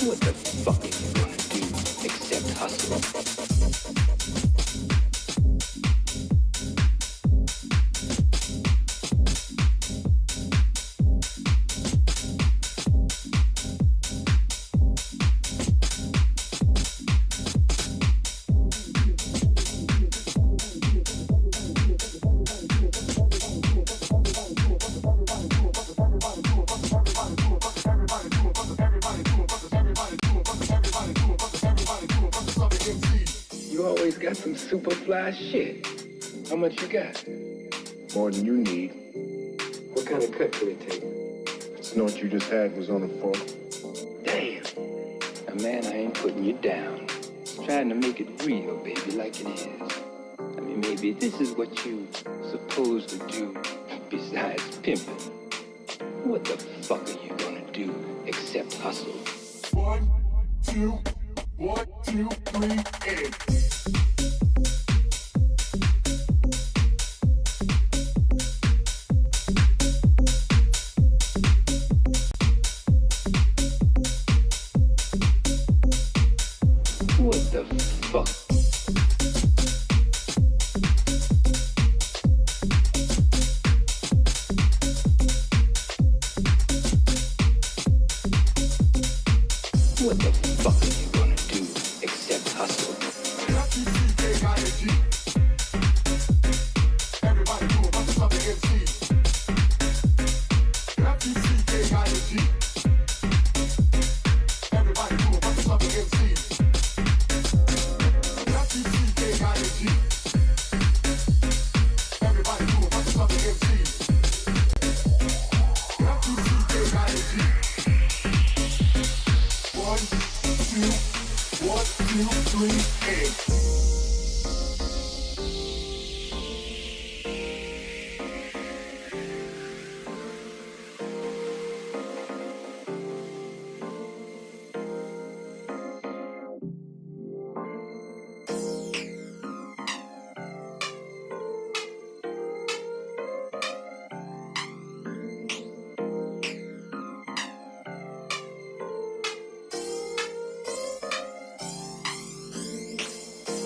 What the fuck are you gonna do except hustle? You always got some super fly shit. How much you got? More than you need. What kind of cut could it take? The snort you just had was on a fork. Damn. Now, man, I ain't putting you down. Trying to make it real, baby, like it is. I mean, maybe this is what you supposed to do besides pimping. What the fuck are you gonna do except hustle? 1, 2, 1, 2, 3, and. What the fuck? What the fuck are you gonna do except hustle? Everybody do a bunch of something MCs. FTCKING. Everybody do a bunch of something MCs. FTCKING. Everybody do a bunch of something MCs. FTCKING. 1, 2, 3, and.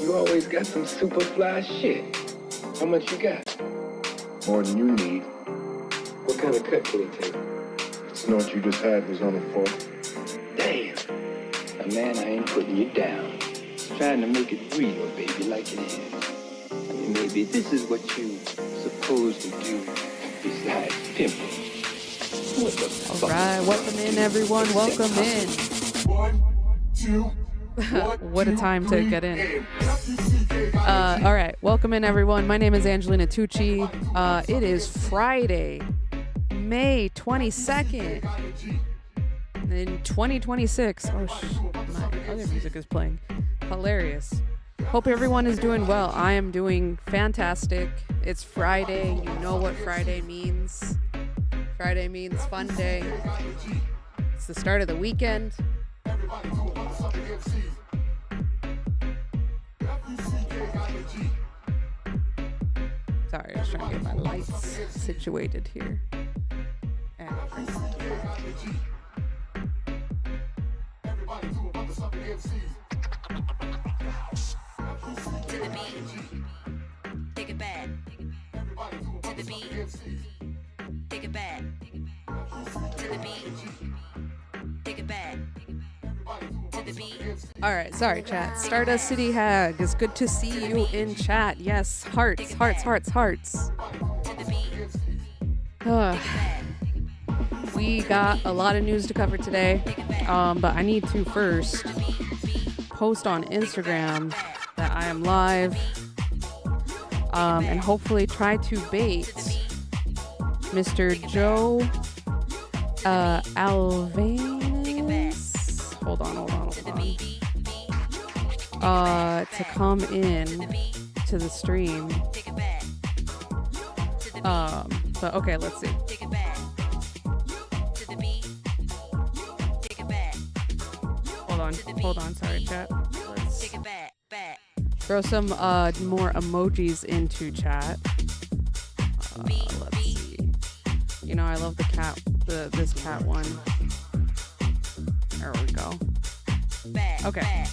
You always got some super fly shit. How much you got? More than you need. What kind of cut could it take? The snort you just had was on a fork. Damn. Now, man, I ain't putting you down. Trying to make it real, baby, like it is. I mean, maybe this is what you supposed to do besides pimping. What the fuck? All right, welcome in, everyone. Welcome in. 1, 2. What a time to get in. All right, welcome in, everyone. My name is Angelina Tucci. It is Friday, May 22nd in 2026. Oh, my other music is playing. Hilarious. Hope everyone is doing well. I am doing fantastic. It's Friday. You know what Friday means. Friday means fun day. It's the start of the weekend. Sorry, I was trying to get my lights situated here. To the beat, take it back. To the beat, take it back. To the beat, take it back. To the beat. All right, sorry, chat. Stardust City Hag, it's good to see you in chat. Yes, hearts, hearts, hearts, hearts. We got a lot of news to cover today, but I need to first post on Instagram that I am live, and hopefully try to bait Mr. Joe Alvanus. Hold on. To come in to the stream. But okay, let's see. Hold on, sorry, chat. Let's throw some more emojis into chat. Let's see. You know, I love the cat, this cat one. There we go. bad. Okay. Bad.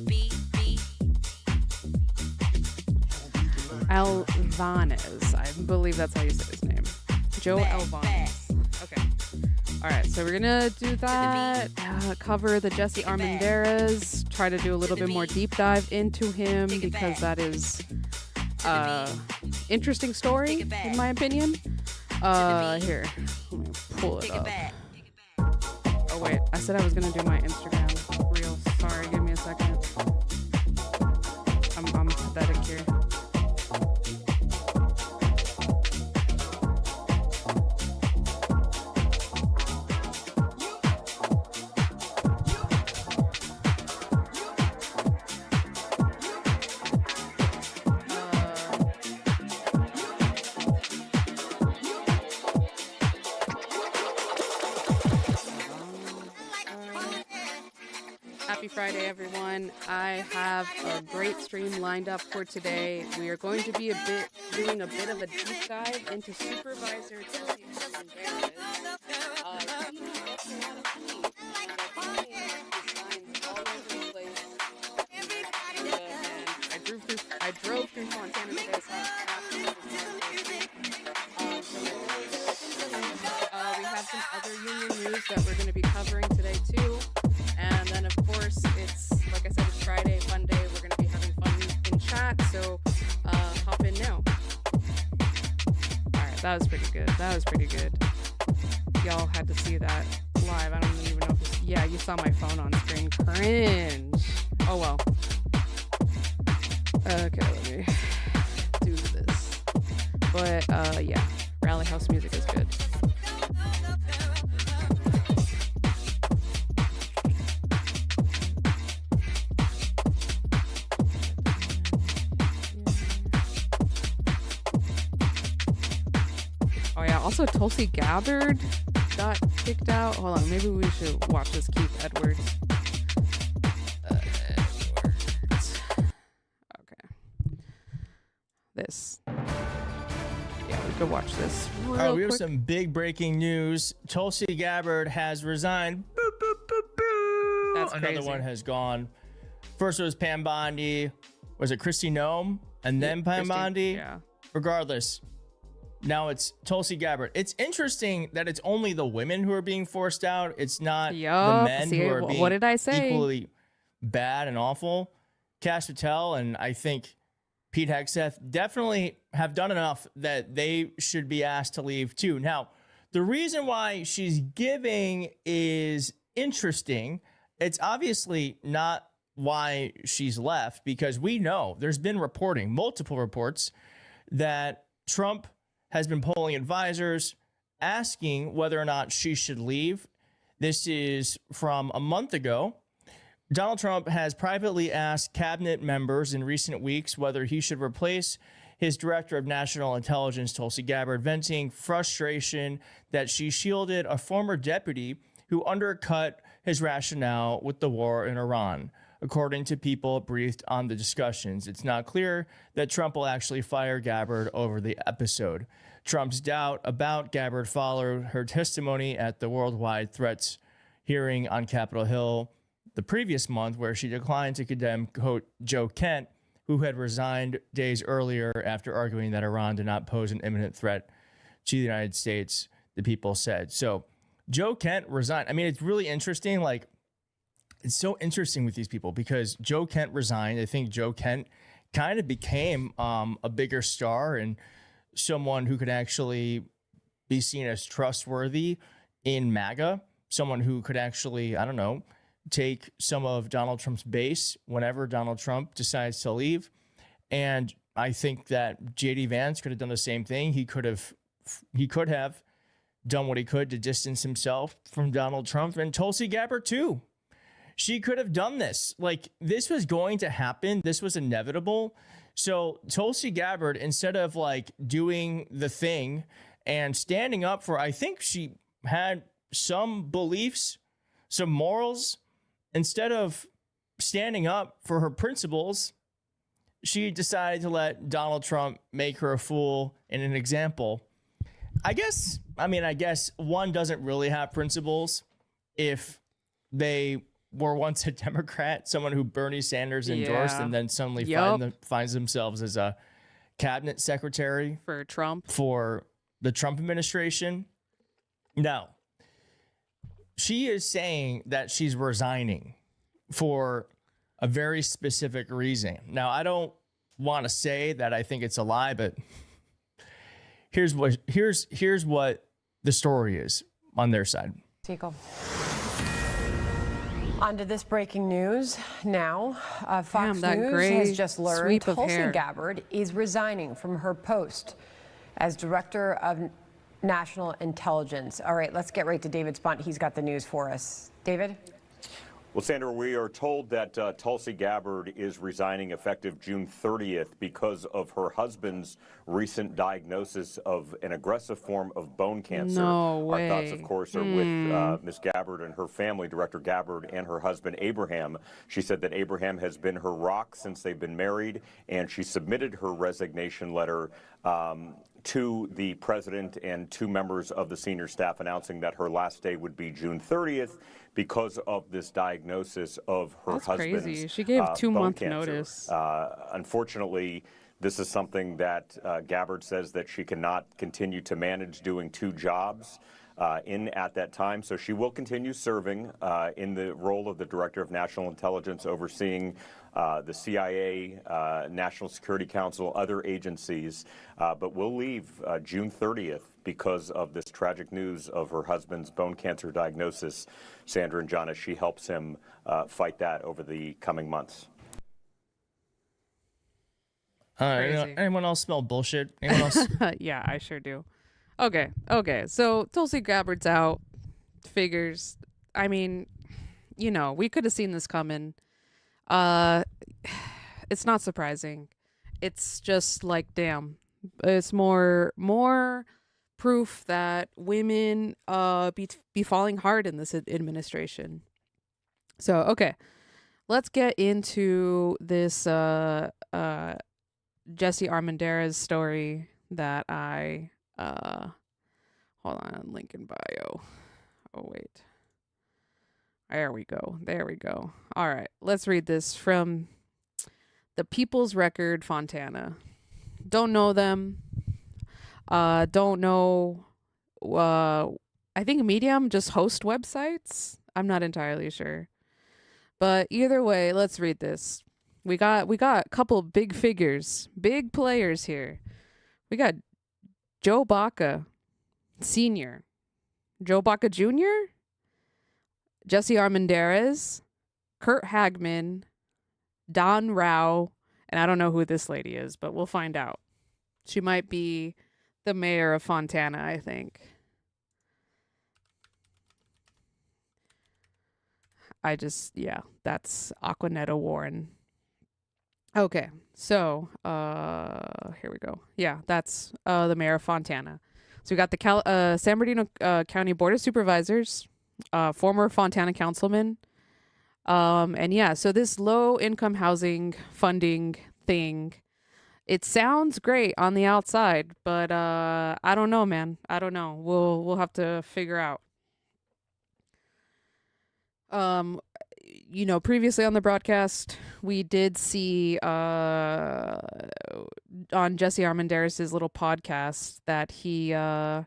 B. Alvanez. I believe that's how you say his name. Joe Bad, Alvanez. Okay. All right, so we're gonna do that. Cover the Jesse Armendarez. Try to do a little bit more deep dive into him because that is interesting story in my opinion. Here, let me pull it Take it up. back. Oh wait, I said I was gonna do my Instagram reel. Sorry, give me a second. I'm pathetic here. Happy Friday, everyone. I have a great stream lined up for today. We are going to be doing a bit of a deep dive into Supervisor Jesse Armendarez. I drove through Montana today, we have some other union news that we're going to be covering today too. And then, of course, it's, like I said, it's Friday, fun day. We're going to be having fun in chat, so hop in now. All right, that was pretty good. That was pretty good. Y'all had to see that live. I don't even know if yeah, you saw my phone on screen. Cringe. Oh, well. Okay, let me do this. But, yeah, Rally House music is good. Oh yeah, also Tulsi Gabbard got kicked out. Hold on, maybe we should watch this Keith Edwards. Okay. This. Yeah, we could watch this real we have quick. some big breaking news. Tulsi Gabbard has resigned. Boop, boop, boop, boop. That's Another crazy. one has gone. First it was Pam Bondi. Was it Kristi Noem? And then Pam Christine, Bondi? Yeah. Regardless, now it's Tulsi Gabbard. It's interesting that it's only the women who are being forced out. It's not the Yup. men See, who are being what did I say? equally bad and awful. Cash Patel and I think Pete Hegseth definitely have done enough that they should be asked to leave too. Now, the reason why she's giving is interesting. It's obviously not why she's left because we know there's been reporting, multiple reports, that Trump has been polling advisors asking whether or not she should leave. This is from a month ago. Donald Trump has privately asked cabinet members in recent weeks whether he should replace his director of national intelligence, Tulsi Gabbard, venting frustration that she shielded a former deputy who undercut his rationale with the war in Iran. According to people briefed on the discussions, it's not clear that Trump will actually fire Gabbard over the episode. Trump's doubt about Gabbard followed her testimony at the Worldwide Threats hearing on Capitol Hill the previous month, where she declined to condemn, quote, Joe Kent, who had resigned days earlier after arguing that Iran did not pose an imminent threat to the United States, the people said. So Joe Kent resigned. I mean, it's really interesting. Like, it's so interesting with these people because Joe Kent resigned. I think Joe Kent kind of became a bigger star and someone who could actually be seen as trustworthy in MAGA, someone who could actually, I don't know, take some of Donald Trump's base whenever Donald Trump decides to leave. And I think that J.D. Vance could have done the same thing. He could have done what he could to distance himself from Donald Trump, and Tulsi Gabbard too. She could have done this. Like, this was going to happen. This was inevitable. So Tulsi Gabbard, instead of like doing the thing and standing up for, I think she had some beliefs, some morals, instead of standing up for her principles, she decided to let Donald Trump make her a fool and an example. I guess one doesn't really have principles if they were once a Democrat, someone who Bernie Sanders endorsed, Yeah. and then suddenly Yup. finds themselves as a cabinet secretary For Trump. for the Trump administration. No. She is saying that she's resigning for a very specific reason. Now, I don't want to say that I think it's a lie, but here's what the story is on their side. Siegel. On to this breaking news now. Fox Damn, that News gray has just learned sweep of Tulsi hair. Gabbard is resigning from her post as Director of National Intelligence. All right, let's get right to David Spunt. He's got the news for us. David? Well, Sandra, we are told that Tulsi Gabbard is resigning effective June 30th because of her husband's recent diagnosis of an aggressive form of bone cancer. No way. Our thoughts, of course, are with Ms. Gabbard and her family, Director Gabbard and her husband, Abraham. She said that Abraham has been her rock since they've been married, and she submitted her resignation letter to the president and two members of the senior staff, announcing that her last day would be June 30th because of this diagnosis of her That's husband's crazy. She gave bone 2-month cancer. notice. Unfortunately, this is something that Gabbard says that she cannot continue to manage doing two jobs at that time. So she will continue serving in the role of the Director of National Intelligence, overseeing the CIA, National Security Council, other agencies, but will leave June 30th because of this tragic news of her husband's bone cancer diagnosis. Sandra and John, as she helps him fight that over the coming months. Crazy. Anyone else smell bullshit? Anyone else? Yeah, I sure do. Okay. So Tulsi Gabbard's out. Figures. I mean, we could have seen this coming. It's not surprising. It's just like, damn. It's more proof that women be falling hard in this administration. So, okay. Let's get into this Jesse Armendarez story that I hold on, link in bio. Oh wait. There we go. All right, let's read this from the People's Record, Fontana. Don't know them. Don't know. I think Medium just host websites. I'm not entirely sure. But either way, let's read this. We got a couple big figures, big players here. We got Joe Baca Sr., Joe Baca Jr., Jesse Armendarez, Kurt Hagman, Don Rao, and I don't know who this lady is, but we'll find out. She might be the mayor of Fontana, I think. That's Aquanetta Warren. Okay, so here we go. Yeah, that's the mayor of Fontana. So we got the San Bernardino County Board of Supervisors, former Fontana councilman. And yeah, so this low income housing funding thing, it sounds great on the outside, but I don't know, man. I don't know. We'll have to figure out. Previously on the broadcast, we did see on Jesse Armendarez's little podcast that he has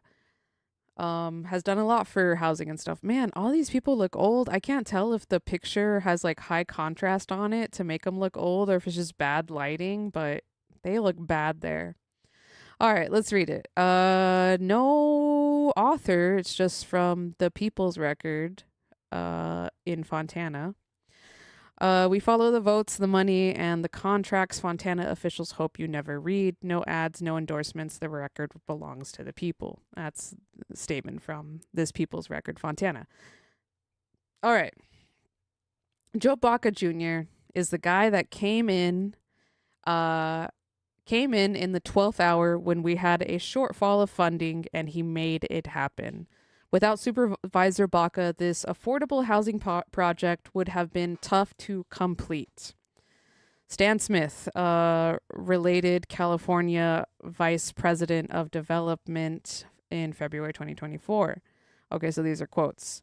done a lot for housing and stuff. Man, all these people look old. I can't tell if the picture has like high contrast on it to make them look old or if it's just bad lighting, but they look bad there. All right, let's read it. No author. It's just from the People's Record in Fontana. We follow the votes, the money, and the contracts Fontana officials hope you never read. No ads, no endorsements. The record belongs to the people. That's a statement from this People's Record, Fontana. All right. Joe Baca Jr. is the guy that came in the 12th hour when we had a shortfall of funding, and he made it happen. Without Supervisor Baca, this affordable housing project would have been tough to complete. Stan Smith, related California Vice President of Development in February 2024. Okay, so these are quotes.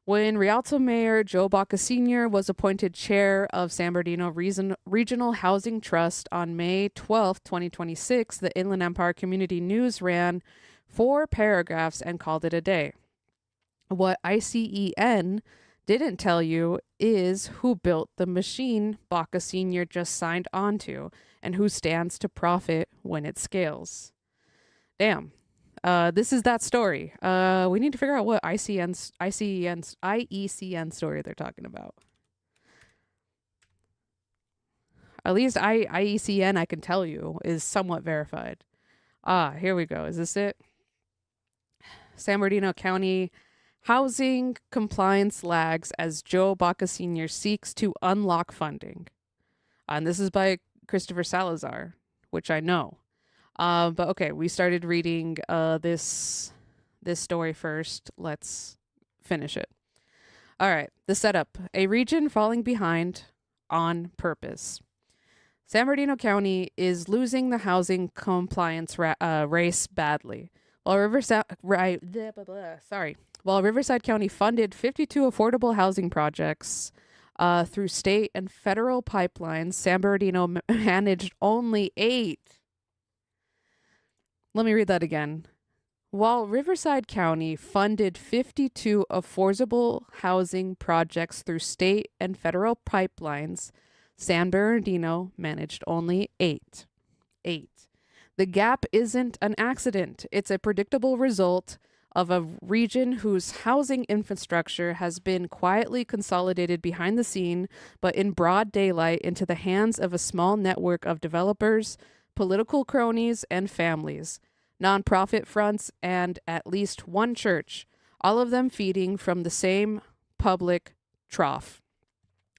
When Rialto Mayor Joe Baca Sr. was appointed chair of San Bernardino Regional Housing Trust on May 12, 2026, the Inland Empire Community News ran 4 paragraphs and called it a day. What ICEN didn't tell you is who built the machine Baca Sr. just signed onto and who stands to profit when it scales. Damn. This is that story. We need to figure out what IECN story they're talking about. At least IECN, I can tell you, is somewhat verified. Here we go. Is this it? San Bernardino County housing compliance lags as Joe Baca Sr. seeks to unlock funding. And this is by Christopher Salazar, which I know. But okay, we started reading this story first. Let's finish it. All right, the setup. A region falling behind on purpose. San Bernardino County is losing the housing compliance race badly. While Riverside County funded 52 affordable housing projects through state and federal pipelines, San Bernardino managed only 8. Let me read that again. While Riverside County funded 52 affordable housing projects through state and federal pipelines, San Bernardino managed only 8. The gap isn't an accident. It's a predictable result of a region whose housing infrastructure has been quietly consolidated behind the scene, but in broad daylight into the hands of a small network of developers, political cronies, and families, nonprofit fronts, and at least one church, all of them feeding from the same public trough.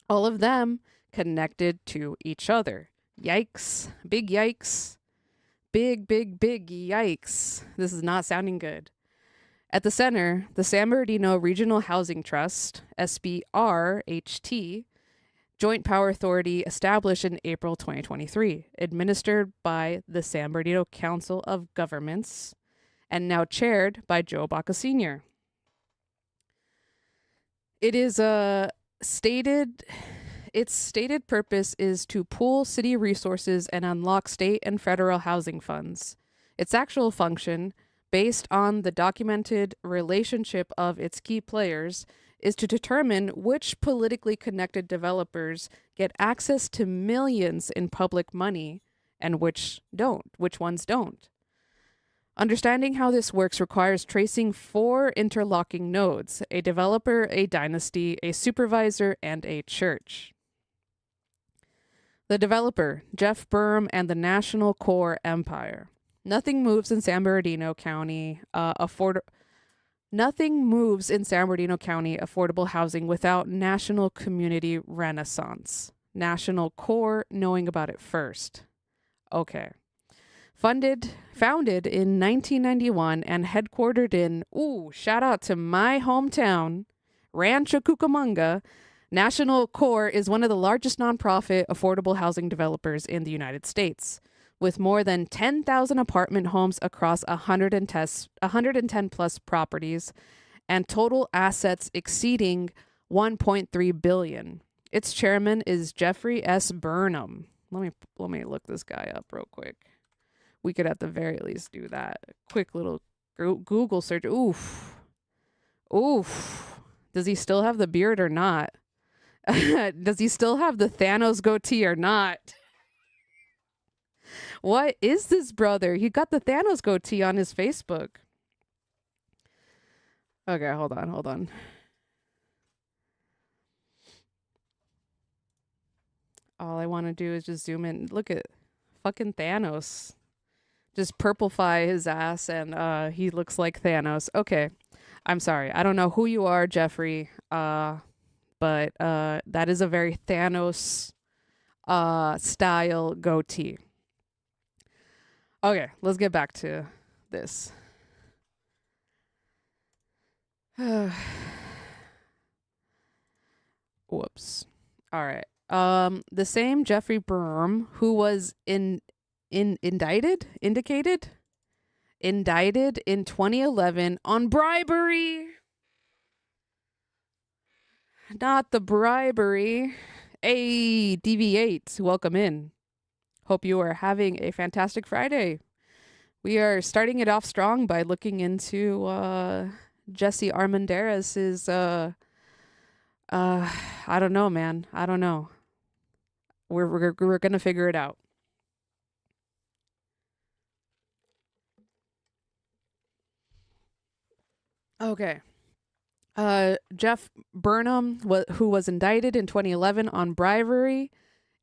All of them connected to each other. Yikes. Big yikes. Big yikes. This is not sounding good. At the center, the San Bernardino Regional Housing Trust, SBRHT, Joint Power Authority established in April 2023, administered by the San Bernardino Council of Governments, and now chaired by Joe Baca Sr. Its stated purpose is to pool city resources and unlock state and federal housing funds. Its actual function, based on the documented relationship of its key players, is to determine which politically connected developers get access to millions in public money and which ones don't. Understanding how this works requires tracing 4 interlocking nodes: a developer, a dynasty, a supervisor, and a church. The developer, Jeff Burm, and the National Core Empire. Nothing moves in San Bernardino County affordable housing without national community renaissance. National Core knowing about it first. Okay. Founded in 1991 and headquartered in, shout out to my hometown, Rancho Cucamonga, National Core is one of the largest nonprofit affordable housing developers in the United States, with more than 10,000 apartment homes across 110 plus properties and total assets exceeding $1.3 billion. Its chairman is Jeffrey S. Burnham. Let me look this guy up real quick. We could at the very least do that. Quick little Google search. Oof. Does he still have the beard or not? Does he still have the Thanos goatee or not? What is this brother? He got the Thanos goatee on his Facebook. Okay, hold on. All I want to do is just zoom in. Look at fucking Thanos. Just purplefy his ass and he looks like Thanos. Okay. I'm sorry. I don't know who you are, Jeffrey. But that is a very Thanos style goatee. Okay, let's get back to this. Whoops. All right. The same Jeffrey Burm who was indicated indicted in 2011 on bribery. Not the bribery. Hey, DV8, welcome in. Hope you are having a fantastic Friday. We are starting it off strong by looking into Jesse Armendarez's I don't know, man. I don't know. We're gonna figure it out. Okay. Jeff Burnham, who was indicted in 2011 on bribery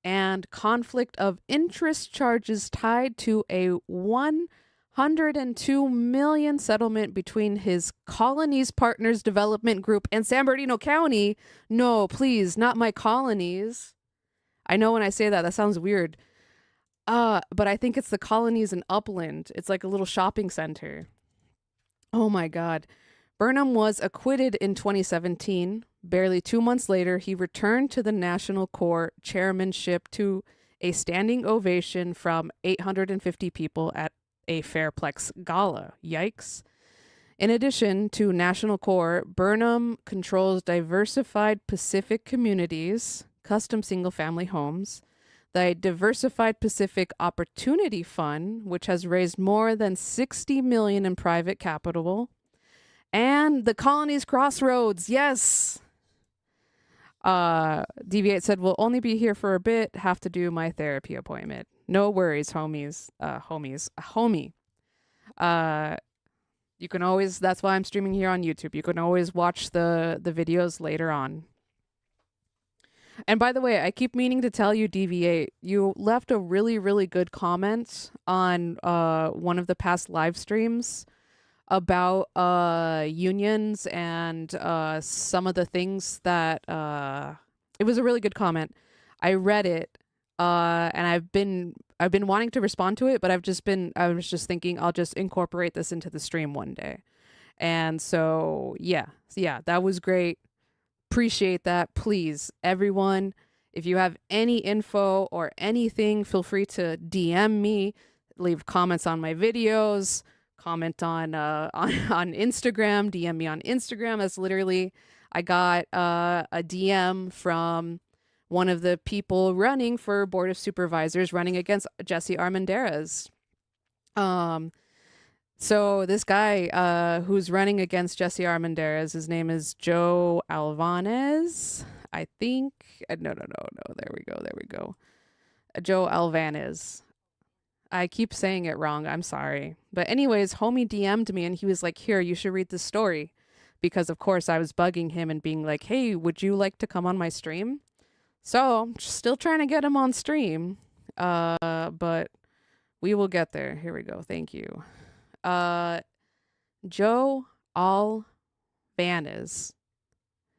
and conflict of interest charges tied to a $102 million settlement between his Colonies Partners Development Group and San Bernardino County. No, please, not my colonies. I know when I say that sounds weird. But I think it's the Colonies in Upland. It's like a little shopping center. Oh my God. Burnham was acquitted in 2017. Barely 2 months later, he returned to the National Court chairmanship to a standing ovation from 850 people at a Fairplex gala. Yikes. In addition to National Court, Burnham controls diversified Pacific communities, custom single-family homes, the Diversified Pacific Opportunity Fund, which has raised more than $60 million in private capital, and the Colonies Crossroads. Yes. DV8 said, we'll only be here for a bit. Have to do my therapy appointment. No worries, homies. Homie. You can always, that's why I'm streaming here on YouTube. You can always watch the videos later on. And by the way, I keep meaning to tell you, DV8, you left a really, really good comment on one of the past live streams about unions and some of the things that it was a really good comment. I read it and I've been wanting to respond to it, but I was just thinking I'll just incorporate this into the stream one day. And so yeah, that was great. Appreciate that. Please, everyone, if you have any info or anything, feel free to DM me, leave comments on my videos, comment on Instagram, DM me on Instagram. That's literally, I got a DM from one of the people running for Board of Supervisors running against Jesse Armendarez. So this guy who's running against Jesse Armendarez, his name is Joe Alvanez, I think. No. There we go. Joe Alvanez. I keep saying it wrong. I'm sorry. But anyways, homie DM'd me and he was like, here, you should read this story. Because of course I was bugging him and being like, hey, would you like to come on my stream? So I'm still trying to get him on stream. But we will get there. Here we go. Thank you. Joe Alvanez.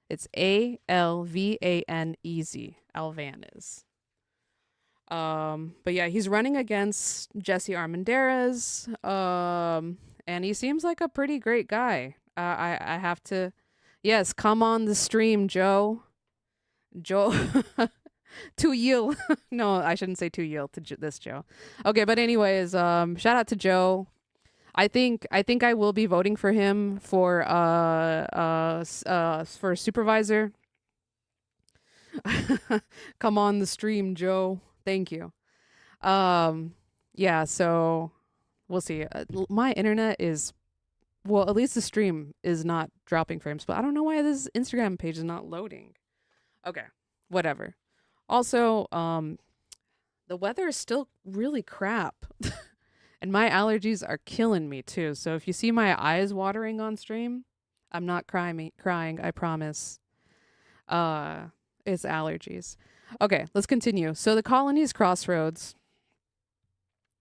It's Alvanez. Alvanez. But yeah, he's running against Jesse Armendarez. And he seems like a pretty great guy. I have to, yes, come on the stream, Joe. To you. No, I shouldn't say to you, to this Joe. Okay, but anyways, shout out to Joe. I think I will be voting for him for supervisor. Come on the stream, Joe. Thank you. Yeah, so we'll see. My internet is, well, at least the stream is not dropping frames, but I don't know why this Instagram page is not loading. Okay, whatever. Also, the weather is still really crap. And my allergies are killing me too. So if you see my eyes watering on stream, I'm not crying, I promise. It's allergies. Okay, let's continue. So the Colonies Crossroads.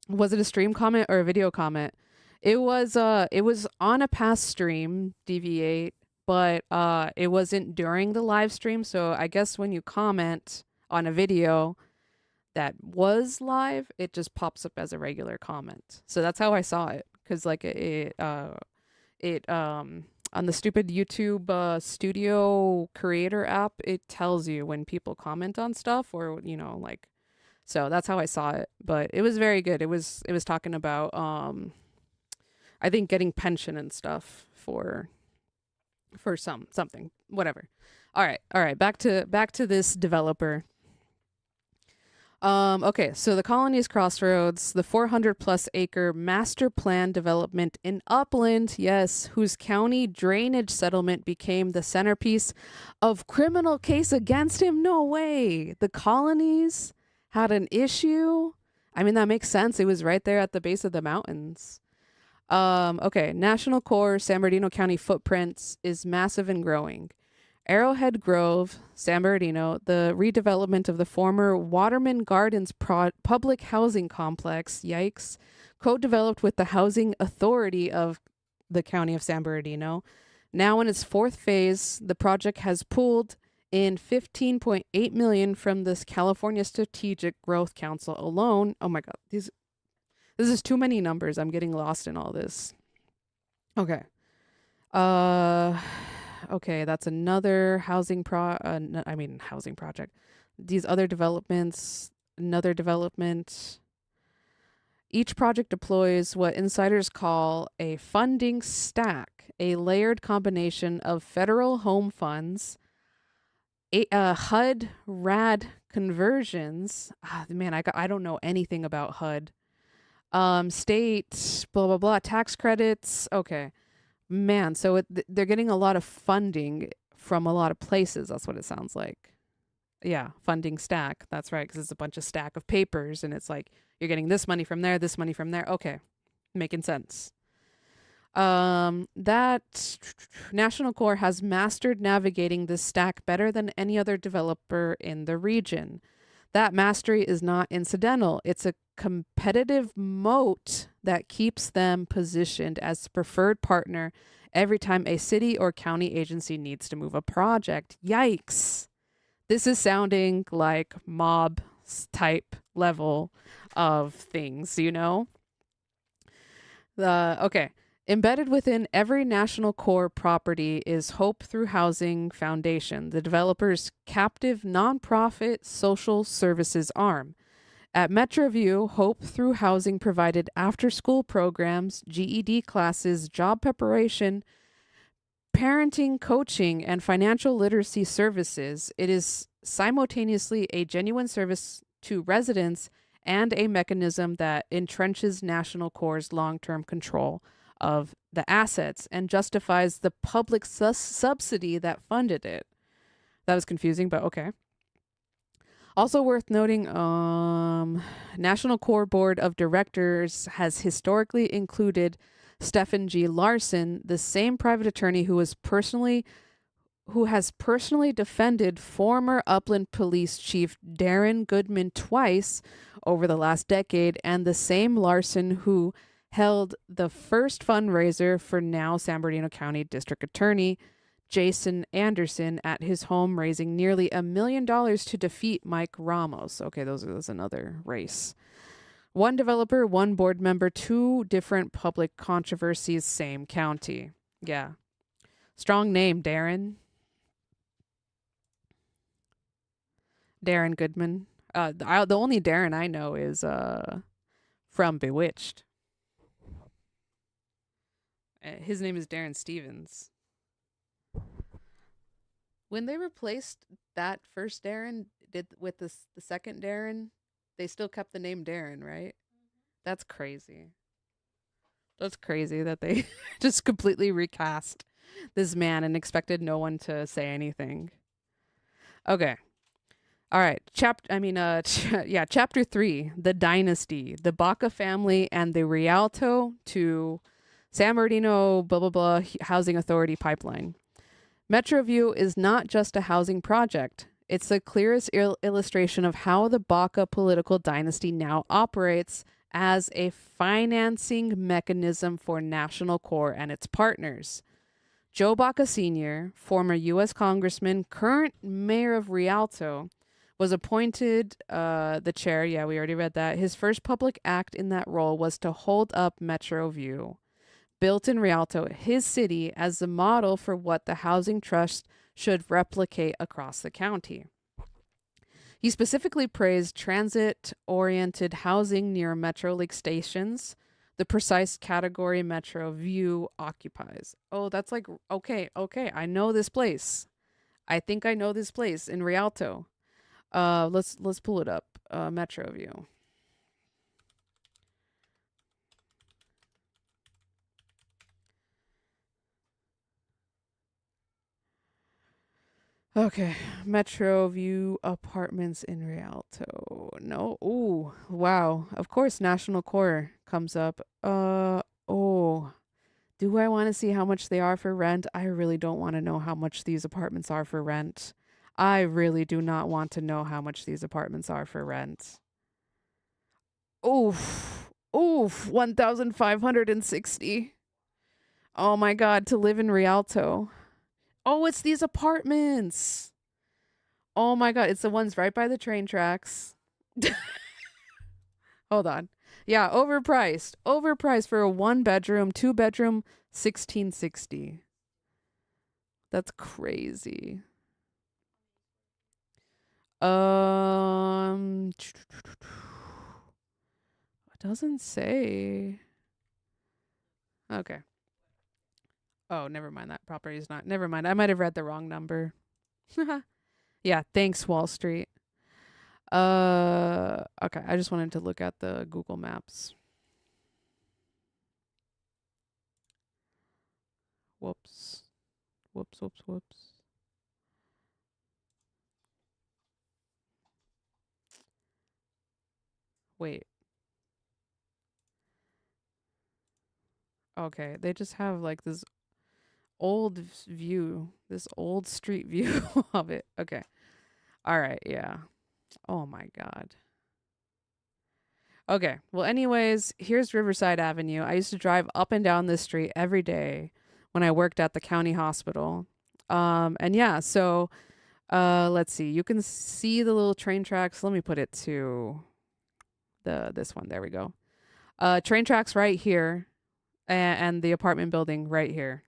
Was it a stream comment or a video comment? It was on a past stream, DV8, but it wasn't during the live stream. So I guess when you comment on a video that was live, it just pops up as a regular comment. So that's how I saw it, because like it on the stupid YouTube studio creator app, it tells you when people comment on stuff, or like, so that's how I saw it. But it was very good. It was talking about I think getting pension and stuff for something, whatever. All right. Back to this developer. Okay, so the Colony's Crossroads, the 400 plus acre master plan development in Upland, yes, whose county drainage settlement became the centerpiece of criminal case against him. No way. The Colonies had an issue. I mean, that makes sense. It was right there at the base of the mountains. Okay, National Core San Bernardino County footprints is massive and growing. Arrowhead Grove, San Bernardino, the redevelopment of the former Waterman Gardens public housing complex, yikes, co-developed with the Housing Authority of the County of San Bernardino. Now in its fourth phase, the project has pooled in $15.8 million from the California Strategic Growth Council alone. Oh my God, this is too many numbers. I'm getting lost in all this. Okay. Okay, that's another housing project. These other developments, another development. Each project deploys what insiders call a funding stack, a layered combination of federal home funds, HUD RAD conversions. Man, I don't know anything about HUD. State, blah, blah, blah, tax credits. Okay. Man, so they're getting a lot of funding from a lot of places. That's what it sounds like. Yeah, funding stack. That's right, because it's a bunch of stack of papers, and it's like you're getting this money from there, this money from there. Okay, making sense. That National Core has mastered navigating this stack better than any other developer in the region. That mastery is not incidental. It's a competitive moat that keeps them positioned as the preferred partner every time a city or county agency needs to move a project. Yikes. This is sounding like mob type level of things, you know? Okay. Embedded within every National Core property is Hope Through Housing Foundation, the developer's captive nonprofit social services arm. At MetroView, Hope Through Housing provided after-school programs, GED classes, job preparation, parenting, coaching, and financial literacy services. It is simultaneously a genuine service to residents and a mechanism that entrenches National Core's long-term control of the assets and justifies the public subsidy that funded it. That was confusing, but okay. Also worth noting, National Core Board of Directors has historically included Stephen G. Larson, the same private attorney who has personally defended former Upland Police Chief Darren Goodman twice over the last decade, and the same Larson who held the first fundraiser for now San Bernardino County District Attorney Jason Anderson at his home, raising nearly $1 million to defeat Mike Ramos. Okay, that's another race. One developer, one board member, two different public controversies, same county. Yeah. Strong name, Darren. Darren Goodman. The only Darren I know is from Bewitched. His name is Darren Stevens. When they replaced that first Darren with the second Darren, they still kept the name Darren, right? That's crazy. That's crazy that they just completely recast this man and expected no one to say anything. Okay. All right. Chapter 3, The Dynasty, the Baca family and the Rialto to San Bernardino, blah, blah, blah, Housing Authority pipeline. MetroView is not just a housing project. It's the clearest illustration of how the Baca political dynasty now operates as a financing mechanism for National Core and its partners. Joe Baca Sr., former U.S. Congressman, current mayor of Rialto, was appointed the chair. Yeah, we already read that. His first public act in that role was to hold up MetroView, built in Rialto, his city, as the model for what the housing trust should replicate across the county. He specifically praised transit-oriented housing near Metrolink stations, the precise category Metro View occupies. Oh, that's like, okay, I know this place. I think I know this place in Rialto. Let's pull it up. Metro View. Okay, Metro View apartments in Rialto. No. Ooh, wow. Of course, National Core comes up. Oh. Do I want to see how much they are for rent? I really don't want to know how much these apartments are for rent. I really do not want to know how much these apartments are for rent. Oof. Oof. 1,560. Oh my God, to live in Rialto. Oh, it's these apartments. Oh my God, it's the ones right by the train tracks. Hold on. Yeah, overpriced. Overpriced for a 1-bedroom, 2-bedroom, 1660. That's crazy. It doesn't say. Okay. Oh, never mind. That property is not. Never mind. I might have read the wrong number. Yeah, thanks, Wall Street. Okay. I just wanted to look at the Google Maps. Whoops. Wait. Okay, they just have like this old view, this old street view of it. Okay. All right, yeah. Oh my God. Okay. Well, anyways, here's Riverside Avenue. I used to drive up and down this street every day when I worked at the county hospital. And yeah, so let's see. You can see the little train tracks. Let me put it to this one. There we go. Train tracks right here and the apartment building right here.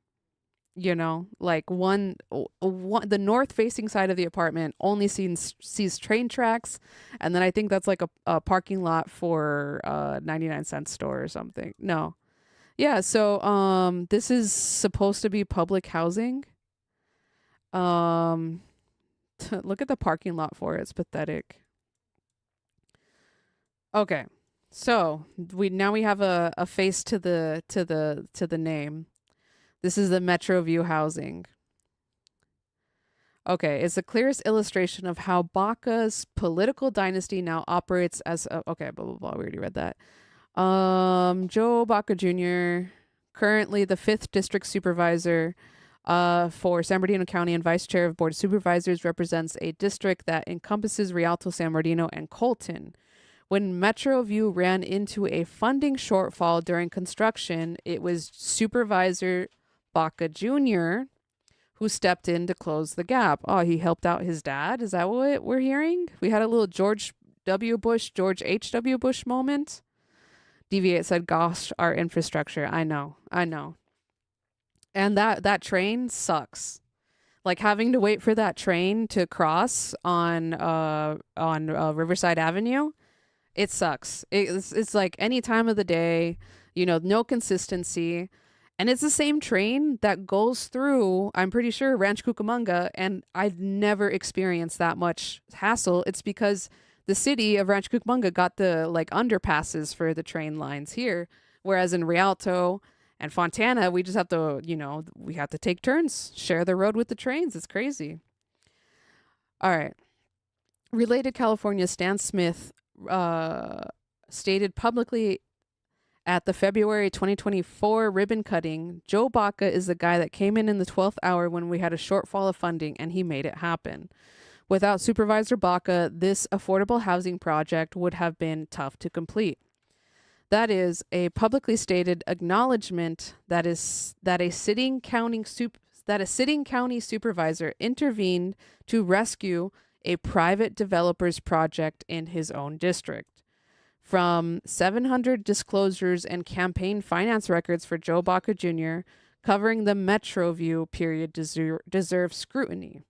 You know, like one the north facing side of the apartment only sees train tracks, and then I think that's like a parking lot for 99-cent store or something. No. Yeah, so this is supposed to be public housing. Look at the parking lot for it. It's pathetic. Okay. So, we have a face to the name. This is the Metro View housing. Okay, it's the clearest illustration of how Baca's political dynasty now operates as okay, blah blah blah. We already read that. Joe Baca Jr., currently the 5th district supervisor for San Bernardino County and vice chair of board of supervisors, represents a district that encompasses Rialto, San Bernardino, and Colton. When Metro View ran into a funding shortfall during construction, it was Supervisor Baca Jr. who stepped in to close the gap. Oh, he helped out his dad? Is that what we're hearing? We had a little George H.W. Bush moment. Deviate said, gosh, our infrastructure. I know. And that train sucks. Like having to wait for that train to cross on Riverside Avenue, it sucks. It's like any time of the day, no consistency. And it's the same train that goes through, I'm pretty sure, Ranch Cucamonga, and I've never experienced that much hassle. It's because the city of Ranch Cucamonga got the underpasses for the train lines here, whereas in Rialto and Fontana, we just have to, we have to take turns, share the road with the trains. It's crazy. All right. Related California, Stan Smith stated publicly at the February 2024 ribbon cutting, Joe Baca is the guy that came in the 12th hour when we had a shortfall of funding, and he made it happen. Without Supervisor Baca, this affordable housing project would have been tough to complete. That is a publicly stated acknowledgement that a sitting county supervisor intervened to rescue a private developer's project in his own district. From 700 disclosures and campaign finance records for Joe Baca Jr., covering the Metro View period deserves scrutiny.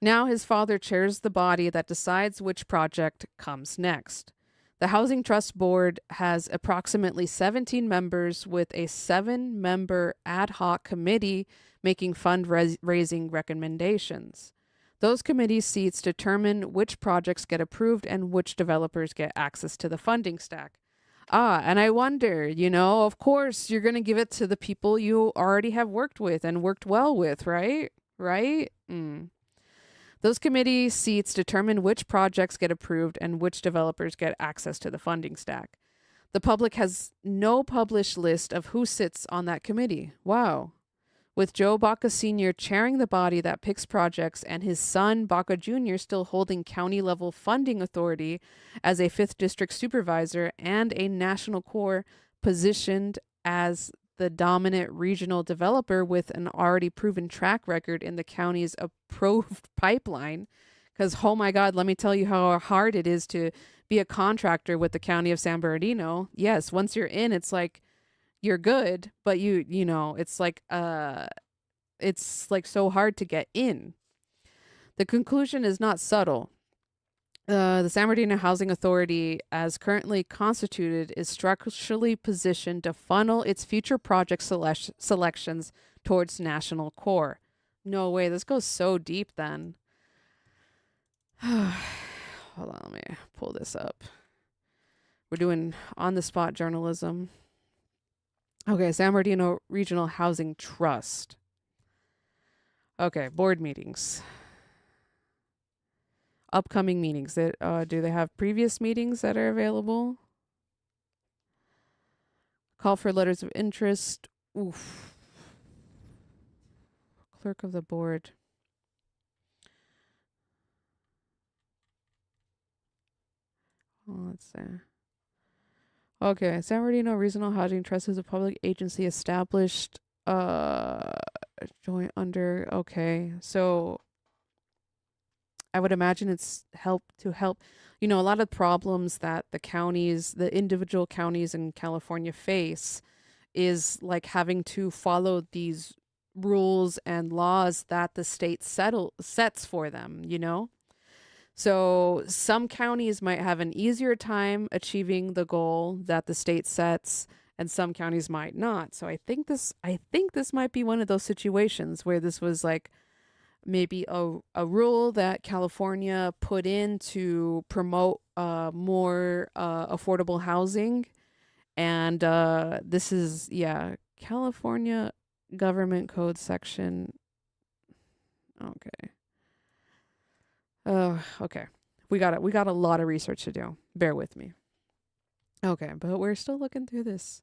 Now his father chairs the body that decides which project comes next. The Housing Trust Board has approximately 17 members with a 7-member ad hoc committee making fundraising recommendations. Those committee seats determine which projects get approved and which developers get access to the funding stack. And I wonder, of course, you're going to give it to the people you already have worked with and worked well with, right? Right? Those committee seats determine which projects get approved and which developers get access to the funding stack. The public has no published list of who sits on that committee. Wow. With Joe Baca Sr. chairing the body that picks projects and his son, Baca Jr., still holding county-level funding authority as a 5th District supervisor and a National Corps positioned as the dominant regional developer with an already proven track record in the county's approved pipeline. Because, oh my God, let me tell you how hard it is to be a contractor with the county of San Bernardino. Yes, once you're in, it's like, you're good, but it's like so hard to get in. The conclusion is not subtle. The San Bernardino Housing Authority, as currently constituted, is structurally positioned to funnel its future project selections towards National Corps. No way, this goes so deep then. Hold on, let me pull this up. We're doing on-the-spot journalism. Okay, San Bernardino Regional Housing Trust. Okay, board meetings. Upcoming meetings. Do they have previous meetings that are available? Call for letters of interest. Oof. Clerk of the board. Let's see. Okay, San Bernardino Regional Housing Trust is a public agency established joint under, okay. So I would imagine it's help. A lot of problems that the individual counties in California face is like having to follow these rules and laws that the state sets for them, So some counties might have an easier time achieving the goal that the state sets, and some counties might not. So I think this might be one of those situations where this was like maybe a rule that California put in to promote more affordable housing. And this is, California Government Code section. Okay. Okay. We got a lot of research to do. Bear with me. Okay, but we're still looking through this.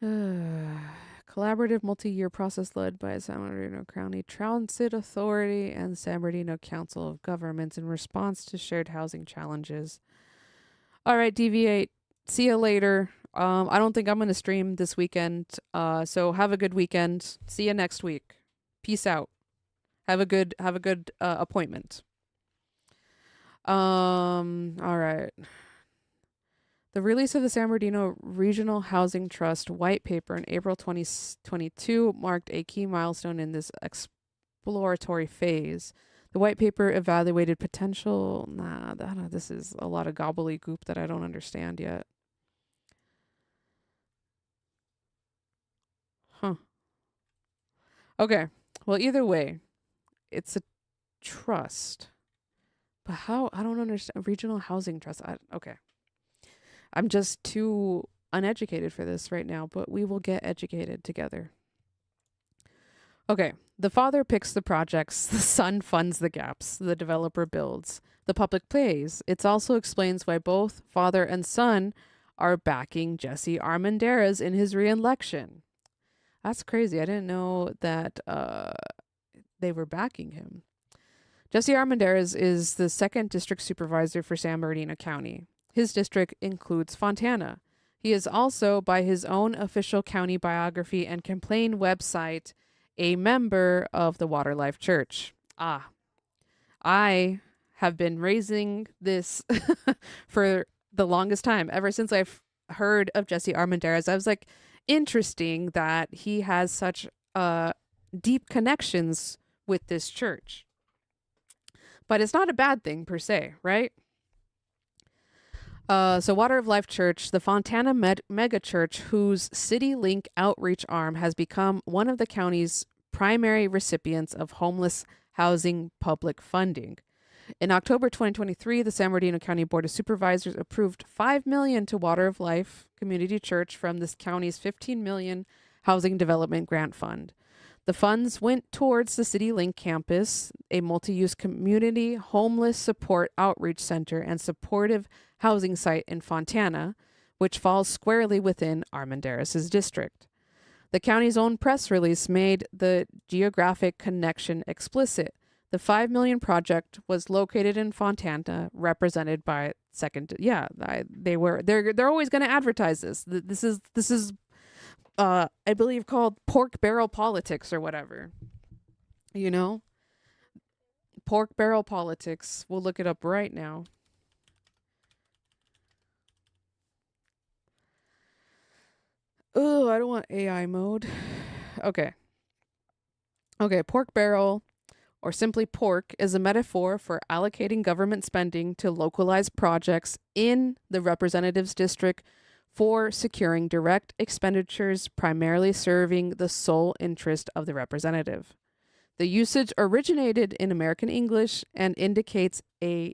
Collaborative multi-year process led by San Bernardino County Transit Authority and San Bernardino Council of Governments in response to shared housing challenges. All right, Deviate. See you later. I don't think I'm going to stream this weekend. So have a good weekend. See you next week. Peace out. Have a good appointment. All right. The release of the San Bernardino Regional Housing Trust white paper in April 2022 marked a key milestone in this exploratory phase. The white paper evaluated potential. This is a lot of gobbledygook that I don't understand yet. Okay. Well, either way, it's a trust. But how? I don't understand. Regional Housing Trust. Okay. I'm just too uneducated for this right now, but we will get educated together. Okay. The father picks the projects. The son funds the gaps. The developer builds. The public pays. It also explains why both father and son are backing Jesse Armendarez in his re-election. That's crazy. I didn't know that they were backing him. Jesse Armendarez is the 2nd District Supervisor for San Bernardino County. His district includes Fontana. He is also, by his own official county biography and complaint website, a member of the Water Life Church. I have been raising this for the longest time. Ever since I've heard of Jesse Armendarez, I was like, interesting that he has such deep connections with this church. But it's not a bad thing per se, right? So Water of Life Church, the Fontana Mega Church, whose City Link outreach arm has become one of the county's primary recipients of homeless housing public funding. In October 2023, the San Bernardino County Board of Supervisors approved $5 million to Water of Life Community Church from this county's $15 million Housing Development Grant Fund. The funds went towards the City Link campus, a multi-use community homeless support outreach center and supportive housing site in Fontana, which falls squarely within Armendarez' district. The county's own press release made the geographic connection explicit. The $5 million project was located in Fontana, represented by they're always going to advertise this. This is I believe called pork barrel politics or whatever. You know? Pork barrel politics. We'll look it up right now. Oh, I don't want AI mode. Okay, pork barrel, or simply pork, is a metaphor for allocating government spending to localized projects in the representative's district for securing direct expenditures primarily serving the sole interest of the representative. The usage originated in American English and indicates a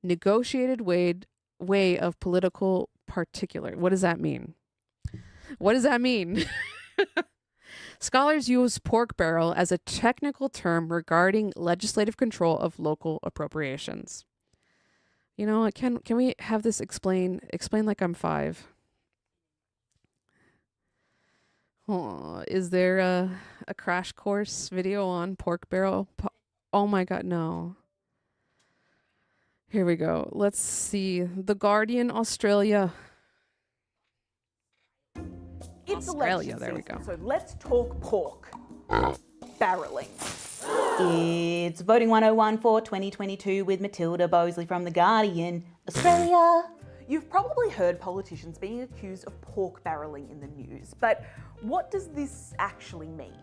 negotiated way of political particular. What does that mean? What does that mean? Scholars use pork barrel as a technical term regarding legislative control of local appropriations. You know, can we have this explain like I'm 5? Oh, is there a crash course video on pork barrel? Oh my God, no. Here we go. Let's see. The Guardian, Australia. It's Australia, election there we season, go. so let's talk pork. Barreling. It's Voting 101 for 2022 with Matilda Bosley from The Guardian, Australia. You've probably heard politicians being accused of pork barreling in the news, but what does this actually mean?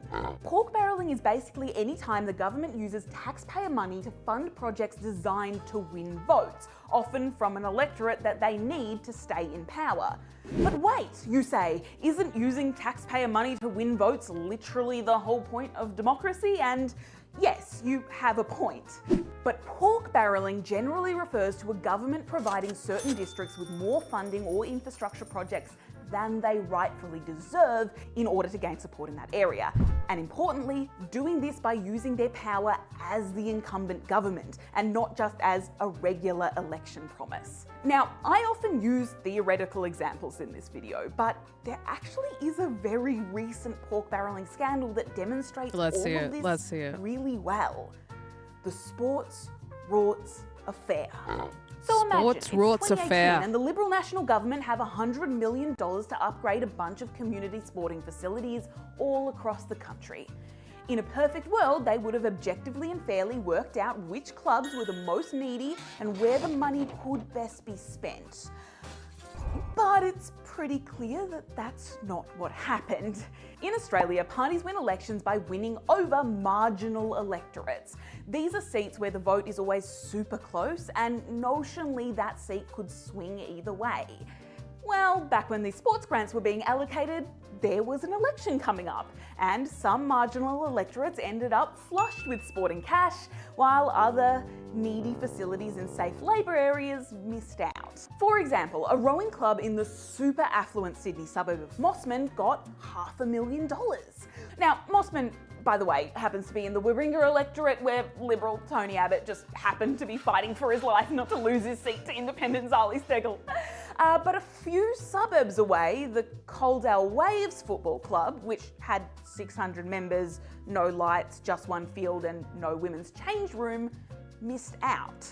Pork barreling is basically any time the government uses taxpayer money to fund projects designed to win votes, often from an electorate that they need to stay in power. But wait, you say, isn't using taxpayer money to win votes literally the whole point of democracy? And yes, you have a point. But pork barreling generally refers to a government providing certain districts with more funding or infrastructure projects than they rightfully deserve in order to gain support in that area. And importantly, doing this by using their power as the incumbent government and not just as a regular election promise. Now, I often use theoretical examples in this video, but there actually is a very recent pork barreling scandal that demonstrates all of this really well. The Sports Rorts Affair. So imagine, it's 2018 and the Liberal National Government have $100 million to upgrade a bunch of community sporting facilities all across the country. In a perfect world, they would have objectively and fairly worked out which clubs were the most needy and where the money could best be spent. But it's pretty clear that that's not what happened. In Australia, parties win elections by winning over marginal electorates. These are seats where the vote is always super close, and notionally that seat could swing either way. Well, back when these sports grants were being allocated, there was an election coming up, and some marginal electorates ended up flushed with sporting cash, while other needy facilities in safe labour areas missed out. For example, a rowing club in the super affluent Sydney suburb of Mossman got $500,000. Now, Mossman, by the way, happens to be in the Warringah electorate where Liberal Tony Abbott just happened to be fighting for his life not to lose his seat to independent Zali Steggall. But a few suburbs away, the Coaldale Waves Football Club, which had 600 members, no lights, just one field and no women's change room, missed out.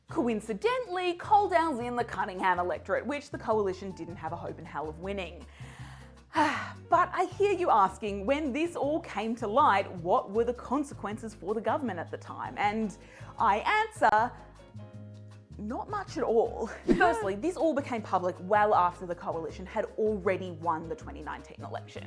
Coincidentally, Coaldale's in the Cunningham electorate, which the coalition didn't have a hope in hell of winning. But I hear you asking, when this all came to light, what were the consequences for the government at the time? And I answer, not much at all. Firstly, this all became public well after the coalition had already won the 2019 election.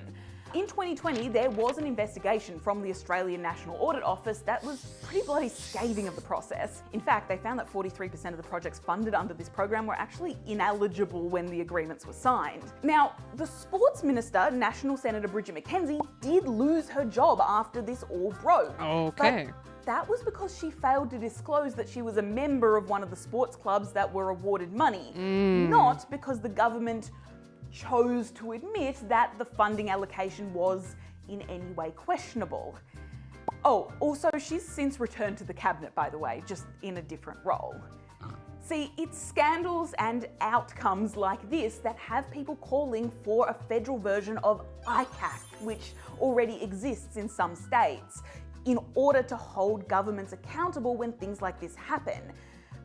In 2020, there was an investigation from the Australian National Audit Office that was pretty bloody scathing of the process. In fact, they found that 43% of the projects funded under this program were actually ineligible when the agreements were signed. Now, the Sports Minister, National Senator Bridget McKenzie, did lose her job after this all broke. Okay. But that was because she failed to disclose that she was a member of one of the sports clubs that were awarded money, not because the government chose to admit that the funding allocation was in any way questionable. Oh, also, she's since returned to the cabinet, by the way, just in a different role. See, it's scandals and outcomes like this that have people calling for a federal version of ICAC, which already exists in some states, in order to hold governments accountable when things like this happen.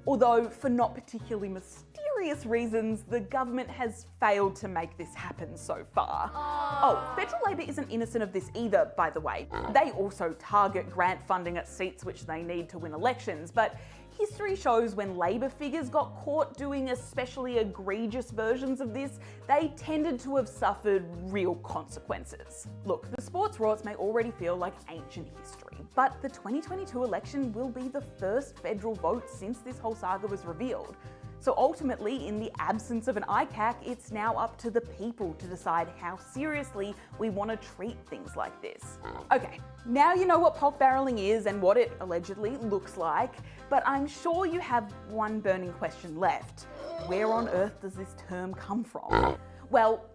Although, for not particularly mysterious reasons, the government has failed to make this happen so far. Oh, federal Labor isn't innocent of this either, by the way. They also target grant funding at seats which they need to win elections, but history shows when Labor figures got caught doing especially egregious versions of this, they tended to have suffered real consequences. Look, the sports rorts may already feel like ancient history, but the 2022 election will be the first federal vote since this whole saga was revealed. So ultimately, in the absence of an ICAC, it's now up to the people to decide how seriously we want to treat things like this. Okay, now you know what pork barreling is and what it allegedly looks like, but I'm sure you have one burning question left. Where on earth does this term come from? Well,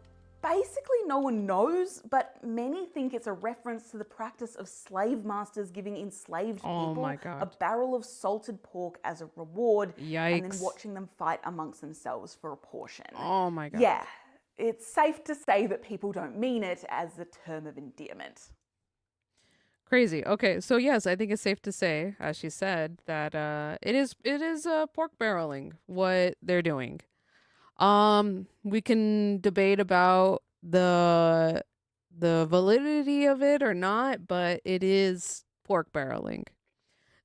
basically no one knows, but many think it's a reference to the practice of slave masters giving enslaved people a barrel of salted pork as a reward, and then watching them fight amongst themselves for a portion. Oh my God. Yeah, it's safe to say that people don't mean it as a term of endearment. Crazy. Okay, so yes, I think it's safe to say, as she said, that it is pork barreling what they're doing. We can debate about the validity of it or not, but it is pork barreling.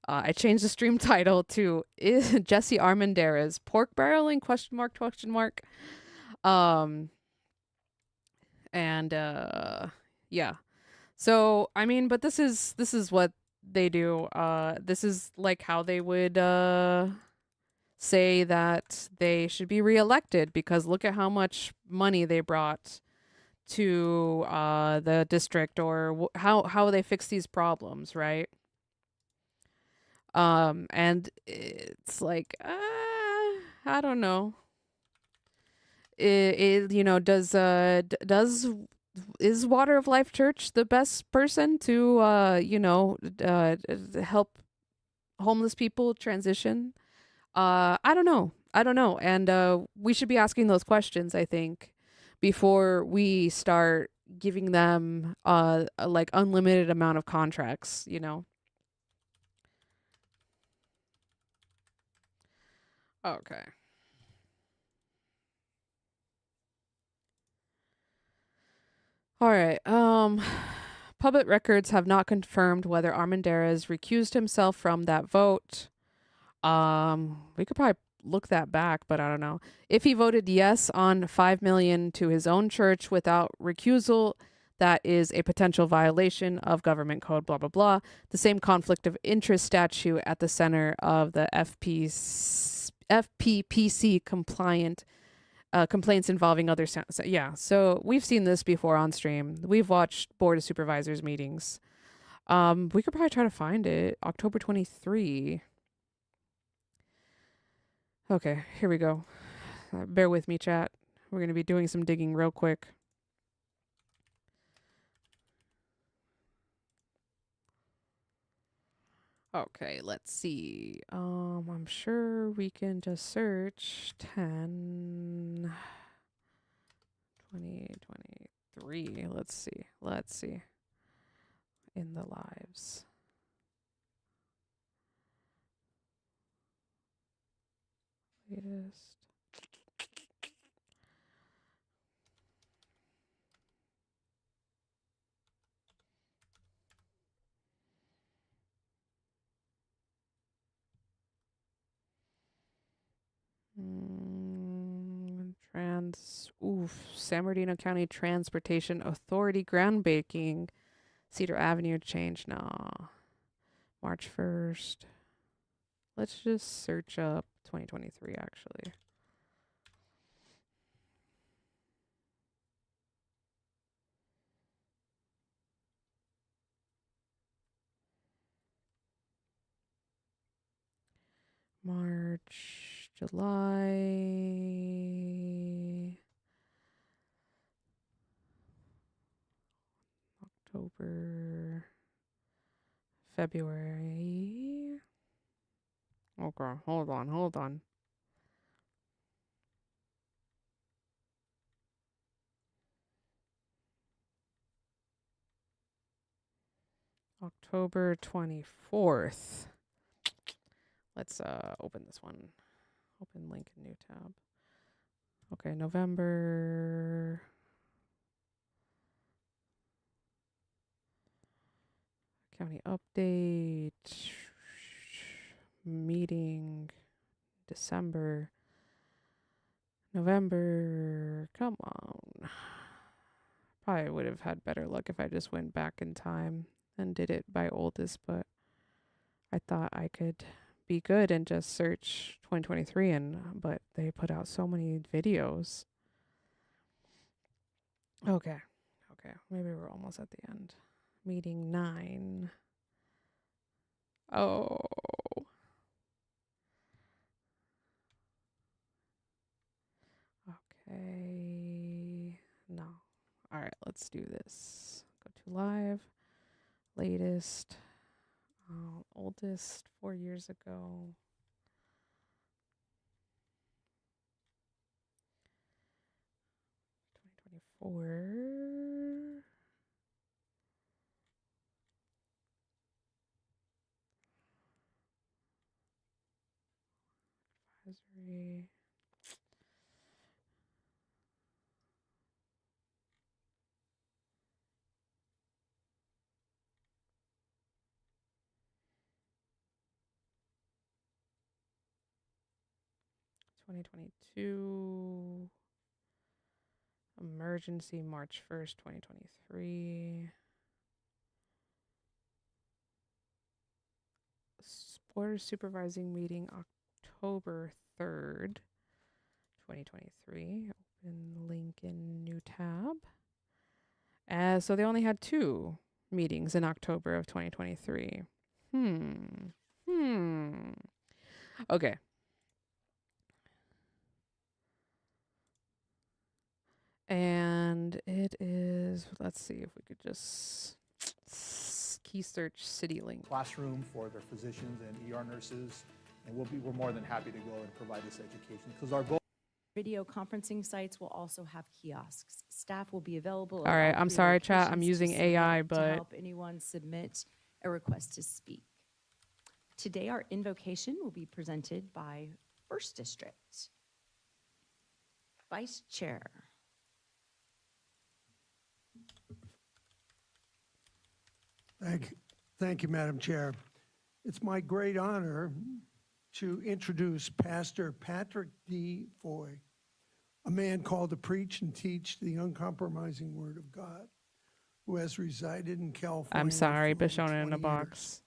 I changed the stream title to "Is Jesse Armendarez pork barreling?" ? Yeah. So I mean, but this is what they do. This is like how they would say that they should be reelected, because look at how much money they brought to the district, or how they fix these problems, right? And it's like, I don't know. Is Water of Life Church the best person to help homeless people transition? I don't know. And we should be asking those questions, I think, before we start giving them a like unlimited amount of contracts, Okay. All right. Public records have not confirmed whether Armendarez recused himself from that vote. We could probably look that back, but I don't know. If he voted yes on $5 million to his own church without recusal, that is a potential violation of government code, blah, blah, blah. The same conflict of interest statute at the center of the FPPC compliant complaints involving other so we've seen this before on stream. We've watched Board of Supervisors meetings. We could probably try to find it. October 23. Okay, here we go. Bear with me, chat. We're going to be doing some digging real quick. Okay, let's see. I'm sure we can just search 10 2023. Let's see. In the lives. Latest. San Bernardino County Transportation Authority groundbreaking. Cedar Avenue change. No. March 1st. Let's just search up 2023 actually. March, July, October, February. Okay, hold on. October 24th. Let's open this one. Open link in new tab. Okay, November. County update. Meeting. December. November. Come on. Probably would have had better luck if I just went back in time and did it by oldest, but I thought I could be good and just search 2023 but they put out so many videos. Okay. Maybe we're almost at the end. Meeting 9. Oh. Okay. No. All right, let's do this. Go to live. Latest. Oldest 4 years ago. Or advisory. (2022) emergency March 1st, 2023. Board of Supervising meeting October 3rd, 2023. Open link in new tab. So they only had 2 meetings in October of 2023. Okay. And it is, let's see if we could just key search city link. Classroom for their physicians and ER nurses, and we're more than happy to go and provide this education because our goal. Video conferencing sites will also have kiosks. Staff will be available. All right, I'm sorry, chat. I'm using AI, but to help anyone submit a request to speak. Today, our invocation will be presented by First District Vice Chair. Thank you, Madam Chair. It's my great honor to introduce Pastor Patrick D. Foy, a man called to preach and teach the uncompromising Word of God, who has resided in California. I'm sorry, for but shown it in a 20 box.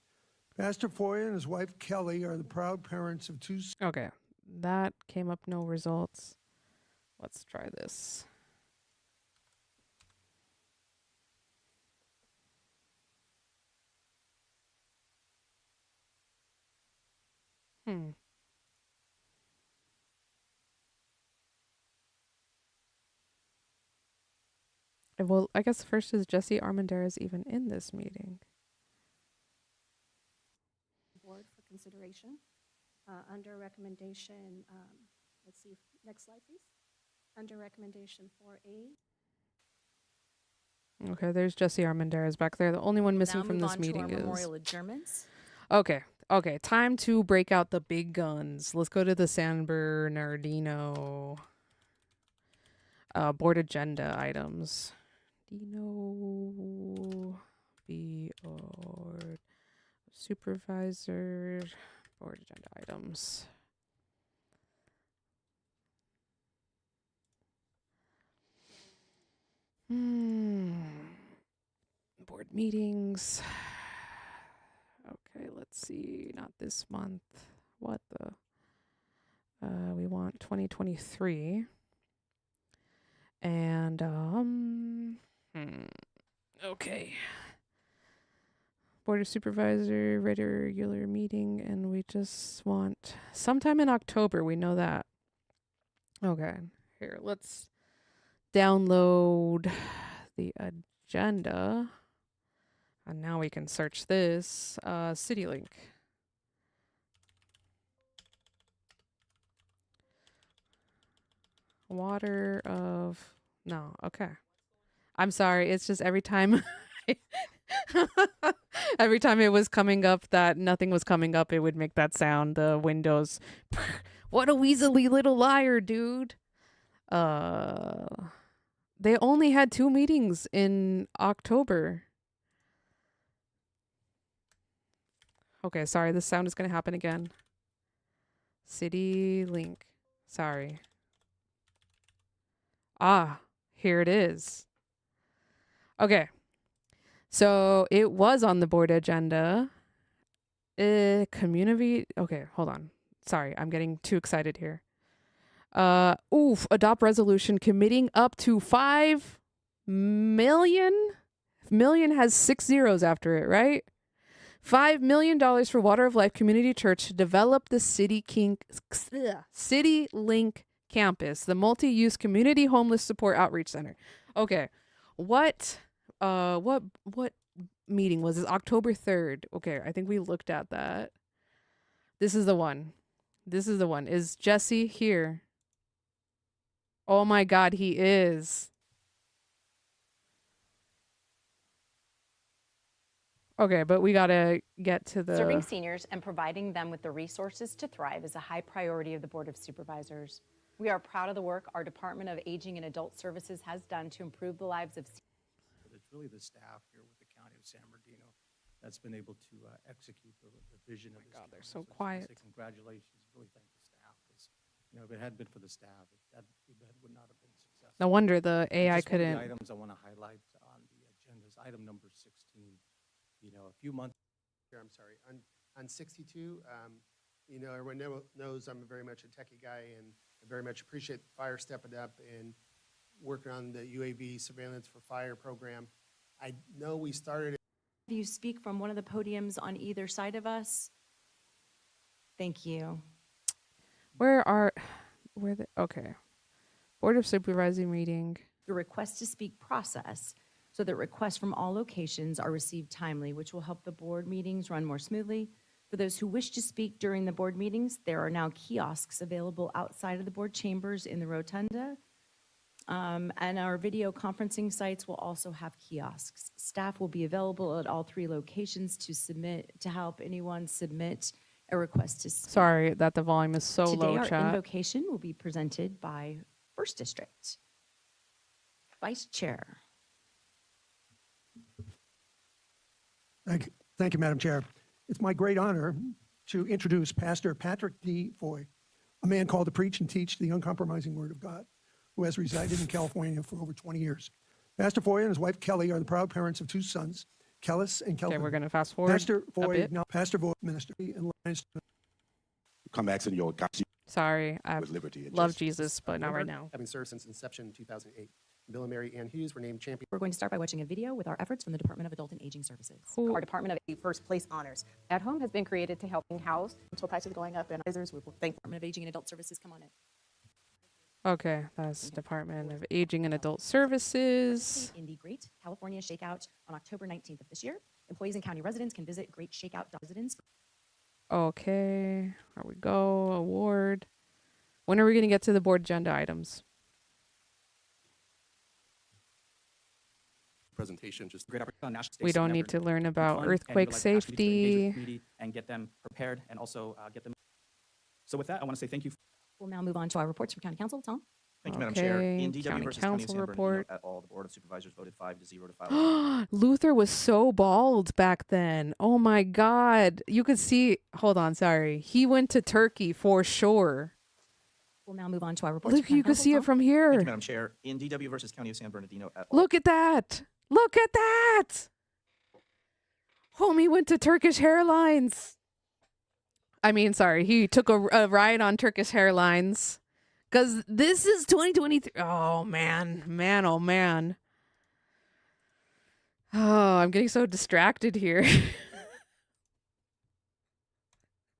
years. Pastor Foy and his wife Kelly are the proud parents of 2. Okay, that came up no results. Let's try this. Well, I guess first, is Jesse Armendarez even in this meeting? Board for consideration under recommendation, let's see, next slide, please. Under recommendation 4A. Okay, there's Jesse Armendarez back there. The only one missing from this meeting is memorial adjournments. Okay, time to break out the big guns. Let's go to the San Bernardino board agenda items. Dino board supervisor board agenda items. Board meetings. Okay, let's see. Not this month. What the? We want 2023. And okay. Board of Supervisor regular meeting, and we just want sometime in October. We know that. Okay, here, let's download the agenda. And now we can search this. CityLink. Water of... No, okay. I'm sorry. It's just every time... every time it was coming up that nothing was coming up, it would make that sound. The Windows... What a weaselly little liar, dude. They only had 2 meetings in October. Okay, sorry. This sound is going to happen again. CityLink. Sorry. Ah, here it is. Okay. So it was on the board agenda. Community. Okay, hold on. Sorry, I'm getting too excited here. Adopt resolution committing up to 5 million. Million has 6 zeros after it, right? $5 million for Water of Life Community Church to develop the CityLink campus, the multi-use community homeless support outreach center. Okay. What meeting was this? October 3rd. Okay, I think we looked at that. This is the one. Is Jesse here? Oh my God, he is. Okay, but we gotta get to the... Serving seniors and providing them with the resources to thrive is a high priority of the Board of Supervisors. We are proud of the work our Department of Aging and Adult Services has done to improve the lives of seniors. It's really the staff here with the County of San Bernardino that's been able to execute the vision of this. God, they're so quiet. Say congratulations, really thank the staff, because if it hadn't been for the staff, that event would not have been successful. No wonder the AI Just one of couldn't... the items I want to highlight on the agenda is item number 16. A few months. I'm sorry. On 62, everyone knows I'm very much a techie guy, and I very much appreciate fire stepping up and working on the UAV surveillance for fire program. I know we started. You speak from one of the podiums on either side of us. Thank you. Okay. Board of Supervising meeting. The request to speak process, so that requests from all locations are received timely, which will help the board meetings run more smoothly. For those who wish to speak during the board meetings, there are now kiosks available outside of the board chambers in the rotunda. And our video conferencing sites will also have kiosks. Staff will be available at all 3 locations to help anyone submit a request to speak. Sorry that the volume is so Today, low, our chat. invocation will be presented by First District Vice Chair. Thank you, Madam Chair. It's my great honor to introduce Pastor Patrick D. Foy, a man called to preach and teach the uncompromising Word of God, who has resided in California for over 20 years. Pastor Foy and his wife Kelly are the proud parents of 2 sons, Kellis and Kelvin. Okay, we're going to fast forward Pastor a Foy, bit. now Pastor Foy, minister and Lions. Come back to your God. Sorry, I With liberty and love justice. Jesus, but not right now. Having served since inception in 2008. Bill and Mary Ann Hughes were named champion. We're going to start by watching a video with our efforts from the Department of Adult and Aging Services. Our Department of First Place Honors. At Home has been created to help house until prices going up and others. We will thank Department of Aging and Adult Services, come on in. Okay, that's Department of Aging and Adult Services. In the Great California Shakeout on October 19th of this year. Employees and county residents can visit greatshakeout.residents. Okay, here we go. Award. When are we going to get to the board agenda items? Presentation, just great opportunity on national We don't need to learn about earthquake safety. And get them prepared and also get them. So with that, I want to say thank you. We'll now move on to our reports from County Council. Tom? Thank you, Madam Chair. Okay, In DW County versus County of Council San Bernardino report. et al., the Board of Supervisors voted 5-0 to file. Luther was so bald back then. Oh my God. You could see, hold on, sorry. He went to Turkey for sure. We'll now move on to our reports. Look, you can see it from Thank you, here. Madam Chair. In DW versus County of San Bernardino et al. Look at that. Look at that. Homie went to Turkish Airlines. I mean, sorry, he took a ride on Turkish Airlines. Because this is 2023. Oh, man. Man, oh, man. Oh, I'm getting so distracted here.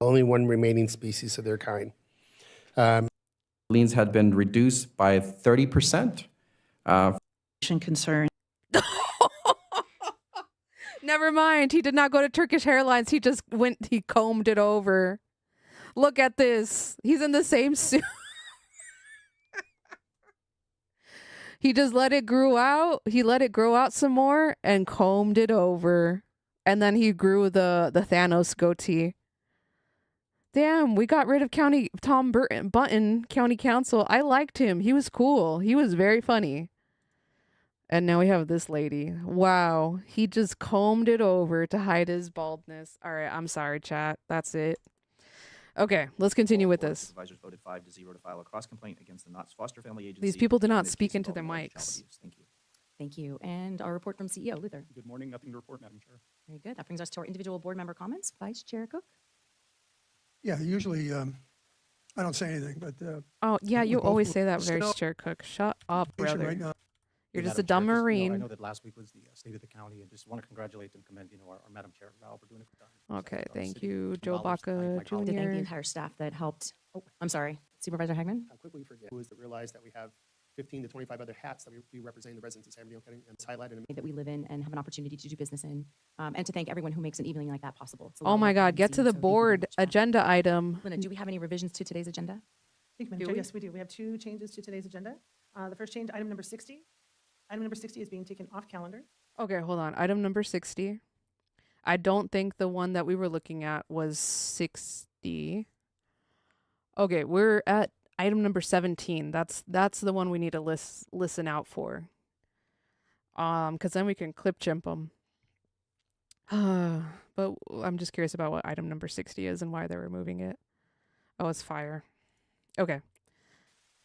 Only one remaining species of their kind. Liens had been reduced by 30%. Concern. Never mind. He did not go to Turkish Airlines. He just went, he combed it over. Look at this. He's in the same suit. He just let it grow out. He let it grow out some more and combed it over. And then he grew the Thanos goatee. Damn, we got rid of Tom Button, County Council. I liked him. He was cool. He was very funny. And now we have this lady. Wow. He just combed it over to hide his baldness. All right, I'm sorry, chat. That's it. Okay, let's continue with this. Supervisors voted 5-0 to file a cross complaint against the Knott's foster family agency. These people did in not this speak case into their involving alleged child mics. abuse. Thank you. Thank you. And our report from CEO, Luther. Good morning. Nothing to report, Madam Chair. Very good. That brings us to our individual board member comments. Vice Chair Cook. Yeah, usually I don't say anything, but Oh, yeah, you both always will say that, sit Vice out. Chair Cook. Shut up, Right brother. now. You're just Madam a dumb Chair, Marine. I know that last week was the state of the county, and just want to congratulate and commend, our Madam Chair, Val, for doing a good job. Okay, So, thank city you, Joe acknowledged Baca my To thank the Jr. entire staff that helped. Oh, I'm sorry. Supervisor Hagman. How quickly we forget who is that realize that we have 15 to 25 other hats that we represent the residents of San Bernardino County, and it's highlighted in That we live in and have an opportunity to do business in. And to thank everyone who makes an evening like that possible. It's a lot Oh of my work God, behind get to scenes, the so thank you very board much for that. agenda item. Linda, do we have any revisions to today's agenda? Thank you, Madam Do Chair. we? Yes, we do. We have two changes to today's agenda. The first change, item number 60. Item number 60 is being taken off calendar. Okay, hold on. Item number 60. I don't think the one that we were looking at was 60. Okay, we're at item number 17. That's the one we need to listen out for. Because then we can clip chimp them. But I'm just curious about what item number 60 is and why they're removing it. Oh, it's fire. Okay.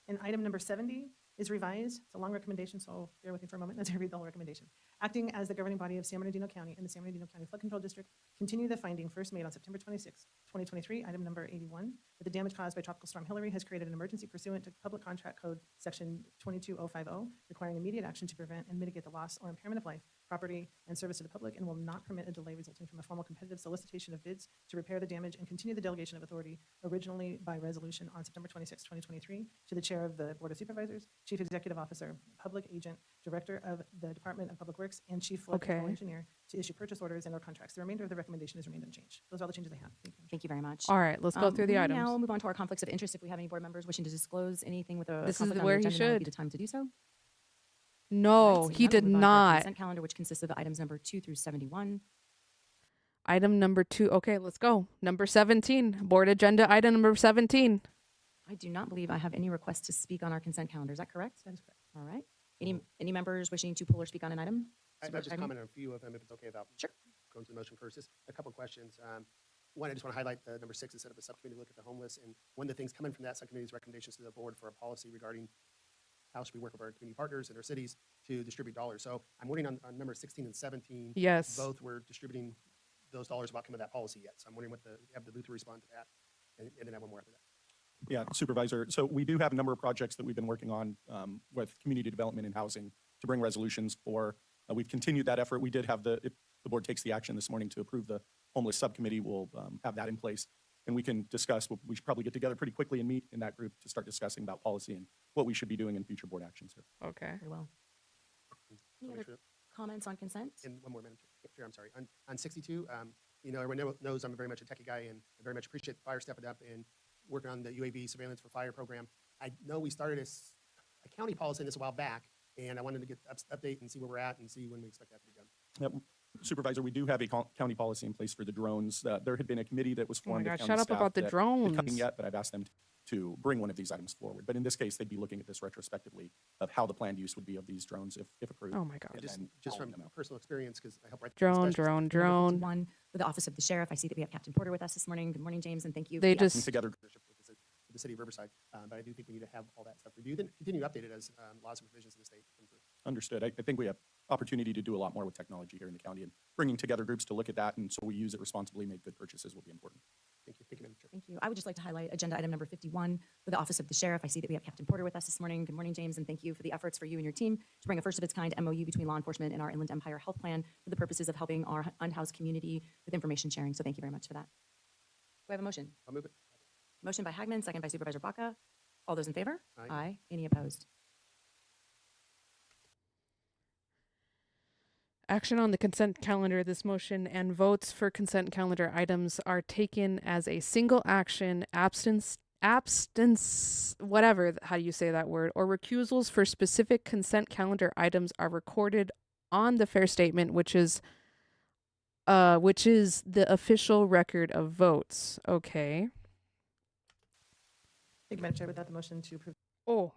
And item number 70 is revised. It's a long recommendation, so bear with me for a moment as I read the whole recommendation. Acting as the governing body of San Bernardino County and the San Bernardino County Flood Control District, continue the finding first made on September 26, 2023, item number 81, that the damage caused by Tropical Storm Hillary has created an emergency pursuant to Public Contract Code Section 22050, requiring immediate action to prevent and mitigate the loss or impairment of life, property, and service to the public, and will not permit a delay resulting from a formal competitive solicitation of bids to repair the damage, and continue the delegation of authority originally by resolution on September 26, 2023, to the Chair of the Board of Supervisors, Chief Executive Officer, Public Agent, Director of the Department of Public Works, and Chief Flood Control Okay. Engineer to issue purchase orders and/or contracts. The remainder of the recommendation is remained unchanged. Those are all the changes I have. Thank you. Thank you very much. All right, let's go through the we items. Now move on to our conflicts of interest. If we have any board members wishing to disclose anything with a This is conflict on where their he agenda, now would be should. the time to do so. No, Seeing he none, did we'll move on to our not. Consent calendar, which consists of items number 2 through 71. Item number 2. Okay, let's go. Number 17. Board agenda item number 17. I do not believe I have any requests to speak on our consent calendar. Is that correct? That is correct. All right. Any members wishing to pull or speak on an item? I'll Supervisor just Hagman? comment on a few of them, if it's okay, about going to the motion first. Just a couple questions. One, I just want to highlight the number 6 to set up a subcommittee to look at the homeless. And one of the things coming from that subcommittee's recommendations to the board for a policy regarding how should we work with our community partners and our cities to distribute dollars. So I'm wondering on number 16 and 17. Yes. Both were distributing those dollars without coming to that policy yet. So I'm wondering have the Luther respond to that. And then I have one more after that. Yeah, Supervisor. So we do have a number of projects that we've been working on with community development and housing to bring resolutions for. We've continued that effort. We did have if the board takes the action this morning to approve the homeless subcommittee, we'll have that in place. And we can discuss, we should probably get together pretty quickly and meet in that group to start discussing about policy and what we should be doing in future board actions here. Okay. Very well. Any other comments on consent? And one more, Madam Chair, I'm sorry. On 62, everyone knows I'm very much a techie guy, and I very much appreciate the fire stepping up and working on the UAV surveillance for fire program. I know we started a county policy in this a while back, and I wanted to get update and see where we're at and see when we expect that to be done. Yep. Supervisor, we do have a county policy in place for the drones. There had been a committee that was Oh my formed. God, of county shut up staff about the that drones. hadn't yet, but I've asked them to bring one of these items forward. But in this case, they'd be looking at this retrospectively of how the planned use would be of these drones if approved. Oh my God. And just from personal experience, because I help write Drone, the drone, Number drone. 51 with the Office of the Sheriff. I see that we have Captain Porter with us this morning. Good morning, James, and thank you. They Yes. just Together. the city of Riverside. But I do think we need to have all that stuff reviewed and continue to update it as laws and provisions of the state come through. Understood. I think we have opportunity to do a lot more with technology here in the county, and bringing together groups to look at that, and so we use it responsibly, make good purchases will be important. Thank you. Thank you, Madam Chair. Thank you. I would just like to highlight agenda item number 51 for the Office of the Sheriff. I see that we have Captain Porter with us this morning. Good morning, James, and thank you for the efforts for you and your team to bring a first of its kind MOU between law enforcement and our Inland Empire Health Plan for the purposes of helping our unhoused community with information sharing. So thank you very much for that. Do I have a motion? I'll move it. Motion by Hagman, second by Supervisor Baca. All those in favor? Aye. Any opposed? Action on the consent calendar. This motion and votes for consent calendar items are taken as a single action. Absence, whatever, how you say that word, or recusals for specific consent calendar items are recorded on the fair statement, which is the official record of votes. Okay. Thank you, Madam Chair. Without the motion to approve. Oh.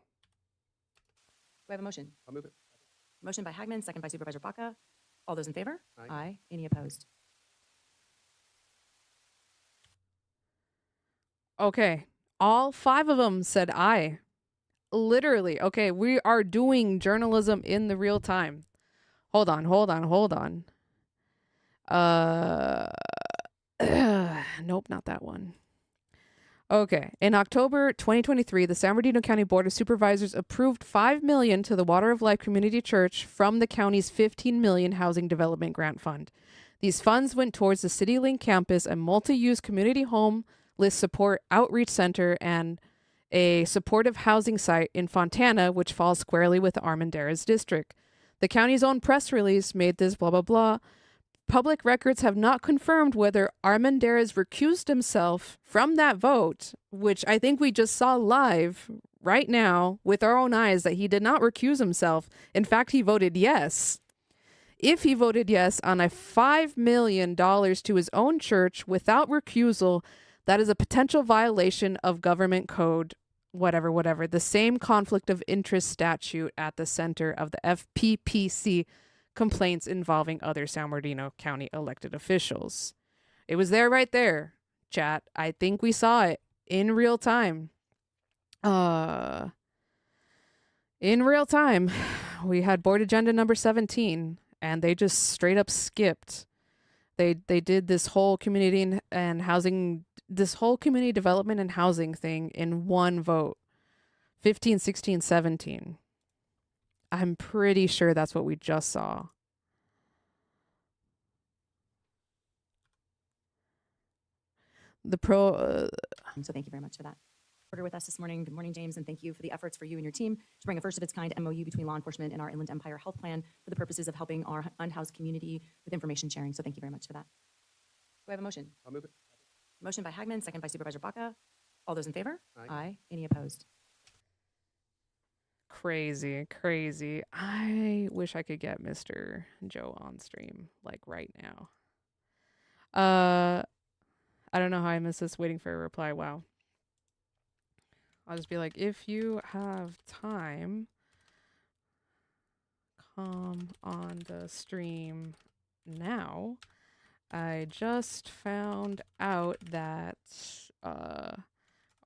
Do I have a motion? I'll move it. Motion by Hagman, second by Supervisor Baca. All those in favor? Aye. Any opposed? Okay. All 5 of them said aye. Literally. Okay, we are doing journalism in the real time. Hold on. Nope, not that one. Okay. In October 2023, the San Bernardino County Board of Supervisors approved $5 million to the Water of Life Community Church from the county's $15 million Housing Development Grant Fund. These funds went towards the CityLink campus, a multi-use community homeless support outreach center, and a supportive housing site in Fontana, which falls squarely with the Armendarez district. The county's own press release made this blah, blah, blah. Public records have not confirmed whether Armendarez recused himself from that vote, which I think we just saw live right now with our own eyes that he did not recuse himself. In fact, he voted yes. If he voted yes on a $5 million to his own church without recusal, that is a potential violation of government code, whatever, the same conflict of interest statute at the center of the FPPC complaints involving other San Bernardino County elected officials. It was there right there, chat. I think we saw it in real time. In real time, we had board agenda number 17, and they just straight up skipped. They did this whole community and housing, this whole community development and housing thing in one vote. 15, 16, 17. I'm pretty sure that's what we just saw. So thank you very much for that. Porter with us this morning. Good morning, James, and thank you for the efforts for you and your team to bring a first of its kind MOU between law enforcement and our Inland Empire Health Plan for the purposes of helping our unhoused community with information sharing. So thank you very much for that. Do I have a motion? I'll move it. Motion by Hagman, second by Supervisor Baca. All those in favor? Aye. Any opposed? Crazy. I wish I could get Mr. Joe on stream, like right now. I don't know how I missed this, waiting for a reply. Wow. I'll just be like, if you have time, come on the stream now. I just found out that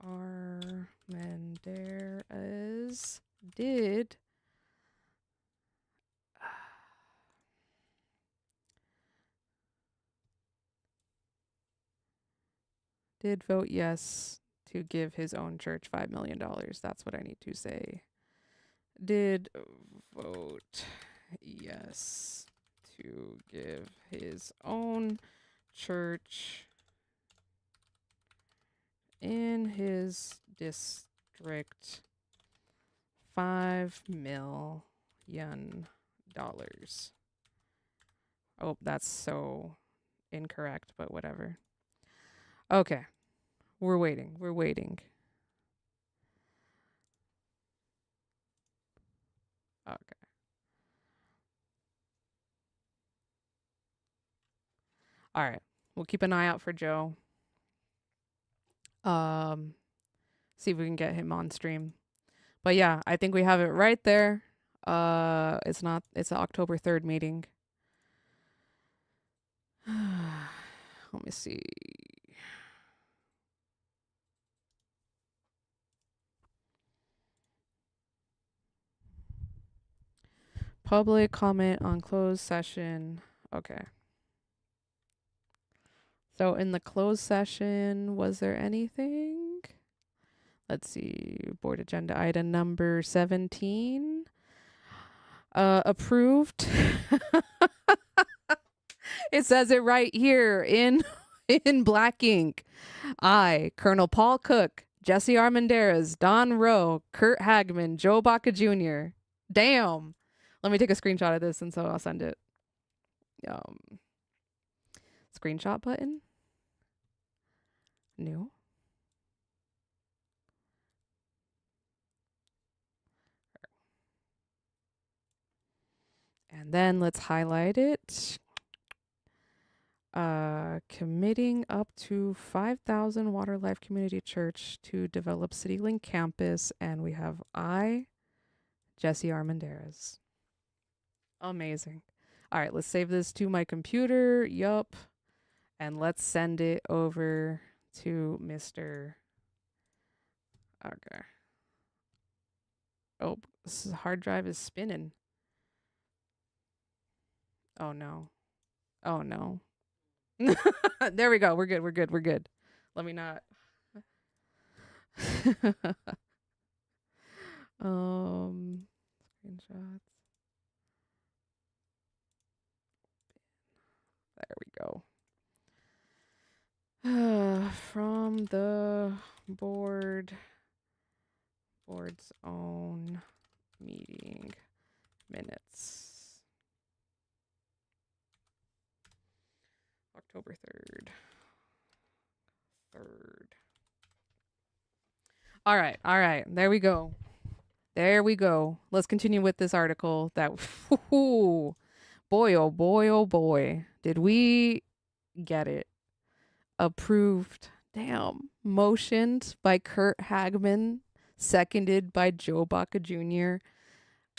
Armendarez did vote yes to give his own church $5 million. That's what I need to say. Did vote yes to give his own church in his district $5 million. Oh, that's so incorrect, but whatever. Okay. We're waiting. Okay. All right. We'll keep an eye out for Joe. See if we can get him on stream. But yeah, I think we have it right there. It's an October 3rd meeting. Let me see. Public comment on closed session. Okay. So in the closed session, was there anything? Let's see. Board agenda item number 17. Approved. It says it right here in black ink. I, Colonel Paul Cook, Jesse Armendarez, Don Rowe, Kurt Hagman, Joe Baca Jr. Damn. Let me take a screenshot of this and so I'll send it. Screenshot button. New. And then let's highlight it. Committing up to 5,000 Water Life Community Church to develop CityLink campus. And we have Jesse Armendarez. Amazing. All right, let's save this to my computer. Yup. And let's send it over to Mr. Okay. Oh, this hard drive is spinning. Oh no. Oh no. There we go. We're good. We're good. We're good. Let me not. Screenshots. There we go. From the board's own meeting minutes. October 3rd. All right. There we go. Let's continue with this article that, boy, oh boy, oh boy. Did we get it? Approved. Damn. Motioned by Kurt Hagman, seconded by Joe Baca Jr.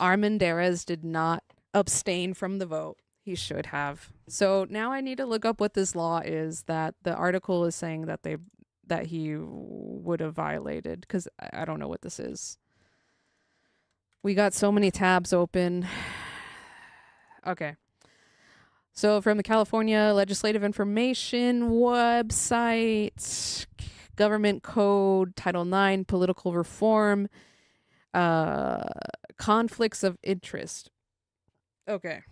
Armendarez did not abstain from the vote. He should have. So now I need to look up what this law is that the article is saying that he would have violated, because I don't know what this is. We got so many tabs open. Okay. So from the California Legislative Information website, Government Code, Title IX, Political Reform, Conflicts of Interest. Okay.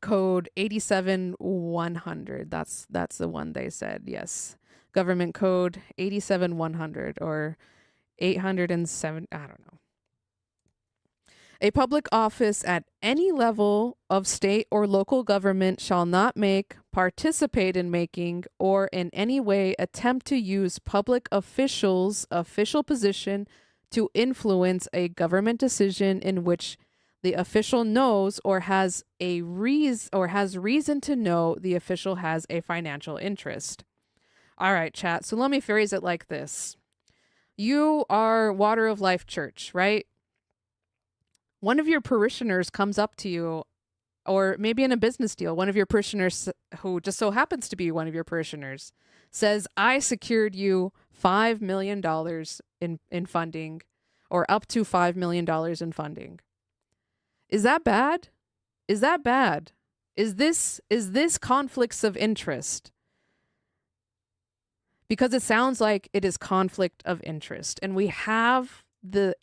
Code 87100. That's the one they said. Yes. Government Code 87100 or 807. I don't know. A public office at any level of state or local government shall not make, participate in making, or in any way attempt to use public officials' official position to influence a government decision in which the official knows or has reason to know the official has a financial interest. All right, chat. So let me phrase it like this. You are Water of Life Church, right? One of your parishioners comes up to you, or maybe in a business deal, one of your parishioners who just so happens to be one of your parishioners says, I secured you $5 million in funding, or up to $5 million in funding. Is that bad? Is that bad? Is this conflicts of interest? Because it sounds like it is conflict of interest, and we have the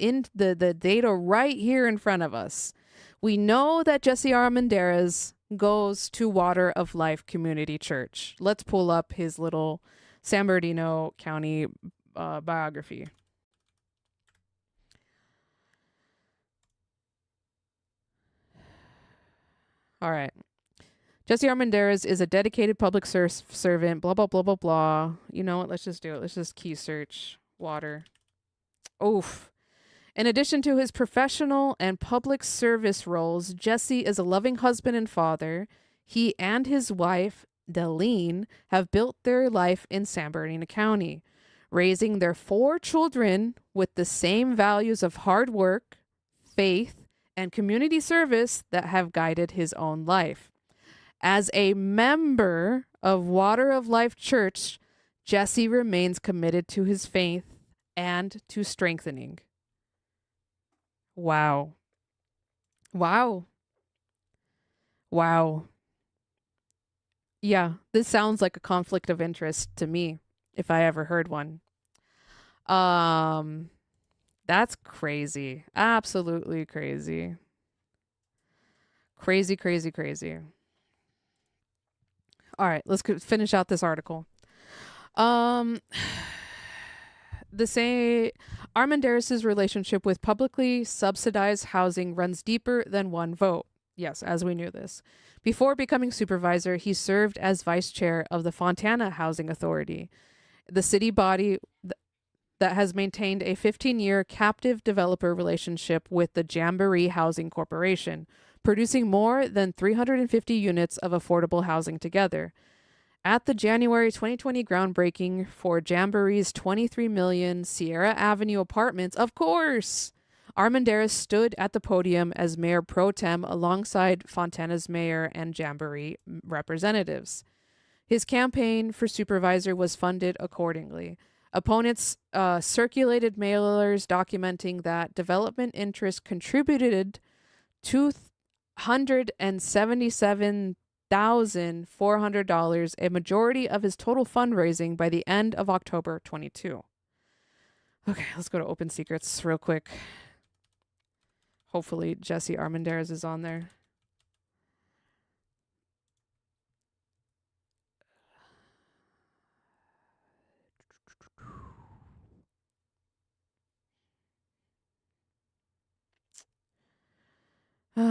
data right here in front of us. We know that Jesse Armendarez goes to Water of Life Community Church. Let's pull up his little San Bernardino County biography. All right. Jesse Armendarez is a dedicated public servant, blah, blah, blah, blah, blah. You know what? Let's just do it. Let's just key search water. Oof. In addition to his professional and public service roles, Jesse is a loving husband and father. He and his wife, Deline, have built their life in San Bernardino County, raising their 4 children with the same values of hard work, faith, and community service that have guided his own life. As a member of Water of Life Church, Jesse remains committed to his faith and to strengthening. Wow. Wow. Wow. Yeah, this sounds like a conflict of interest to me, if I ever heard one. Um, that's crazy. Absolutely crazy. Crazy, crazy, crazy. All right, let's finish out this article. The say Armendarez's relationship with publicly subsidized housing runs deeper than one vote. Yes, as we knew this. Before becoming supervisor, he served as vice chair of the Fontana Housing Authority, the city body that has maintained a 15-year captive developer relationship with the Jamboree Housing Corporation, producing more than 350 units of affordable housing together. At the January 2020 groundbreaking for Jamboree's 23 million Sierra Avenue apartments, of course, Armendarez stood at the podium as mayor pro tem alongside Fontana's mayor and Jamboree representatives. His campaign for supervisor was funded accordingly. Opponents circulated mailers documenting that development interests contributed $277,400, a majority of his total fundraising by the end of October 22. Okay, let's go to Open Secrets real quick. Hopefully Jesse Armendarez is on there. Is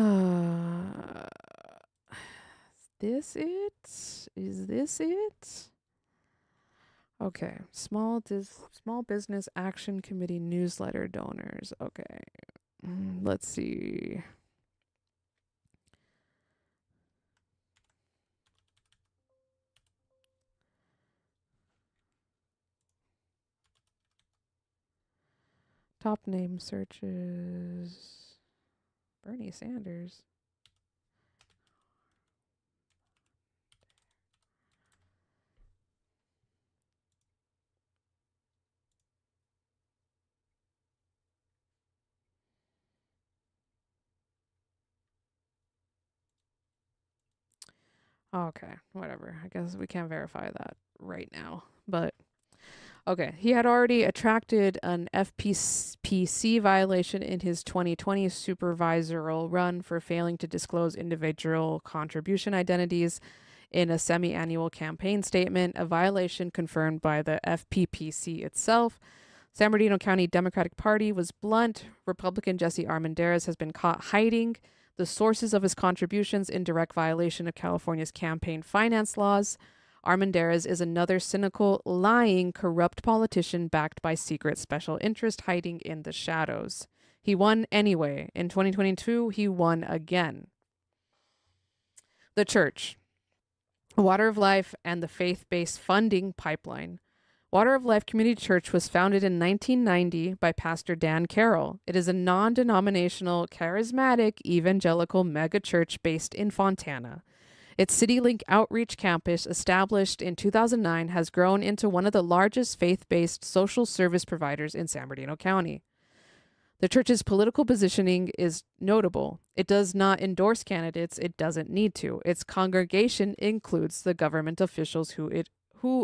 this it? Is this it? Okay. Small Business Action Committee newsletter donors. Okay. Let's see. Top name searches. Bernie Sanders. Okay, whatever. I guess we can't verify that right now. But okay, he had already attracted an FPC violation in his 2020 supervisorial run for failing to disclose individual contribution identities in a semi-annual campaign statement, a violation confirmed by the FPPC itself. San Bernardino County Democratic Party was blunt. Republican Jesse Armendarez has been caught hiding the sources of his contributions in direct violation of California's campaign finance laws. Armendarez is another cynical, lying, corrupt politician backed by secret special interest hiding in the shadows. He won anyway. In 2022, he won again. The church, Water of Life, and the faith-based funding pipeline. Water of Life Community Church was founded in 1990 by Pastor Dan Carroll. It is a non-denominational, charismatic, evangelical megachurch based in Fontana. Its CityLink outreach campus, established in 2009, has grown into one of the largest faith-based social service providers in San Bernardino County. The church's political positioning is notable. It does not endorse candidates. It doesn't need to. Its congregation includes the government officials who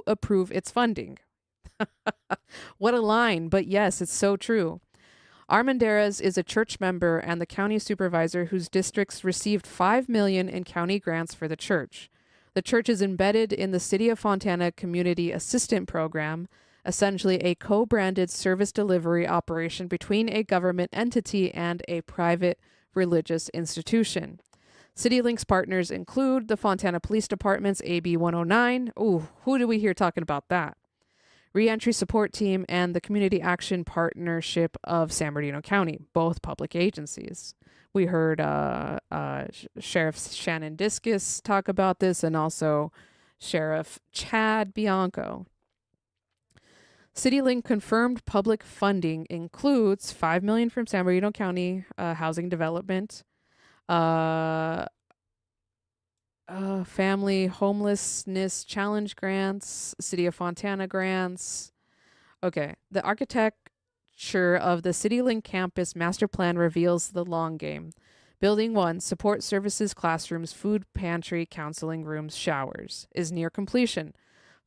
approve its funding. What a line, but yes, it's so true. Armendarez is a church member and the county supervisor whose districts received $5 million in county grants for the church. The church is embedded in the City of Fontana Community Assistant Program, essentially a co-branded service delivery operation between a government entity and a private religious institution. CityLink's partners include the Fontana Police Department's AB 109. Ooh, who do we hear talking about that? Reentry Support Team and the Community Action Partnership of San Bernardino County, both public agencies. We heard Sheriff Shannon Discus talk about this, and also Sheriff Chad Bianco. CityLink confirmed public funding includes $5 million from San Bernardino County Housing Development, Family Homelessness Challenge grants, City of Fontana grants. Okay, the architecture of the CityLink campus master plan reveals the long game. Building 1, support services, classrooms, food pantry, counseling rooms, showers, is near completion.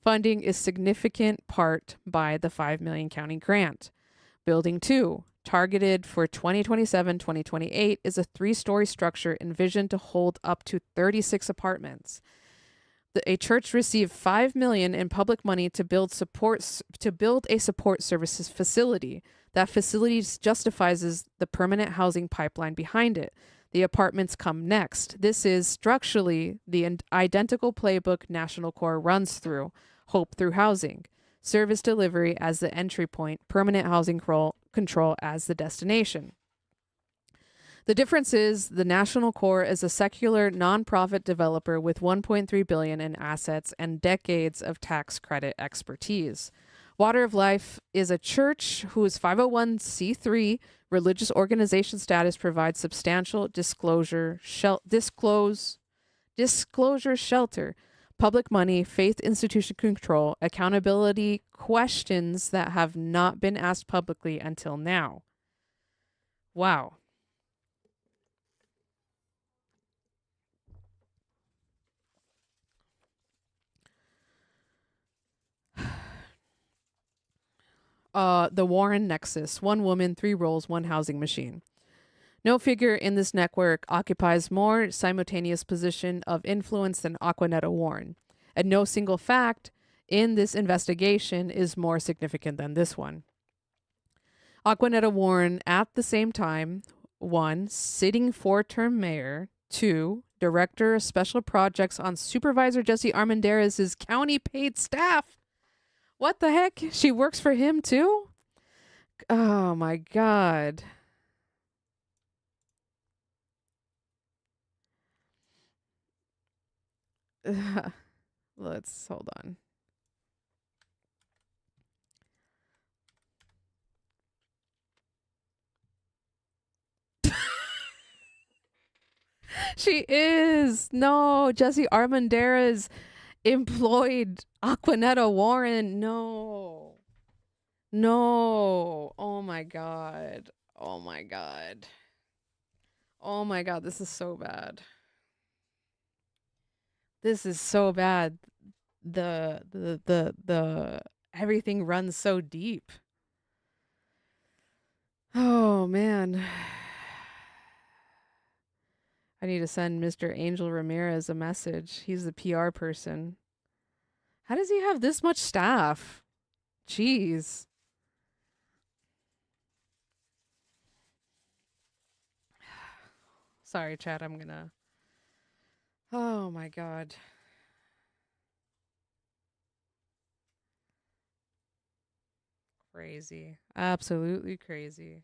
Funding is significant part by the $5 million county grant. Building 2, targeted for 2027-2028, is a 3-story structure envisioned to hold up to 36 apartments. A church received $5 million in public money to build a support services facility. That facility justifies the permanent housing pipeline behind it. The apartments come next. This is structurally the identical playbook National Corps runs through. Hope through housing. Service delivery as the entry point. Permanent housing control as the destination. The difference is the National Corps is a secular nonprofit developer with $1.3 billion in assets and decades of tax credit expertise. Water of Life is a church whose 501c3 religious organization status provides substantial disclosure shelter, public money, faith institution control, accountability, questions that have not been asked publicly until now. Wow. The Warren Nexus, 1 woman, 3 roles, 1 housing machine. No figure in this network occupies more simultaneous position of influence than Aquanetta Warren, and no single fact in this investigation is more significant than this one. Aquanetta Warren, at the same time, 1, sitting 4-term mayor, 2, director of special projects on Supervisor Jesse Armendarez's county paid staff. What the heck? She works for him too? Oh my God. Let's hold on. She is. No, Jesse Armendarez employed Aquanetta Warren. No. Oh my God. Oh my God. Oh my God. This is so bad. This is so bad. The everything runs so deep. Oh man. I need to send Mr. Angel Ramirez a message. He's the PR person. How does he have this much staff? Jeez. Sorry, chat. I'm gonna... Oh my God. Crazy. Absolutely crazy.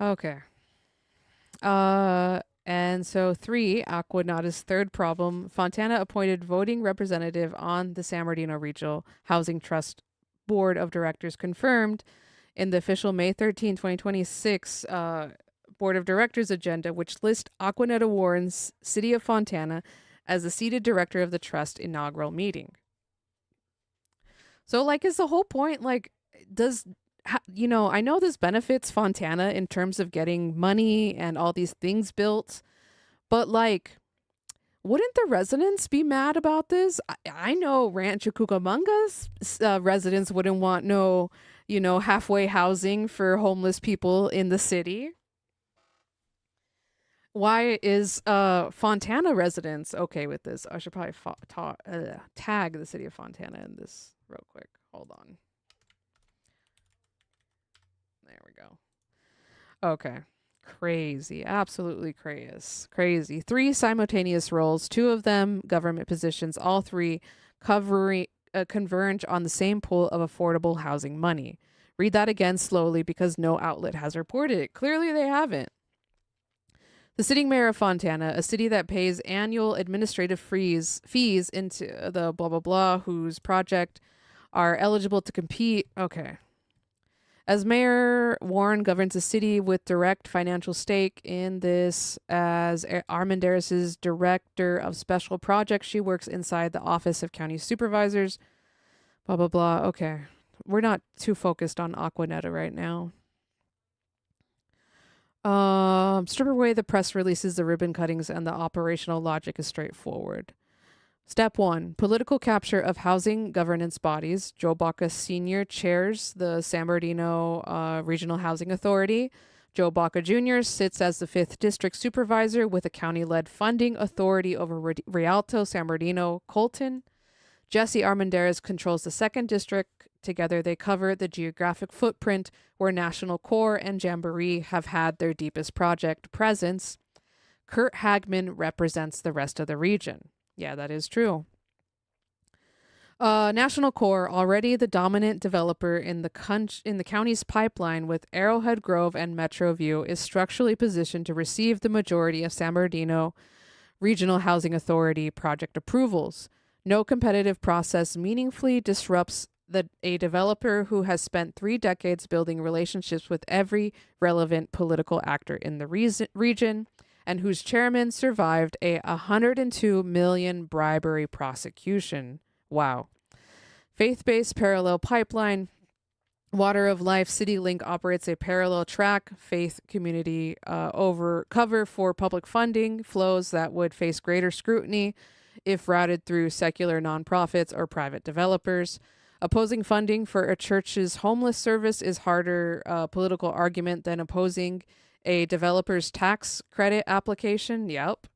Okay. And so 3, Aquanetta's third problem, Fontana appointed voting representative on the San Bernardino Regional Housing Trust Board of Directors confirmed in the official May 13, 2026 Board of Directors agenda, which lists Aquanetta Warren's City of Fontana as the seated director of the trust inaugural meeting. So like, is the whole point, like, I know this benefits Fontana in terms of getting money and all these things built, but like, wouldn't the residents be mad about this? I know Rancho Cucamonga's residents wouldn't want no, halfway housing for homeless people in the city. Why is Fontana residents okay with this? I should probably tag the city of Fontana in this real quick. Hold on. There we go. Okay. Crazy. Absolutely crazy. 3 simultaneous roles, 2 of them government positions, all 3 converge on the same pool of affordable housing money. Read that again slowly because no outlet has reported it. Clearly they haven't. The sitting mayor of Fontana, a city that pays annual administrative fees into the blah, blah, blah, whose project are eligible to compete. Okay. As mayor, Warren governs the city with direct financial stake in this. As Armendarez is director of special projects, she works inside the office of county supervisors. Blah, blah, blah. Okay. We're not too focused on Aquanetta right now. Strip away the press releases, the ribbon cuttings, and the operational logic is straightforward. Step 1, political capture of housing governance bodies. Joe Baca Sr. chairs the San Bernardino Regional Housing Authority. Joe Baca Jr. sits as the 5th District Supervisor with a county-led funding authority over Rialto, San Bernardino, Colton. Jesse Armendarez controls the 2nd District. Together they cover the geographic footprint where National Core and Jamboree have had their deepest project presence. Kurt Hagman represents the rest of the region. Yeah, that is true. National Core, already the dominant developer in the county's pipeline with Arrowhead Grove and Metroview, is structurally positioned to receive the majority of San Bernardino Regional Housing Authority project approvals. No competitive process meaningfully disrupts a developer who has spent 3 decades building relationships with every relevant political actor in the region, and whose chairman survived a $102 million bribery prosecution. Wow. Faith-based parallel pipeline. Water of Life CityLink operates a parallel track faith community cover for public funding flows that would face greater scrutiny if routed through secular nonprofits or private developers. Opposing funding for a church's homeless service is harder political argument than opposing a developer's tax credit application. Yep.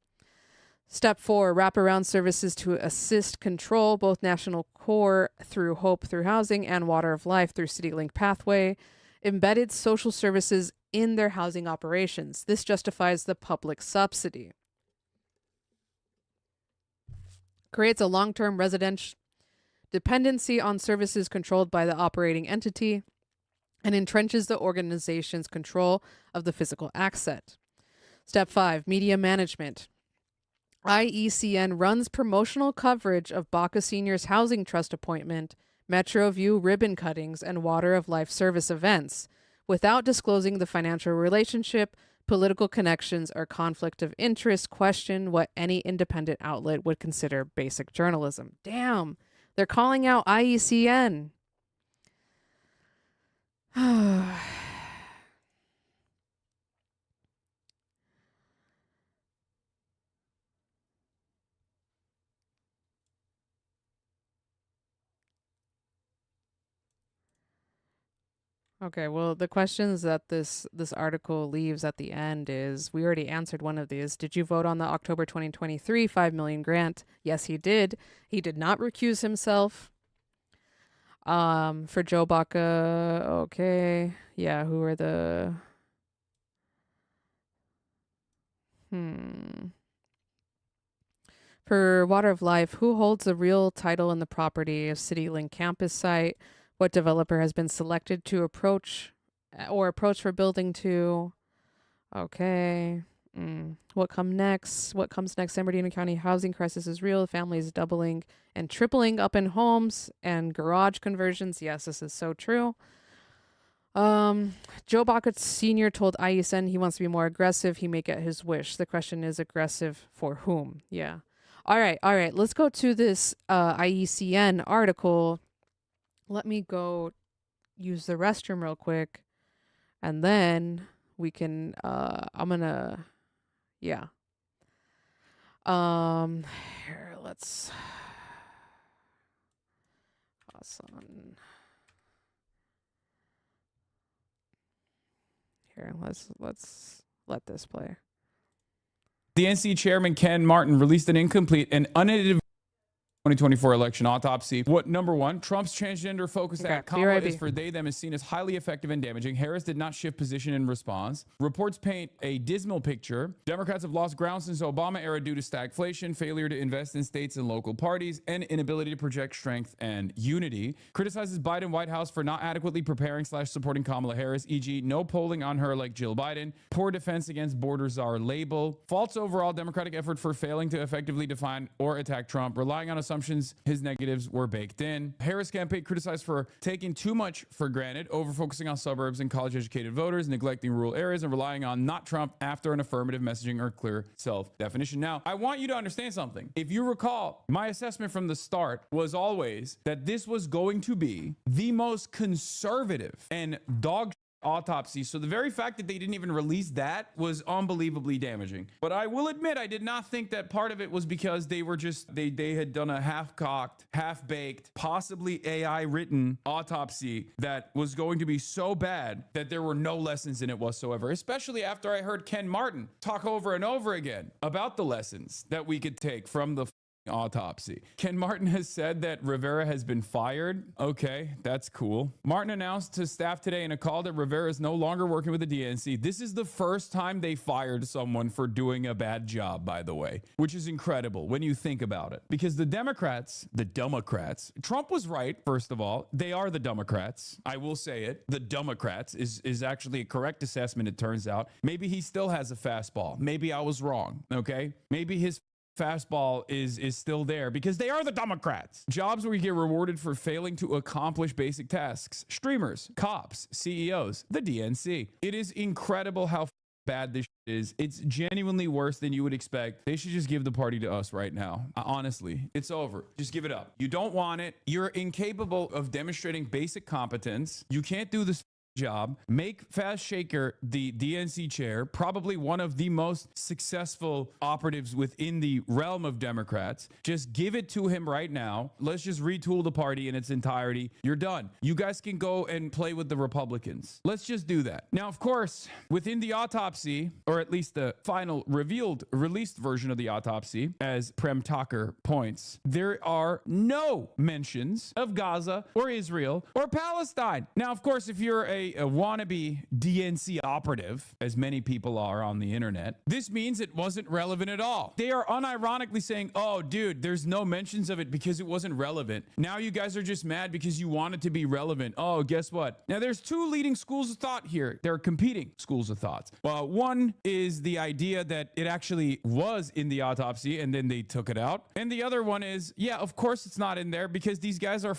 Step 4, wraparound services to assist control both National Core through Hope Through Housing and Water of Life through CityLink Pathway. Embedded social services in their housing operations. This justifies the public subsidy. Creates a long-term residential dependency on services controlled by the operating entity, and entrenches the organization's control of the physical asset. Step 5, media management. IECN runs promotional coverage of Baca Senior's Housing Trust appointment, Metroview ribbon cuttings, and Water of Life service events, without disclosing the financial relationship, political connections, or conflict of interest. Question what any independent outlet would consider basic journalism. Damn. They're calling out IECN. Okay, well, the questions that this article leaves at the end is, we already answered one of these. Did you vote on the October 2023 $5 million grant? Yes, he did. He did not recuse himself. For Joe Baca, okay. Yeah, who are the... For Water of Life, who holds the real title in the property of CityLink campus site? What developer has been selected to approach for building to? Okay. What comes next? San Bernardino County housing crisis is real. Families doubling and tripling up in homes and garage conversions. Yes, this is so true. Joe Baca Sr. told IESN he wants to be more aggressive. He may get his wish. The question is, aggressive for whom? Yeah. All right. Let's go to this IECN article. Let me go use the restroom real quick, and then we can, here, let's, awesome. Here, let's let this play. The NC chairman, Ken Martin, released an incomplete and unedited 2024 election autopsy. What number 1, Trump's transgender focused act comma is for they, them is seen as highly effective and damaging. Harris did not shift position in response. Reports paint a dismal picture. Democrats have lost ground since Obama era due to stagflation, failure to invest in states and local parties, and inability to project strength and unity. Criticizes Biden White House for not adequately preparing / supporting Kamala Harris, e.g. no polling on her like Jill Biden. Poor defense against border czar label. False overall Democratic effort for failing to effectively define or attack Trump, relying on assumptions assumptions, his negatives were baked in. Harris campaign criticized for taking too much for granted, over focusing on suburbs and college-educated voters, neglecting rural areas, and relying on not Trump after an affirmative messaging or clear self-definition. Now, I want you to understand something. If you recall, my assessment from the start was always that this was going to be the most conservative and dog autopsy. So the very fact that they didn't even release that was unbelievably damaging. But I will admit, I did not think that part of it was because they were just, they had done a half-cocked, half-baked, possibly AI-written autopsy that was going to be so bad that there were no lessons in it whatsoever, especially after I heard Ken Martin talk over and over again about the lessons that we could take from the autopsy. Ken Martin has said that Rivera has been fired. Okay, that's cool. Martin announced to staff today in a call that Rivera is no longer working with the DNC. This is the first time they fired someone for doing a bad job, by the way, which is incredible when you think about it. Because the Democrats, Trump was right, first of all. They are the Democrats. I will say it. The Democrats is actually a correct assessment, it turns out. Maybe he still has a fastball. Maybe I was wrong, okay? Maybe his fastball is still there because they are the Democrats. Jobs where you get rewarded for failing to accomplish basic tasks. Streamers, cops, CEOs, the DNC. It is incredible how bad this is. It's genuinely worse than you would expect. They should just give the party to us right now. Honestly, it's over. Just give it up. You don't want it. You're incapable of demonstrating basic competence. You can't do this job. Make Fast Shaker the DNC chair, probably one of the most successful operatives within the realm of Democrats. Just give it to him right now. Let's just retool the party in its entirety. You're done. You guys can go and play with the Republicans. Let's just do that. Now, of course, within the autopsy, or at least the final released version of the autopsy, as Prem Tucker points, there are no mentions of Gaza or Israel or Palestine. Now, of course, if you're a wannabe DNC operative, as many people are on the internet, this means it wasn't relevant at all. They are unironically saying, oh, dude, there's no mentions of it because it wasn't relevant. Now you guys are just mad because you want it to be relevant. Oh, guess what? Now there's two leading schools of thought here. They're competing schools of thoughts. Well, one is the idea that it actually was in the autopsy and then they took it out. And the other one is, yeah, of course it's not in there because these guys are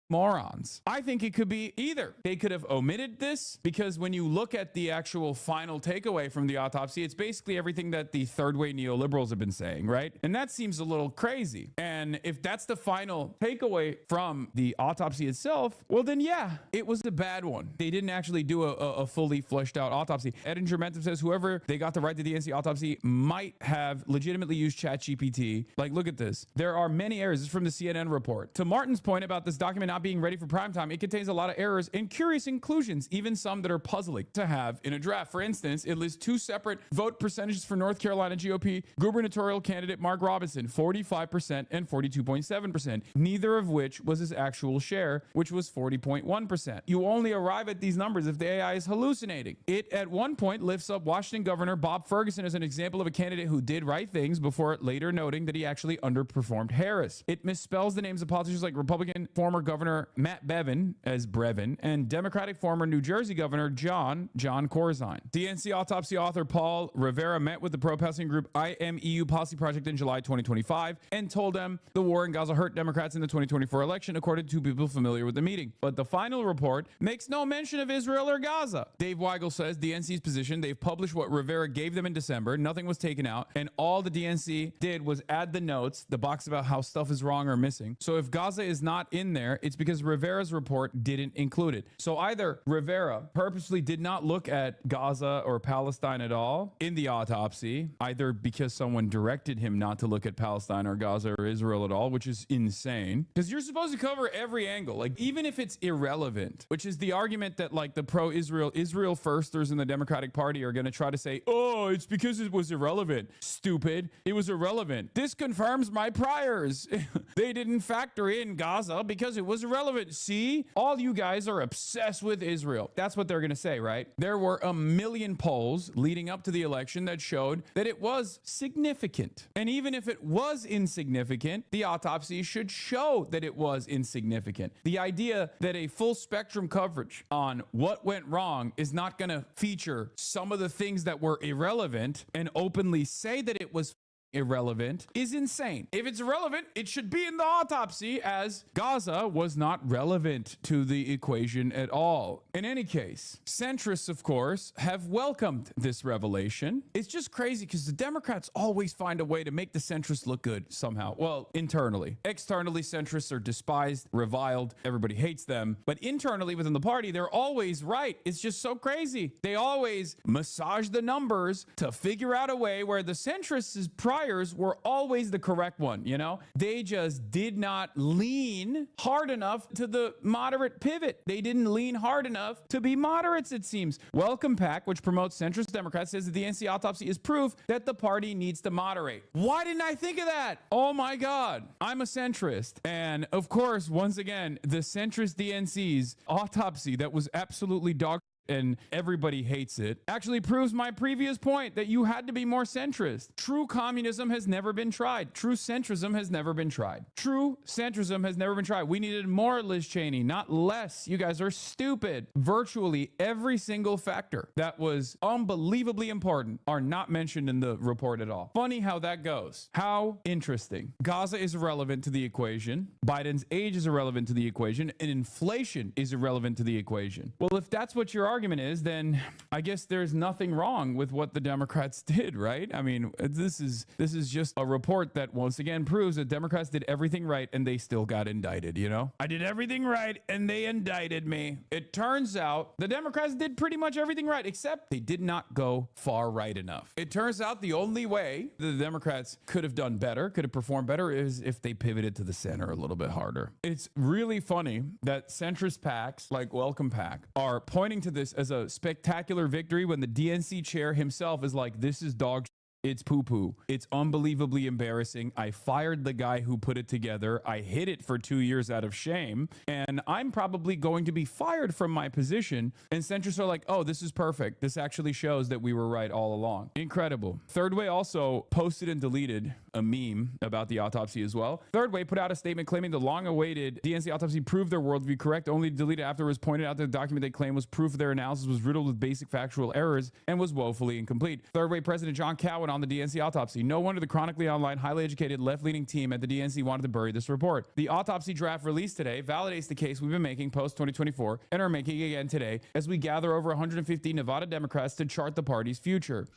morons. I think it could be either. They could have omitted this because when you look at the actual final takeaway from the autopsy, it's basically everything that the third way neoliberals have been saying, right? And that seems a little crazy. And if that's the final takeaway from the autopsy itself, well then yeah, it was a bad one. They didn't actually do a fully fleshed out autopsy. Edinger Mentum says whoever they got to write the DNC autopsy might have legitimately used ChatGPT. Like, look at this. There are many errors. This is from the CNN report. To Martin's point about this document not being ready for prime time, it contains a lot of errors and curious inclusions, even some that are puzzling to have in a draft. For instance, it lists two separate vote percentages for North Carolina GOP gubernatorial candidate Mark Robinson, 45% and 42.7%, neither of which was his actual share, which was 40.1%. You only arrive at these numbers if the AI is hallucinating. It at one point lifts up Washington Governor Bob Ferguson as an example of a candidate who did right things before later noting that he actually underperformed Harris. It misspells the names of politicians like Republican former Governor Matt Bevin as Brevin and Democratic former New Jersey Governor John Corzine. DNC autopsy author Paul Rivera met with the pro-Palestinian group IMEU Policy Project in July 2025 and told them the war in Gaza hurt Democrats in the 2024 election, according to people familiar with the meeting. But the final report makes no mention of Israel or Gaza. Dave Weigel says DNC's position, they've published what Rivera gave them in December, nothing was taken out, and all the DNC did was add the notes, the box about how stuff is wrong or missing. So if Gaza is not in there, it's because Rivera's report didn't include it. So either Rivera purposely did not look at Gaza or Palestine at all in the autopsy, either because someone directed him not to look at Palestine or Gaza or Israel at all, which is insane. Because you're supposed to cover every angle, like even if it's irrelevant, which is the argument that like the pro-Israel, Israel firsters in the Democratic Party are going to try to say, oh, it's because it was irrelevant. Stupid. It was irrelevant. This confirms my priors. They didn't factor in Gaza because it was irrelevant. See, all you guys are obsessed with Israel. That's what they're going to say, right? There were a million polls leading up to the election that showed that it was significant. And even if it was insignificant, the autopsy should show that it was insignificant. The idea that a full spectrum coverage on what went wrong is not going to feature some of the things that were irrelevant and openly say that it was irrelevant is insane. If it's irrelevant, it should be in the autopsy, as Gaza was not relevant to the equation at all. In any case, centrists, of course, have welcomed this revelation. It's just crazy because the Democrats always find a way to make the centrists look good somehow. Well, internally. Externally, centrists are despised, reviled, everybody hates them. But internally within the party, they're always right. It's just so crazy. They always massage the numbers to figure out a way where the centrists' priors were always the correct one, you know? They just did not lean hard enough to the moderate pivot. They didn't lean hard enough to be moderates, it seems. Welcome PAC, which promotes centrist Democrats, says that the NC autopsy is proof that the party needs to moderate. Why didn't I think of that? Oh my God. I'm a centrist. And of course, once again, the centrist DNC's autopsy that was absolutely dog and everybody hates it, actually proves my previous point that you had to be more centrist. True communism has never been tried. True centrism has never been tried. True centrism has never been tried. We needed more Liz Cheney, not less. You guys are stupid. Virtually every single factor that was unbelievably important are not mentioned in the report at all. Funny how that goes. How interesting. Gaza is irrelevant to the equation. Biden's age is irrelevant to the equation. And inflation is irrelevant to the equation. Well, if that's what your argument is, then I guess there's nothing wrong with what the Democrats did, right? I mean, this is just a report that once again proves that Democrats did everything right and they still got indicted, you know? I did everything right and they indicted me. It turns out the Democrats did pretty much everything right, except they did not go far right enough. It turns out the only way the Democrats could have done better, could have performed better, is if they pivoted to the center a little bit harder. It's really funny that centrist PACs like Welcome PAC are pointing to this as a spectacular victory when the DNC chair himself is like, this is dog shit. It's poo-poo. It's unbelievably embarrassing. I fired the guy who put it together. I hid it for 2 years out of shame. And I'm probably going to be fired from my position. And centrists are like, oh, this is perfect. This actually shows that we were right all along. Incredible. Third Way also posted and deleted a meme about the autopsy as well. Third Way put out a statement claiming the long-awaited DNC autopsy proved their worldview correct, only deleted afterwards, pointed out that the document they claimed was proof of their analysis was riddled with basic factual errors and was woefully incomplete. Third Way President John Cowan on the DNC autopsy. No wonder the chronically online, highly educated, left-leaning team at the DNC wanted to bury this report. The autopsy draft released today validates the case we've been making post-2024 and are making again today as we gather over 150 Nevada Democrats to chart the party's future.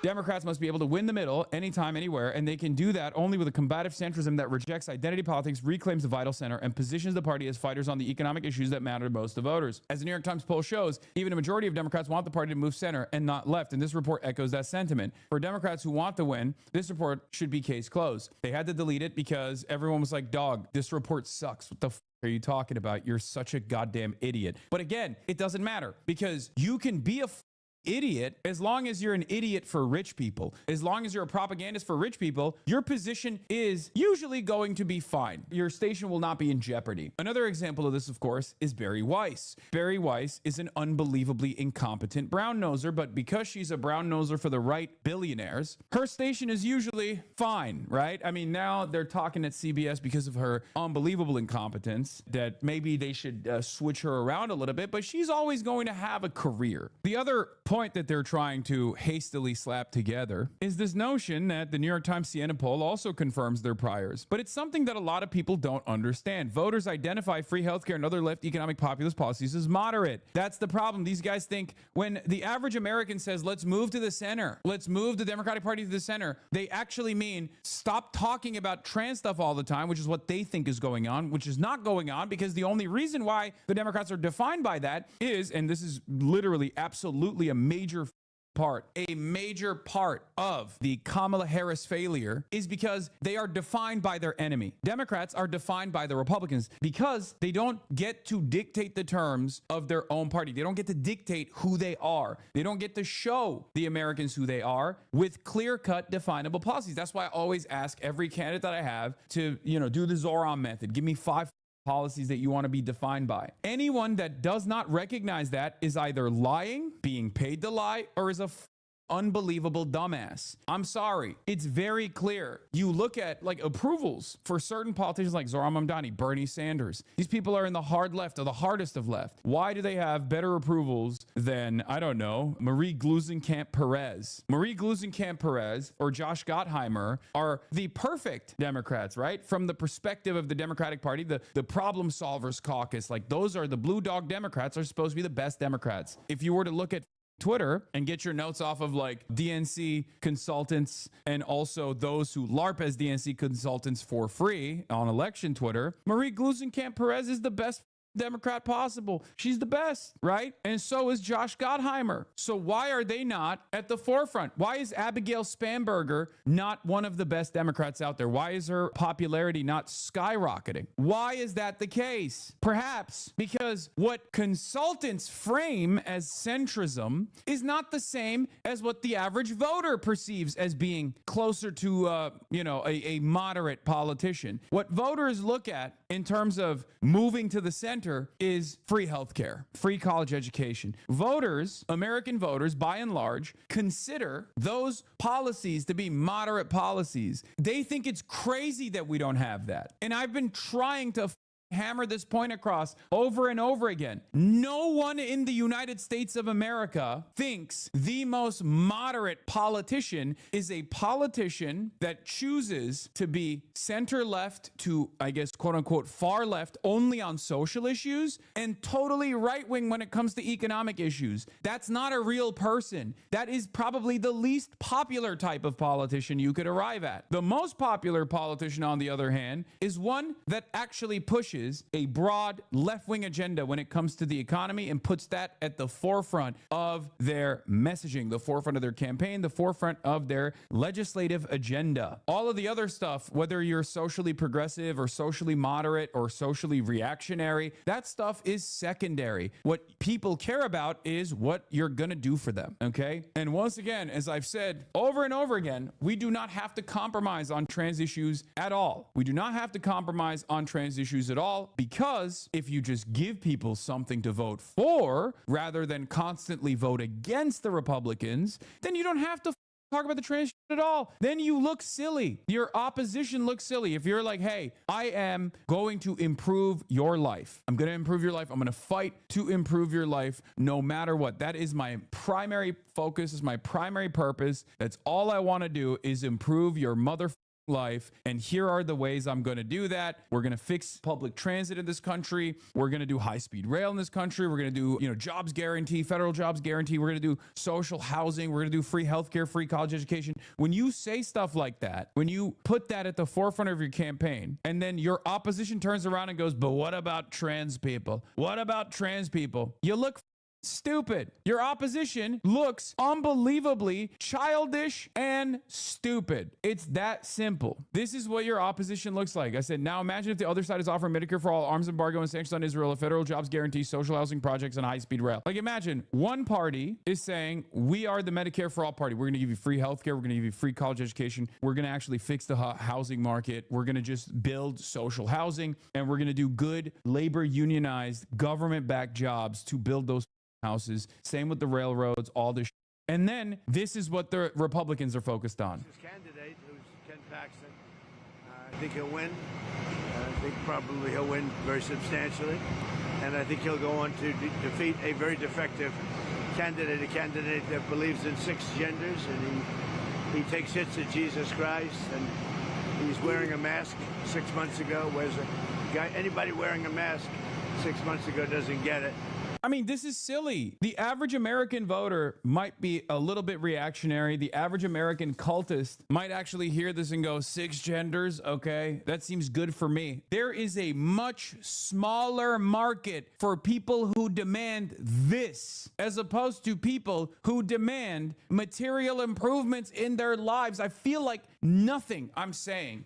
Democrats must be able to win the middle anytime, anywhere, and they can do that only with a combative centrism that rejects identity politics, reclaims the vital center, and positions the party as fighters on the economic issues that matter most to voters. As the New York Times poll shows, even a majority of Democrats want the party to move center and not left, and this report echoes that sentiment. For Democrats who want to win, this report should be case closed. They had to delete it because everyone was like, dog, this report sucks. What the f are you talking about? You're such a goddamn idiot. But again, it doesn't matter because you can be a idiot as long as you're an idiot for rich people. As long as you're a propagandist for rich people, your position is usually going to be fine. Your station will not be in jeopardy. Another example of this, of course, is Bari Weiss. Bari Weiss is an unbelievably incompetent brown noser, but because she's a brown noser for the right billionaires, her station is usually fine, right? I mean, now they're talking at CBS because of her unbelievable incompetence that maybe they should switch her around a little bit, but she's always going to have a career. The other point that they're trying to hastily slap together is this notion that the New York Times Siena poll also confirms their priors. But it's something that a lot of people don't understand. Voters identify free healthcare and other left economic populist policies as moderate. That's the problem. These guys think when the average American says, let's move to the center, let's move the Democratic Party to the center, they actually mean stop talking about trans stuff all the time, which is what they think is going on, which is not going on because the only reason why the Democrats are defined by that is, and this is literally absolutely a major part of the Kamala Harris failure is because they are defined by their enemy. Democrats are defined by the Republicans because they don't get to dictate the terms of their own party. They don't get to dictate who they are. They don't get to show the Americans who they are with clear-cut, definable policies. That's why I always ask every candidate that I have to, do the Zoran method. Give me 5 policies that you want to be defined by. Anyone that does not recognize that is either lying, being paid to lie, or is a unbelievable dumbass. I'm sorry. It's very clear. You look at like approvals for certain politicians like Zohran Mamdani, Bernie Sanders. These people are in the hard left or the hardest of left. Why do they have better approvals than, I don't know, Marie Gluesenkamp-Perez? Marie Gluesenkamp-Perez or Josh Gottheimer are the perfect Democrats, right? From the perspective of the Democratic Party, the problem solvers caucus, like those are the blue dog Democrats are supposed to be the best Democrats. If you were to look at Twitter and get your notes off of like DNC consultants and also those who LARP as DNC consultants for free on election Twitter, Marie Gluesenkamp-Perez is the best Democrat possible. She's the best, right? And so is Josh Gottheimer. So why are they not at the forefront? Why is Abigail Spanberger not one of the best Democrats out there? Why is her popularity not skyrocketing? Why is that the case? Perhaps because what consultants frame as centrism is not the same as what the average voter perceives as being closer to, a moderate politician. What voters look at in terms of moving to the center is free healthcare, free college education. Voters, American voters, by and large, consider those policies to be moderate policies. They think it's crazy that we don't have that. And I've been trying to hammer this point across over and over again. No one in the United States of America thinks the most moderate politician is a politician that chooses to be center left to, I guess, quote unquote, far left only on social issues and totally right wing when it comes to economic issues. That's not a real person. That is probably the least popular type of politician you could arrive at. The most popular politician, on the other hand, is one that actually pushes a broad left-wing agenda when it comes to the economy and puts that at the forefront of their messaging, the forefront of their campaign, the forefront of their legislative agenda. All of the other stuff, whether you're socially progressive or socially moderate or socially reactionary, that stuff is secondary. What people care about is what you're gonna do for them, okay? And once again, as I've said over and over again, we do not have to compromise on trans issues at all. We do not have to compromise on trans issues at all, because if you just give people something to vote for rather than constantly vote against the Republicans, then you don't have to talk about the trans shit at all. Then you look silly. Your opposition looks silly. If you're like, hey, I am going to improve your life. I'm going to improve your life. I'm going to fight to improve your life no matter what. That is my primary focus, is my primary purpose. That's all I want to do is improve your life, and here are the ways I'm going to do that. We're going to fix public transit in this country. We're going to do high-speed rail in this country. We're going to do, jobs guarantee, federal jobs guarantee. We're going to do social housing. We're going to do free healthcare, free college education. When you say stuff like that, when you put that at the forefront of your campaign, and then your opposition turns around and goes, but what about trans people? What about trans people? You look stupid. Your opposition looks unbelievably childish and stupid. It's that simple. This is what your opposition looks like. I said, now imagine if the other side is offering Medicare for all, arms embargo and sanctions on Israel, a federal jobs guarantee, social housing projects, and high-speed rail. Like imagine one party is saying, we are the Medicare for all party. We're going to give you free healthcare. We're going to give you free college education. We're going to actually fix the housing market. We're going to just build social housing, and we're going to do good labor unionized government-backed jobs to build those houses. Same with the railroads, all this. And then this is what the Republicans are focused on. His candidate, who's Ken Paxton, I think he'll win. I think probably he'll win very substantially. And I think he'll go on to defeat a very defective candidate, a candidate that believes in 6 genders, and he takes hits at Jesus Christ, and he's wearing a mask 6 months ago, whereas anybody wearing a mask 6 months ago doesn't get it. I mean, this is silly. The average American voter might be a little bit reactionary. The average American cultist might actually hear this and go, 6 genders, okay, that seems good for me. There is a much smaller market for people who demand this, as opposed to people who demand material improvements in their lives. I feel like nothing I'm saying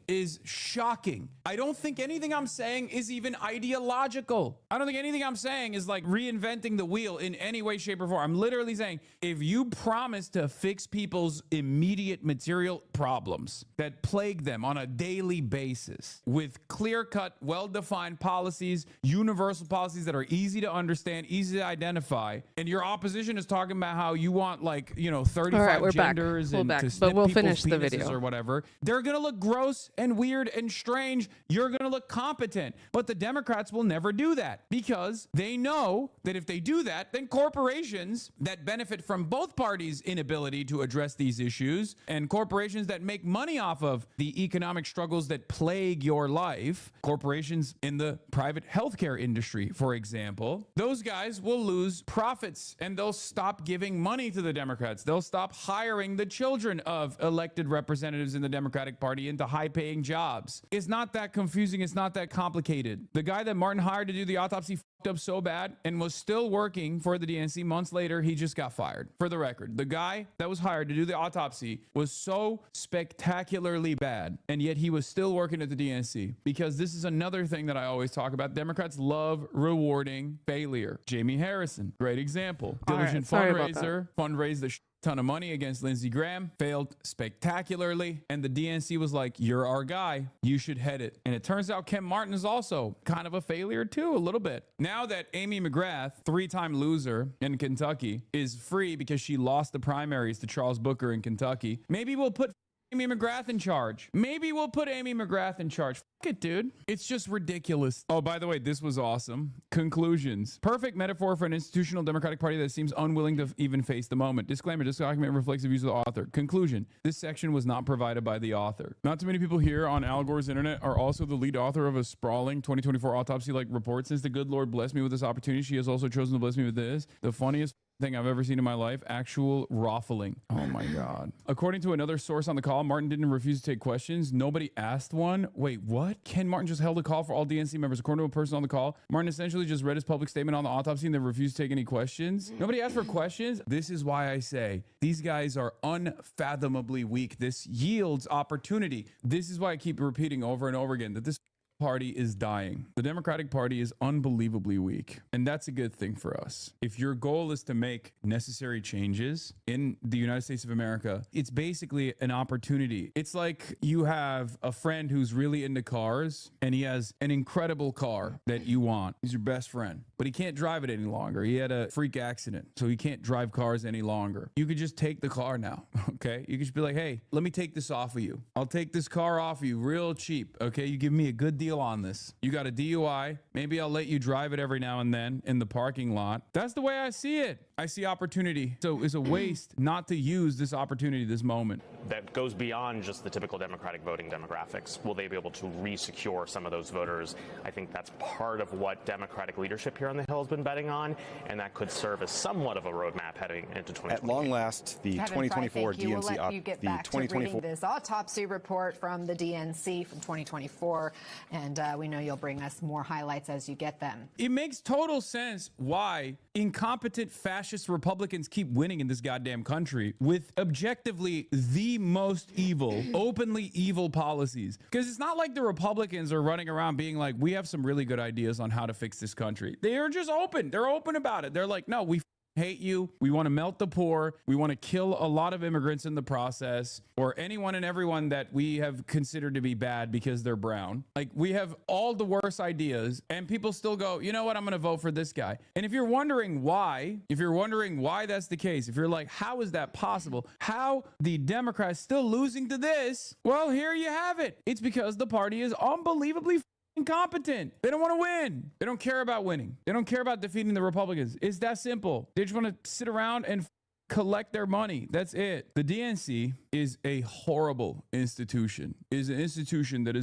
is shocking. I don't think anything I'm saying is even ideological. I don't think anything I'm saying is like reinventing the wheel in any way, shape, or form. I'm literally saying, if you promise to fix people's immediate material problems that plague them on a daily basis with clear-cut, well-defined policies, universal policies that are easy to understand, easy to identify, and your opposition is talking about how you want, like, you know, 35 we're back. genders We're and back, to but snip we'll people's finish the penises video. or whatever, they're going to look gross and weird and strange. You're going to look competent. But the Democrats will never do that because they know that if they do that, then corporations that benefit from both parties' inability to address these issues and corporations that make money off of the economic struggles that plague your life, corporations in the private healthcare industry, for example, those guys will lose profits and they'll stop giving money to the Democrats. They'll stop hiring the children of elected representatives in the Democratic Party into high-paying jobs. It's not that confusing. It's not that complicated. The guy that Martin hired to do the autopsy fucked up so bad and was still working for the DNC months later, he just got fired. For the record, the guy that was hired to do the autopsy was so spectacularly bad, and yet he was still working at the DNC, because this is another thing that I always talk about. Democrats love rewarding failure. Jamie Harrison, great example. Diligent fundraiser, fundraised the ton of money against Lindsey Graham, failed spectacularly, and the DNC was like, you're our guy, you should head it. And it turns out Ken Martin is also kind of a failure too, a little bit. Now that Amy McGrath, three-time loser in Kentucky, is free because she lost the primaries to Charles Booker in Kentucky, maybe we'll put Amy McGrath in charge. Maybe we'll put Amy McGrath in charge. Fuck it, dude. It's just ridiculous. Oh, by the way, this was awesome. Conclusions. Perfect metaphor for an institutional Democratic Party that seems unwilling to even face the moment. Disclaimer, this document reflects the views of the author. Conclusion. This section was not provided by the author. Not too many people here on Al Gore's internet are also the lead author of a sprawling 2024 autopsy-like report. Since the good Lord blessed me with this opportunity, she has also chosen to bless me with this. The funniest thing I've ever seen in my life, actual raffling. Oh my God. According to another source on the call, Martin didn't refuse to take questions. Nobody asked one. Wait, what? Ken Martin just held a call for all DNC members. According to a person on the call, Martin essentially just read his public statement on the autopsy and then refused to take any questions. Nobody asked for questions. This is why I say these guys are unfathomably weak. This yields opportunity. This is why I keep repeating over and over again that this party is dying. The Democratic Party is unbelievably weak, and that's a good thing for us. If your goal is to make necessary changes in the United States of America, it's basically an opportunity. It's like you have a friend who's really into cars, and he has an incredible car that you want. He's your best friend, but he can't drive it any longer. He had a freak accident, so he can't drive cars any longer. You could just take the car now, okay? You could just be like, hey, let me take this off of you. I'll take this car off of you real cheap, okay? You give me a good deal on this. You got a DUI. Maybe I'll let you drive it every now and then in the parking lot. That's the way I see it. I see opportunity. So it's a waste not to use this opportunity, this moment. That goes beyond just the typical Democratic voting demographics. Will they be able to re-secure some of those voters? I think that's part of what Democratic leadership here on the Hill has been betting on, and that could serve as somewhat of a roadmap heading into 2024. At long last, the Kevin 2024 Fry, we'll DNC let you get back to reading this autopsy report from the DNC from 2024, and we know you'll bring us more highlights as you get them. It makes total sense why incompetent fascist Republicans keep winning in this goddamn country with objectively the most evil, openly evil policies. Because it's not like the Republicans are running around being like, we have some really good ideas on how to fix this country. They are just open. They're open about it. They're like, no, we hate you. We want to melt the poor. We want to kill a lot of immigrants in the process, or anyone and everyone that we have considered to be bad because they're brown. Like, we have all the worst ideas, and people still go, you know what, I'm going to vote for this guy. And if you're wondering why that's the case, if you're like, how is that possible? How the Democrats still losing to this? Well, here you have it. It's because the party is unbelievably incompetent. They don't want to win. They don't care about winning. They don't care about defeating the Republicans. It's that simple. They just want to sit around and collect their money. That's it. The DNC is a horrible institution. It is an institution that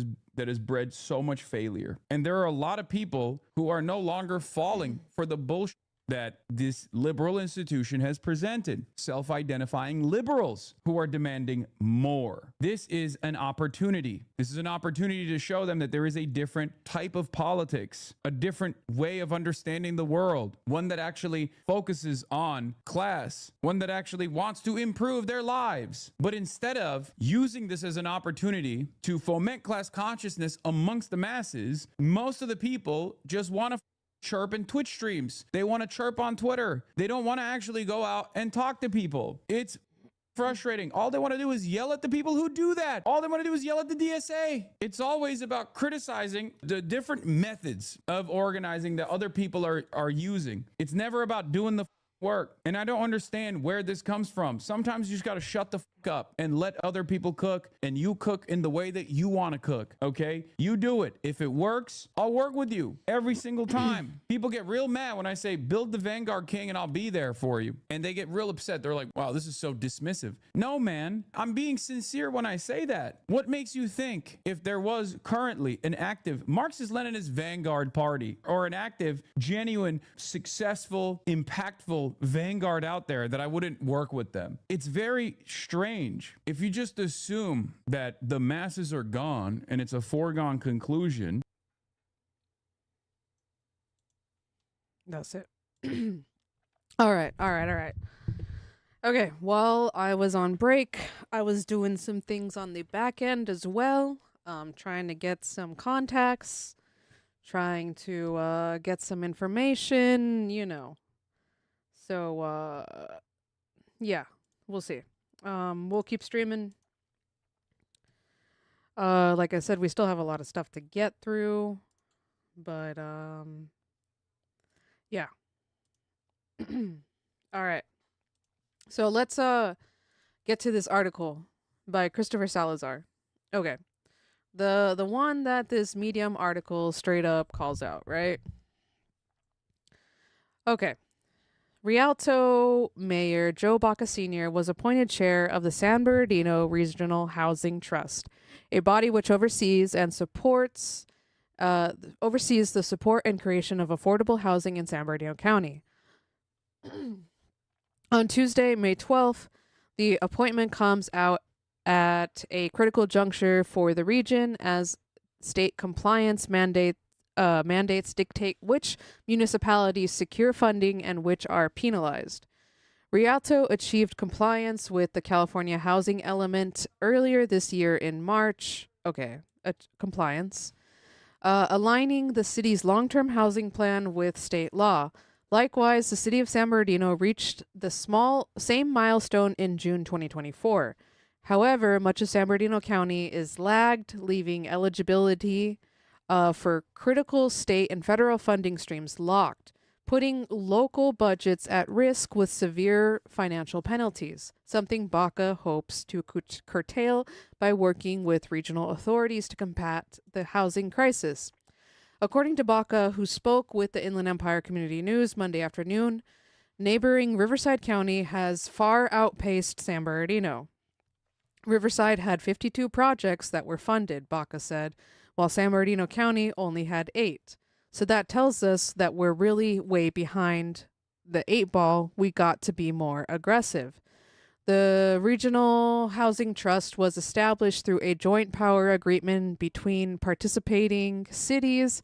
has bred so much failure. And there are a lot of people who are no longer falling for the bullshit that this liberal institution has presented. Self-identifying liberals who are demanding more. This is an opportunity. This is an opportunity to show them that there is a different type of politics, a different way of understanding the world, one that actually focuses on class, one that actually wants to improve their lives. But instead of using this as an opportunity to foment class consciousness amongst the masses, most of the people just want to chirp in Twitch streams. They want to chirp on Twitter. They don't want to actually go out and talk to people. It's frustrating. All they want to do is yell at the people who do that. All they want to do is yell at the DSA. It's always about criticizing the different methods of organizing that other people are using. It's never about doing the work. And I don't understand where this comes from. Sometimes you just got to shut the fuck up and let other people cook, and you cook in the way that you want to cook. Okay? You do it. If it works, I'll work with you every single time. People get real mad when I say build the Vanguard King and I'll be there for you. And they get real upset. They're like, wow, this is so dismissive. No, man, I'm being sincere when I say that. What makes you think if there was currently an active Marxist-Leninist Vanguard party or an active, genuine, successful, impactful Vanguard out there that I wouldn't work with them? It's very strange. If you just assume that the masses are gone and it's a foregone conclusion. That's it. All right. Okay, while I was on break, I was doing some things on the back end as well, trying to get some contacts, trying to get some information, you know. So, yeah, we'll see. We'll keep streaming. Like I said, we still have a lot of stuff to get through, but, yeah. All right. So let's get to this article by Christopher Salazar. Okay. The one that this Medium article straight up calls out, right? Okay. Rialto Mayor Joe Baca Sr. was appointed chair of the San Bernardino Regional Housing Trust, a body which oversees and supports oversees the support and creation of affordable housing in San Bernardino County. On Tuesday, May 12th, the appointment comes out at a critical juncture for the region as state compliance mandates dictate which municipalities secure funding and which are penalized. Rialto achieved compliance with the California housing element earlier this year in March. Okay, compliance. Aligning the city's long-term housing plan with state law. Likewise, the city of San Bernardino reached the same milestone in June 2024. However, much of San Bernardino County is lagged, leaving eligibility for critical state and federal funding streams locked, putting local budgets at risk with severe financial penalties, something Baca hopes to curtail by working with regional authorities to combat the housing crisis. According to Baca, who spoke with the Inland Empire Community News Monday afternoon, neighboring Riverside County has far outpaced San Bernardino. Riverside had 52 projects that were funded, Baca said, while San Bernardino County only had 8. So that tells us that we're really way behind the 8 ball. We got to be more aggressive. The Regional Housing Trust was established through a joint power agreement between participating cities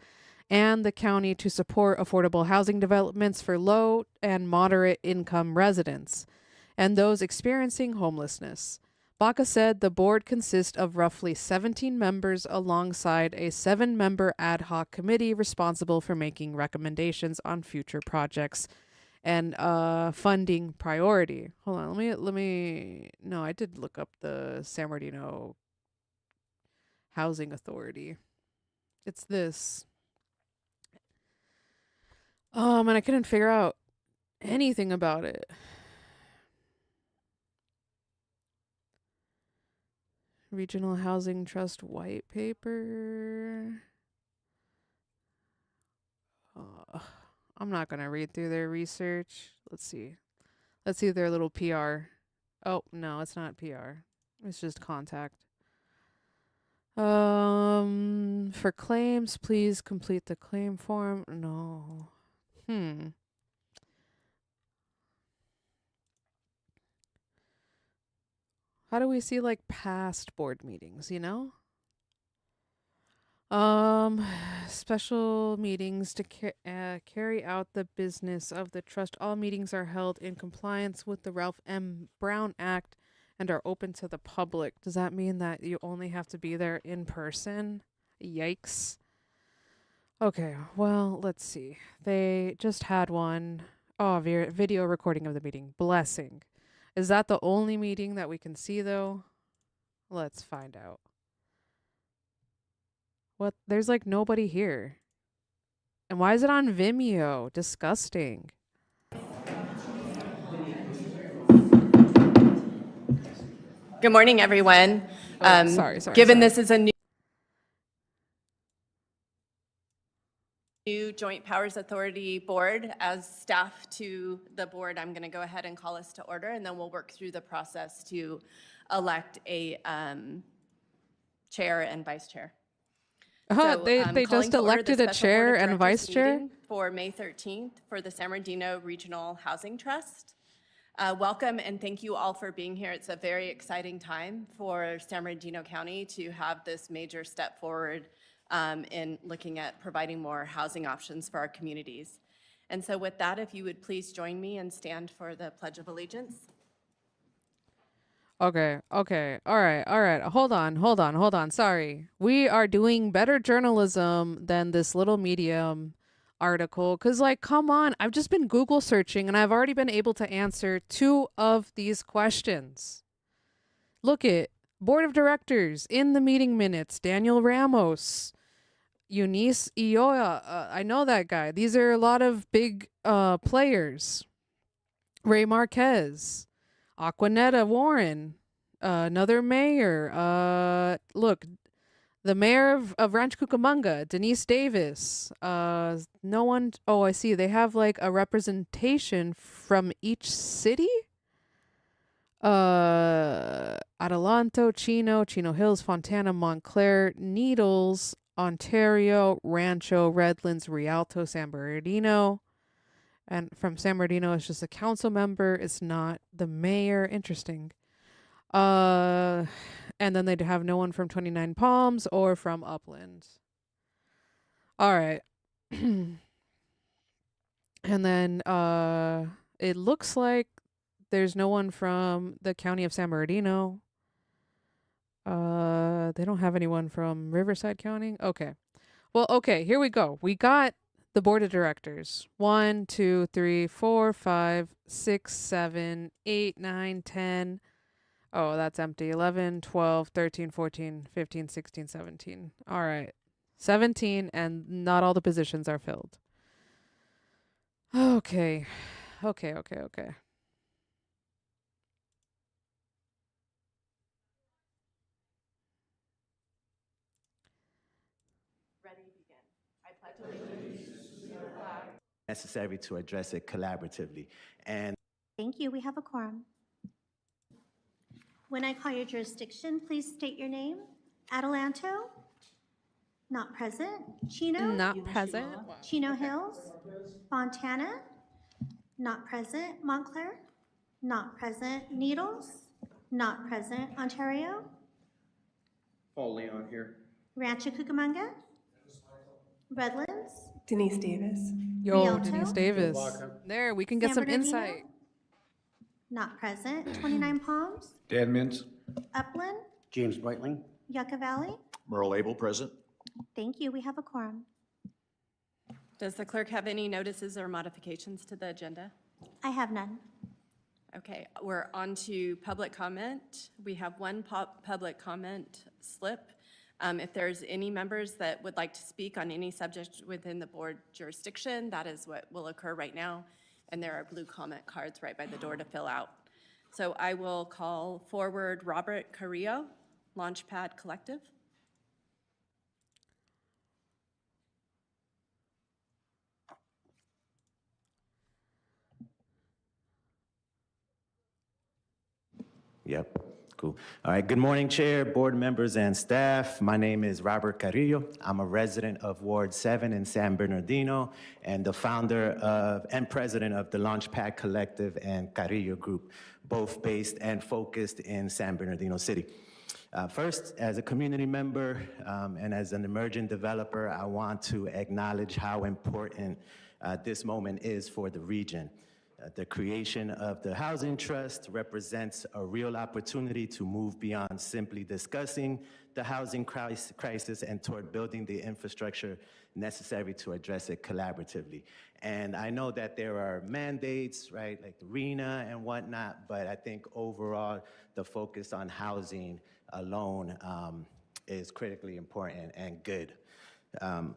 and the county to support affordable housing developments for low and moderate income residents and those experiencing homelessness. Baca said the board consists of roughly 17 members alongside a 7-member ad hoc committee responsible for making recommendations on future projects and funding priority. Hold on, let me no, I did look up the San Bernardino Housing Authority. It's this. And I couldn't figure out anything about it. Regional Housing Trust white paper. I'm not going to read through their research. Let's see. Let's see their little PR. Oh, no, it's not PR. It's just contact. For claims, please complete the claim form. No. How do we see like past board meetings, you know? Special meetings to carry out the business of the trust. All meetings are held in compliance with the Ralph M. Brown Act and are open to the public. Does that mean that you only have to be there in person? Yikes. Okay, well, let's see. They just had one. Oh, video recording of the meeting. Blessing. Is that the only meeting that we can see, though? Let's find out. What? There's like nobody here. And why is it on Vimeo? Disgusting. Good morning, everyone. Sorry. Given this is a new Joint Powers Authority board, as staff to the board, I'm going to go ahead and call us to order, and then we'll work through the process to elect a chair and vice chair. They Calling just to order the elected a special chair Board of and Directors vice chair? meeting for May 13th for the San Bernardino Regional Housing Trust. Welcome and thank you all for being here. It's a very exciting time for San Bernardino County to have this major step forward in looking at providing more housing options for our communities. And so with that, if you would please join me and stand for the Pledge of Allegiance. Okay. All right. Hold on. Sorry. We are doing better journalism than this little Medium article. Cause like, come on. I've just been Google searching and I've already been able to answer 2 of these questions. Look at Board of Directors in the meeting minutes. Daniel Ramos, Eunice Ioya. I know that guy. These are a lot of big players. Ray Marquez. Aquanetta Warren, another mayor. Look, the mayor of Rancho Cucamonga, Denise Davis. No one. Oh, I see. They have like a representation from each city. Adelanto, Chino Hills, Fontana, Montclair, Needles, Ontario, Rancho, Redlands, Rialto, San Bernardino. And from San Bernardino, it's just a council member. It's not the mayor. Interesting. And then they'd have no one from 29 Palms or from Upland. All right. And then it looks like there's no one from the county of San Bernardino. They don't have anyone from Riverside County. Okay. Well, okay, here we go. We got the board of directors. 1, 2, 3, 4, 5, 6, 7, 8, 9, 10. Oh, that's empty. 11, 12, 13, 14, 15, 16, 17. All right. 17, and not all the positions are filled. Okay. Necessary to address it collaboratively. And thank you. We have a quorum. When I call your jurisdiction, please state your name. Adelanto? Not present. Chino? Not present. Chino Hills? Fontana? Not present. Montclair? Not present. Needles? Not present. Ontario? Paul Leon here. Rancho Cucamonga? Redlands? Denise Davis. Yo, Rialto? Denise Davis. There, we can get San some Bernardino? insight. Not present. 29 Palms? Dan Mintz. Upland? James Breitling. Yucca Valley? Merle Abel, present. Thank you. We have a quorum. Does the clerk have any notices or modifications to the agenda? I have none. Okay, we're on to public comment. We have one public comment slip. If there's any members that would like to speak on any subject within the board jurisdiction, that is what will occur right now. And there are blue comment cards right by the door to fill out. So I will call forward Robert Carrillo, Launchpad Collective. Yep, cool. All right, good morning, Chair, board members, and staff. My name is Robert Carrillo. I'm a resident of Ward 7 in San Bernardino and the founder of and president of the Launchpad Collective and Carrillo Group, both based and focused in San Bernardino City. First, as a community member and as an emerging developer, I want to acknowledge how important this moment is for the region. The creation of the Housing Trust represents a real opportunity to move beyond simply discussing the housing crisis and toward building the infrastructure necessary to address it collaboratively. And I know that there are mandates, right, like the RENA and whatnot, but I think overall the focus on housing alone is critically important and good.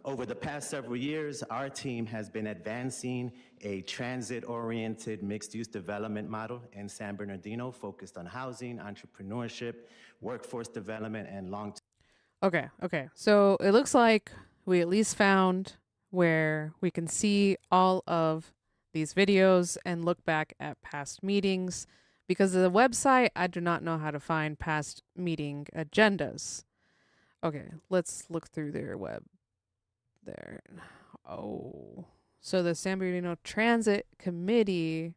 Over the past several years, our team has been advancing a transit-oriented mixed-use development model in San Bernardino focused on housing, entrepreneurship, workforce development, and long-term. Okay. So it looks like we at least found where we can see all of these videos and look back at past meetings. Because of the website, I do not know how to find past meeting agendas. Okay, let's look through their web. There. Oh. So the San Bernardino Transit Committee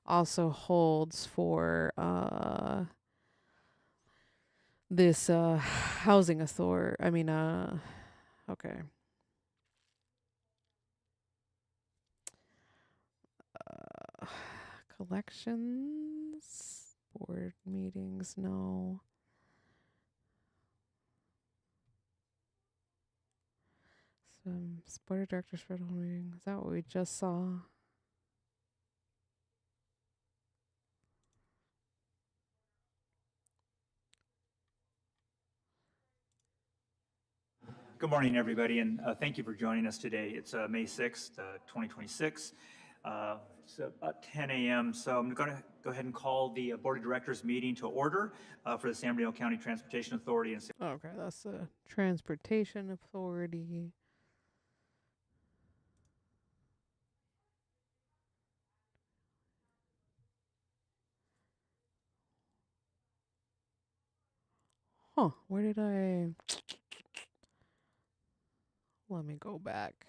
also holds for this housing authority. Okay. Collections, board meetings, no. Board of directors special meeting. Is that what we just saw? Good morning, everybody, and thank you for joining us today. It's May 6th, 2026. It's about 10 a.m., so I'm going to go ahead and call the Board of Directors meeting to order for the San Bernardino County Transportation Authority. Okay, that's the Transportation Authority. Huh, where did I... Let me go back.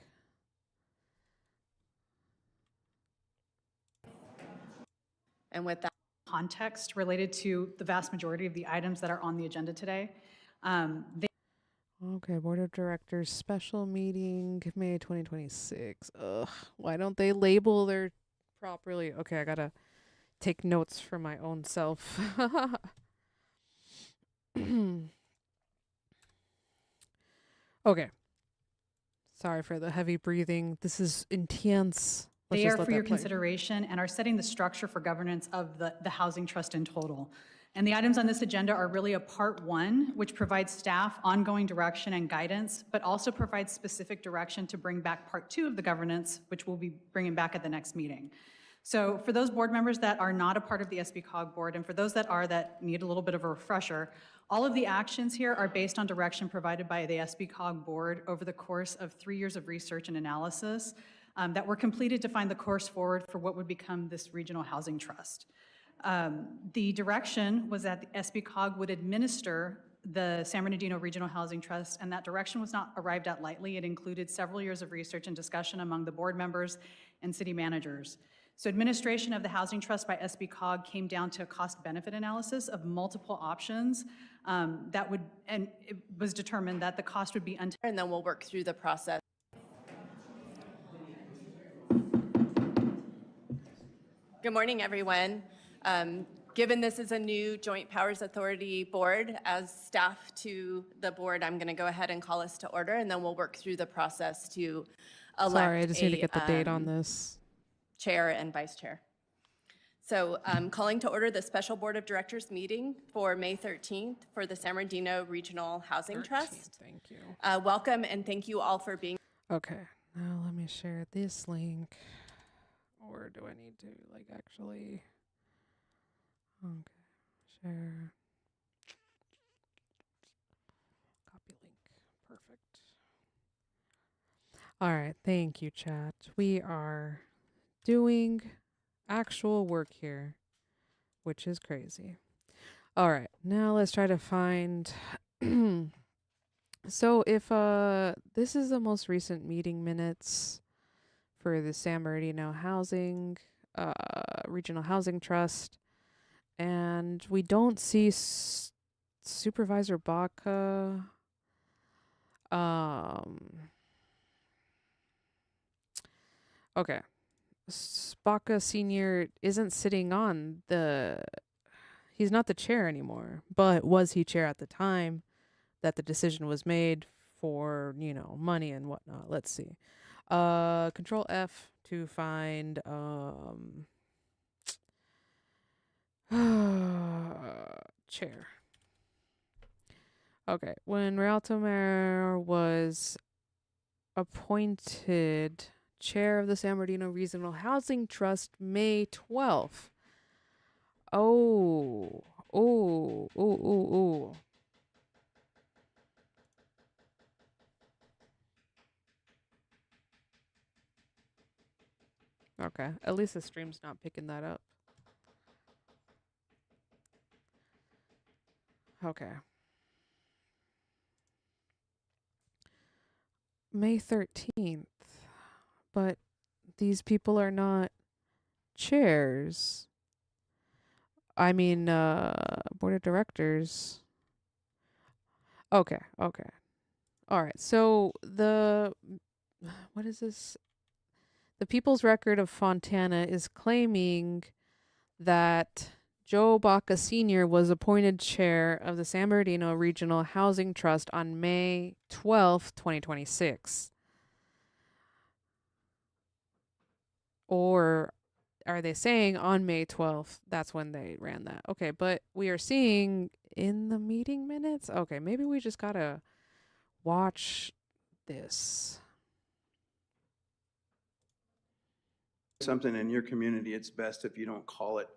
And with that context related to the vast majority of the items that are on the agenda today. Okay, Board of Directors special meeting, May 2026. Ugh, why don't they label their properly? Okay, I gotta take notes for my own self. Okay. Sorry for the heavy breathing. This is intense. They are for your consideration and are setting the structure for governance of the housing trust in total. And the items on this agenda are really a part one, which provides staff ongoing direction and guidance, but also provides specific direction to bring back part two of the governance, which we'll be bringing back at the next meeting. So for those board members that are not a part of the SBCOG board, and for those that are that need a little bit of a refresher, all of the actions here are based on direction provided by the SBCOG board over the course of 3 years of research and analysis that were completed to find the course forward for what would become this regional housing trust. The direction was that the SBCOG would administer the San Bernardino Regional Housing Trust, and that direction was not arrived at lightly. It included several years of research and discussion among the board members and city managers. So administration of the housing trust by SBCOG came down to a cost-benefit analysis of multiple options and it was determined that the cost would be and then we'll work through the process. Good morning, everyone. Given this is a new Joint Powers Authority board, as staff to the board, I'm going to go ahead and call us to order, and then we'll work through the process to elect Sorry, I just need to get the date on this. Chair and vice chair. So calling to order the special board of directors meeting for May 13th for the San Bernardino Regional Housing Trust. Thank you. Welcome and thank you all for being. Okay, now let me share this link. Or do I need to actually? Okay, share. Copy link. Perfect. All right, thank you, chat. We are doing actual work here, which is crazy. All right, now let's try to find. So if this is the most recent meeting minutes for the San Bernardino Regional Housing Trust, and we don't see Supervisor Baca. Okay. Baca Sr. isn't sitting on he's not the chair anymore, but was he chair at the time? that the decision was made for, you know, money and whatnot. Let's see. Control F to find chair. Okay, when Rialto Mayor was appointed chair of the San Bernardino Regional Housing Trust May 12th. Oh, oh, oh, oh, oh. Okay, at least the stream's not picking that up. Okay. May 13th. But these people are not chairs. I mean, board of directors. Okay, okay. All right. So what is this? The People's Record of Fontana is claiming that Joe Baca Sr. was appointed chair of the San Bernardino Regional Housing Trust on May 12th, 2026. Or are they saying on May 12th, that's when they ran that? Okay, but we are seeing in the meeting minutes? Okay, maybe we just gotta watch this. Something in your community, it's best if you don't call it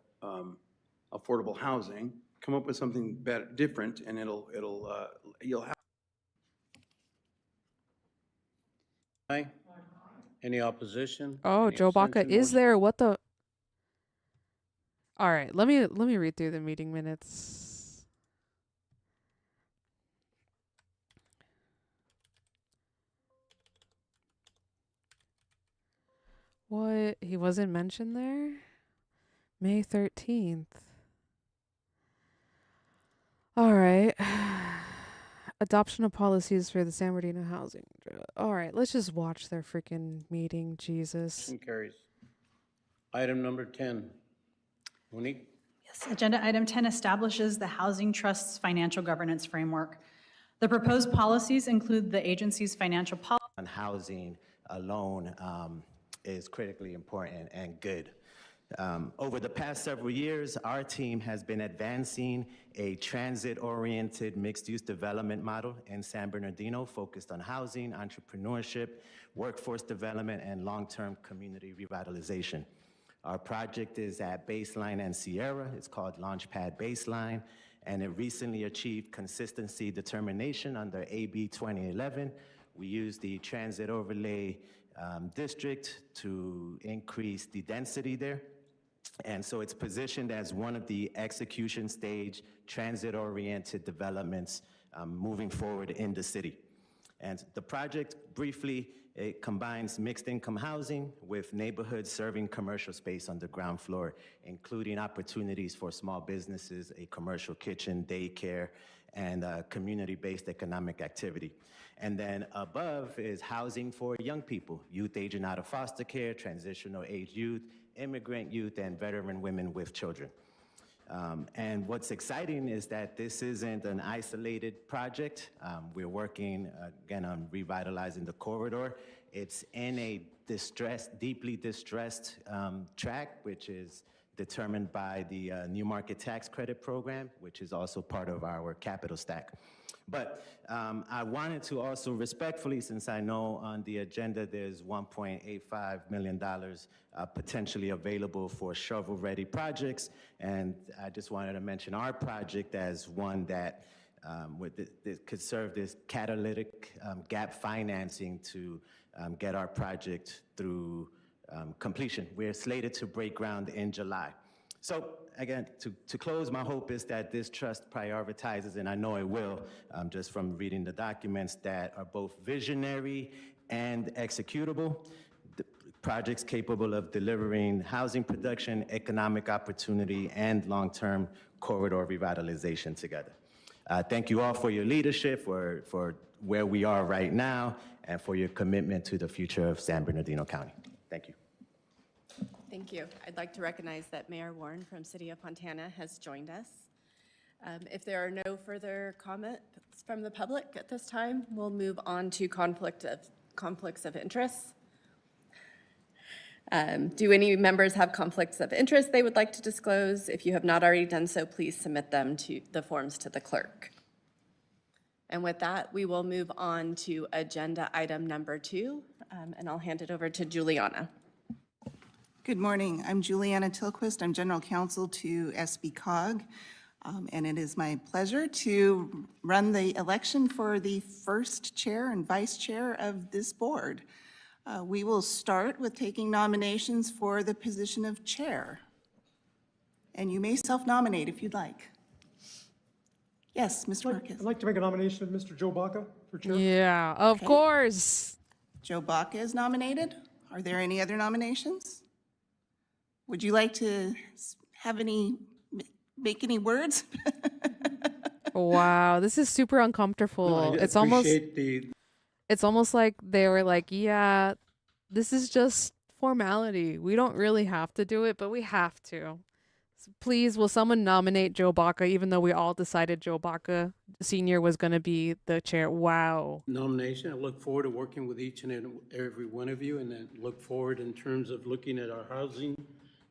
affordable housing. Come up with something better, different, and you'll have. Aye. Any opposition? Oh, Any Joe Baca abstention? is Motion- there? What the? All right, let me read through the meeting minutes. What? He wasn't mentioned there? May 13th. All right. Adoption of policies for the San Bernardino housing. All right, let's just watch their freaking meeting, Jesus. Motion carries. Item number 10. Monique? Yes, agenda item 10 establishes the Housing Trust's financial governance framework. The proposed policies include the agency's financial policy. On housing alone is critically important and good. Over the past several years, our team has been advancing a transit-oriented mixed-use development model in San Bernardino focused on housing, entrepreneurship, workforce development, and long-term community revitalization. Our project is at Baseline and Sierra. It's called Launchpad Baseline, and it recently achieved consistency determination under AB 2011. We used the transit overlay district to increase the density there. And so it's positioned as one of the execution stage transit-oriented developments moving forward in the city. And the project, briefly, it combines mixed-income housing with neighborhoods serving commercial space on the ground floor, including opportunities for small businesses, a commercial kitchen, daycare, and community-based economic activity. And then above is housing for young people, youth aging out of foster care, transitional age youth, immigrant youth, and veteran women with children. And what's exciting is that this isn't an isolated project. We're working, again, on revitalizing the corridor. It's in a deeply distressed tract, which is determined by the New Market Tax Credit Program, which is also part of our capital stack. But I wanted to also respectfully, since I know on the agenda there's $1.85 million potentially available for shovel-ready projects, and I just wanted to mention our project as one that could serve this catalytic gap financing to get our project through completion. We're slated to break ground in July. So again, to close, my hope is that this trust prioritizes, and I know it will, just from reading the documents, that are both visionary and executable, projects capable of delivering housing production, economic opportunity, and long-term corridor revitalization together. Thank you all for your leadership, for where we are right now, and for your commitment to the future of San Bernardino County. Thank you. Thank you. I'd like to recognize that Mayor Warren from City of Fontana has joined us. If there are no further comments from the public at this time, we'll move on to conflicts of interest. Do any members have conflicts of interest they would like to disclose? If you have not already done so, please submit them to the forms to the clerk. And with that, we will move on to agenda item number 2, and I'll hand it over to Juliana. Good morning. I'm Juliana Tilquist. I'm General Counsel to SBCOG, and it is my pleasure to run the election for the first chair and vice chair of this board. We will start with taking nominations for the position of chair. And you may self-nominate if you'd like. Yes, Mr. Marquez. I'd like to make a nomination of Mr. Joe Baca for chair. Yeah, of course. Joe Baca is nominated. Are there any other nominations? Would you like to make any words? Wow, this is super uncomfortable. No, I it's almost appreciate the it's almost like they were like, yeah, this is just formality. We don't really have to do it, but we have to. So please, will someone nominate Joe Baca, even though we all decided Joe Baca Sr. was going to be the chair? Wow. nomination. I look forward to working with each and every one of you, and then look forward in terms of looking at our housing,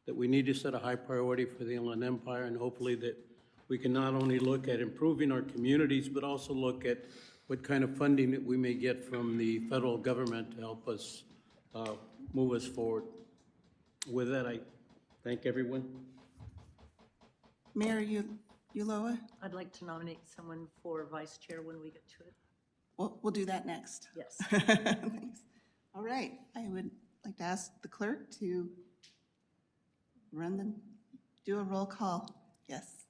that we need to set a high priority for the Inland Empire, and hopefully that we can not only look at improving our communities, but also look at what kind of funding that we may get from the federal government to help us move us forward. With that, I thank everyone. Mayor Ulloa? I'd like to nominate someone for vice chair when we get to it. We'll do that next. Yes. Thanks. All right. I would like to ask the clerk to do a roll call. Yes.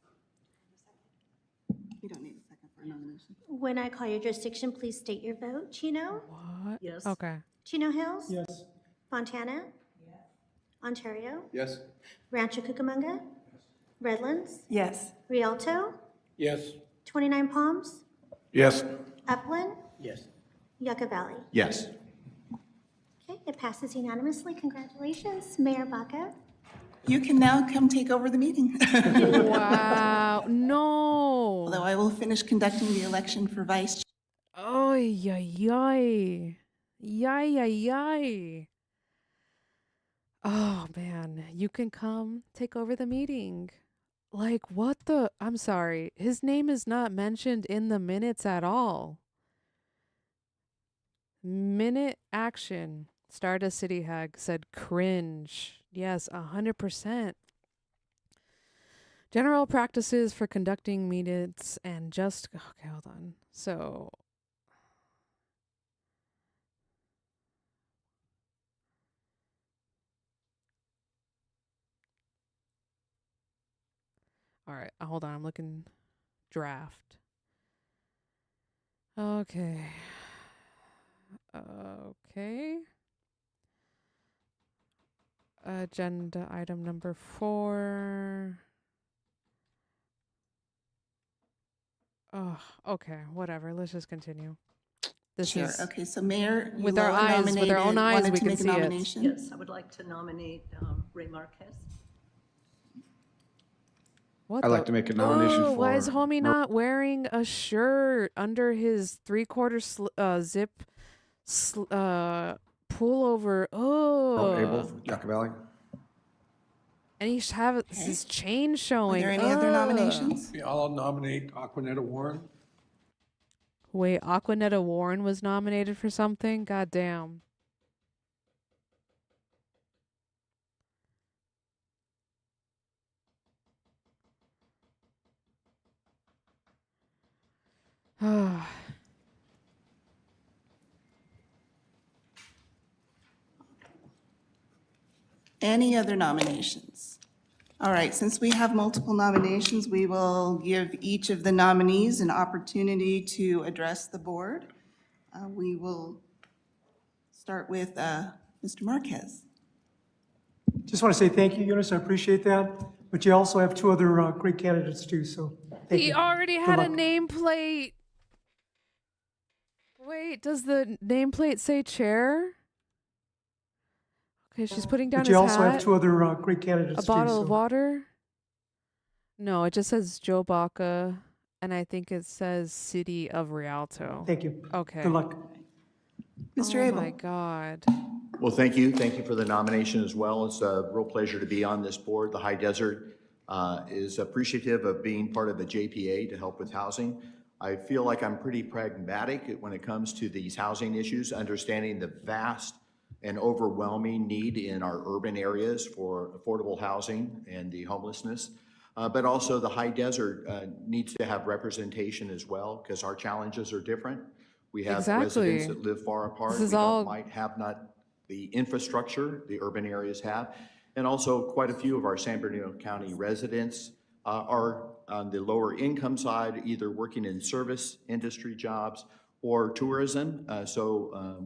You don't need a second for a nomination. When I call your jurisdiction, please state your vote. Chino? What? Yes. Okay. Chino Hills? Yes. Fontana? Yes. Ontario? Yes. Rancho Cucamonga? Redlands? Yes. Rialto? Yes. 29 Palms? Yes. Upland? Yes. Yucca Valley? Yes. Okay, it passes unanimously. Congratulations, Mayor Baca. You can now come take over the meeting. Wow. No. Although I will finish conducting the election for vice chair. Oh, yay, yay. Yay, yay, yay. Oh, man. You can come take over the meeting. Like, what the? I'm sorry. His name is not mentioned in the minutes at all. Minute action. Stardust City Hag said cringe. Yes, 100%. General practices for conducting meetings and just... Okay, hold on. So... All right, hold on. I'm looking draft. Okay. Okay. Agenda item number 4. Oh, okay, whatever. Let's just continue. This Sure. is Okay, so Mayor, with our eyes, with our own eyes, we can see it. Yes, I would like to nominate Ray Marquez. What I'd like to make a nomination for... Why is homie not wearing a shirt under his 3/4 zip pullover? Oh. Abel from Yucca Valley. And he should have his chain showing. Are there any other nominations? Yeah, I'll nominate Aquanetta Warren. Wait, Aquanetta Warren was nominated for something? God damn. Any other nominations? All right, since we have multiple nominations, we will give each of the nominees an opportunity to address the board. We will start with Mr. Marquez. Just want to say thank you, Eunice. I appreciate that. But you also have 2 other great candidates too, so thank He you. already Good had a luck. nameplate. Wait, does the nameplate say chair? Okay, she's putting down But his you also hat. have 2 other great candidates A too. bottle so. of water. No, it just says Joe Baca, and I think it says City of Rialto. Thank you. Okay. Good luck. Mr. Oh Abel. my God. Well, thank you. Thank you for the nomination as well. It's a real pleasure to be on this board. The High Desert is appreciative of being part of the JPA to help with housing. I feel like I'm pretty pragmatic when it comes to these housing issues, understanding the vast and overwhelming need in our urban areas for affordable housing and the homelessness. But also the High Desert needs to have representation as well because our challenges are different. We have residents that live far apart. This is Might have not the infrastructure the urban areas have. And also quite a few of our San Bernardino County residents are on the lower income side, either working in service industry jobs or tourism.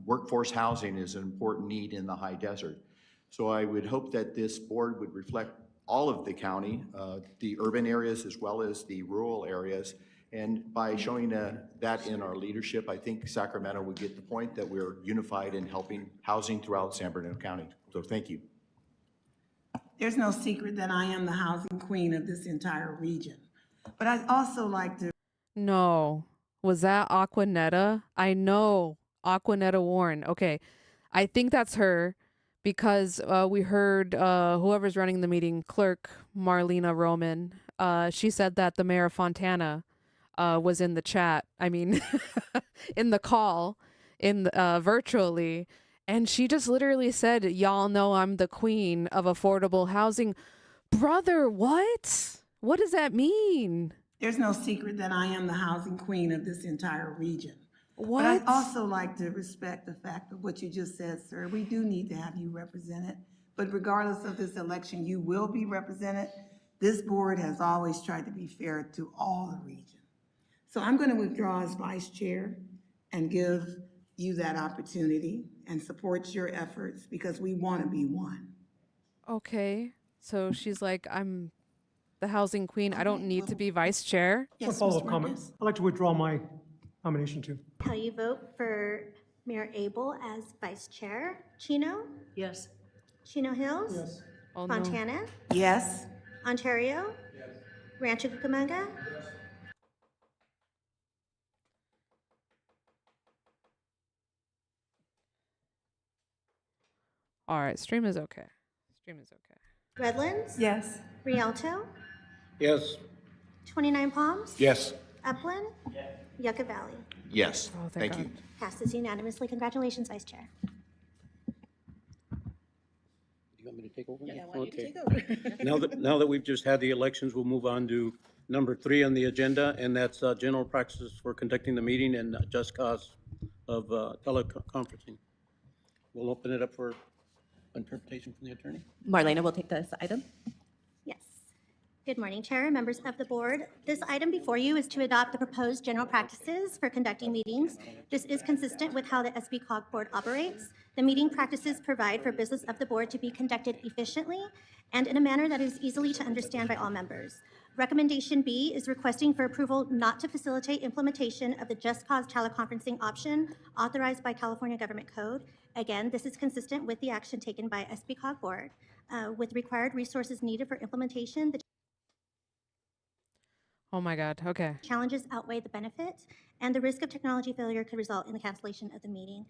Workforce housing is an important need in the High Desert. So I would hope that this board would reflect all of the county, the urban areas as well as the rural areas. And by showing that in our leadership, I think Sacramento would get the point that we're unified in helping housing throughout San Bernardino County. So thank you. There's no secret that I am the housing queen of this entire region. But I'd also like to... No. Was that Aquanetta? I know. Aquanetta Warren. Okay. I think that's her because we heard whoever's running the meeting, clerk Marlena Roman, she said that the mayor of Fontana was in the chat. I mean, in the call, virtually. And she just literally said, y'all know I'm the queen of affordable housing. Brother, what? What does that mean? There's no secret that I am the housing queen of this entire region. What? But I'd also like to respect the fact of what you just said, sir. We do need to have you represented. But regardless of this election, you will be represented. This board has always tried to be fair to all the region. So I'm going to withdraw as vice chair and give you that opportunity and support your efforts because we want to be one. Okay. So she's like, I'm the housing queen. I don't need to be vice chair. One follow-up comment. I'd like to withdraw my nomination too. How you vote for Mayor Abel as vice chair? Chino? Yes. Chino Hills? Yes. Oh, no. Fontana? Yes. Ontario? Yes. Rancho Cucamonga? Yes. All right. Stream is okay. Stream is okay. Redlands? Yes. Rialto? Yes. 29 Palms? Yes. Upland? Yes. Yucca Valley? Yes. Oh, Thank you. Passes unanimously. Congratulations, Vice Chair. You want me to take over? Yeah, I want you to Okay. take over. Now that we've just had the elections, we'll move on to number 3 on the agenda, and that's general practices for conducting the meeting and just cause of teleconferencing. We'll open it up for interpretation from the attorney. Marlena will take this item. Yes. Good morning, Chair, members of the board. This item before you is to adopt the proposed general practices for conducting meetings. This is consistent with how the SBCOG board operates. The meeting practices provide for business of the board to be conducted efficiently and in a manner that is easily to understand by all members. Recommendation B is requesting for approval not to facilitate implementation of the Just Cause teleconferencing option authorized by California Government Code. Again, this is consistent with the action taken by SBCOG board. With required resources needed for implementation, the Oh my God. Okay. challenges outweigh the benefits, and the risk of technology failure could result in the cancellation of the meeting.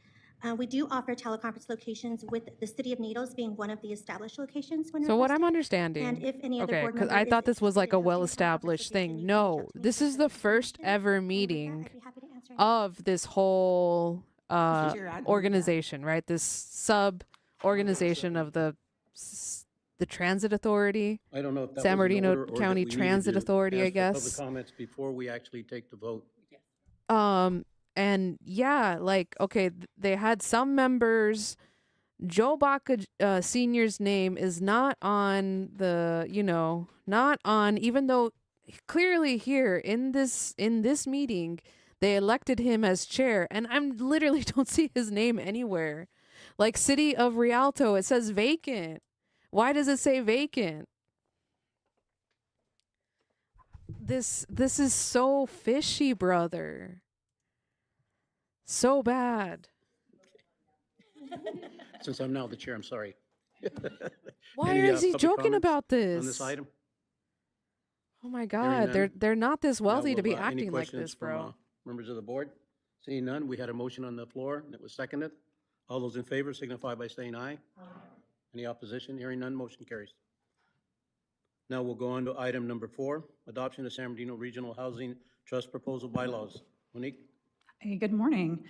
We do offer teleconference locations, with the City of Needles being one of the established locations when So what I'm requested. understanding, And if any other okay, board because member I is thought this was like a interested in hosting well-established thing. No, this is the first ever meeting I'd be happy to answer any of this whole Sure, I believe that. organization, right? This sub-organization of the Transit Authority. I don't know if that San was in Bernardino order or that County we needed Transit to Authority, I ask for guess. public comments before we actually take the vote. And yeah, like, okay, they had some members. Joe Baca Sr.'s name is not on the, not on, even though clearly here in this meeting, they elected him as chair, and I literally don't see his name anywhere. Like City of Rialto, it says vacant. Why does it say vacant? This is so fishy, brother. So bad. Since I'm now the chair, I'm sorry. Why Any, is he public joking comments about this? on this item? Oh my Hearing God, none, they're not this now wealthy to we'll, be any acting like questions this, from, bro. members of the board? Seeing none, we had a motion on the floor and it was seconded. All those in favor signify by saying aye. Any opposition? Hearing none, motion carries. Now we'll go on to item number 4, adoption of San Bernardino Regional Housing Trust Proposal Bylaws. Monique? Hey, good morning.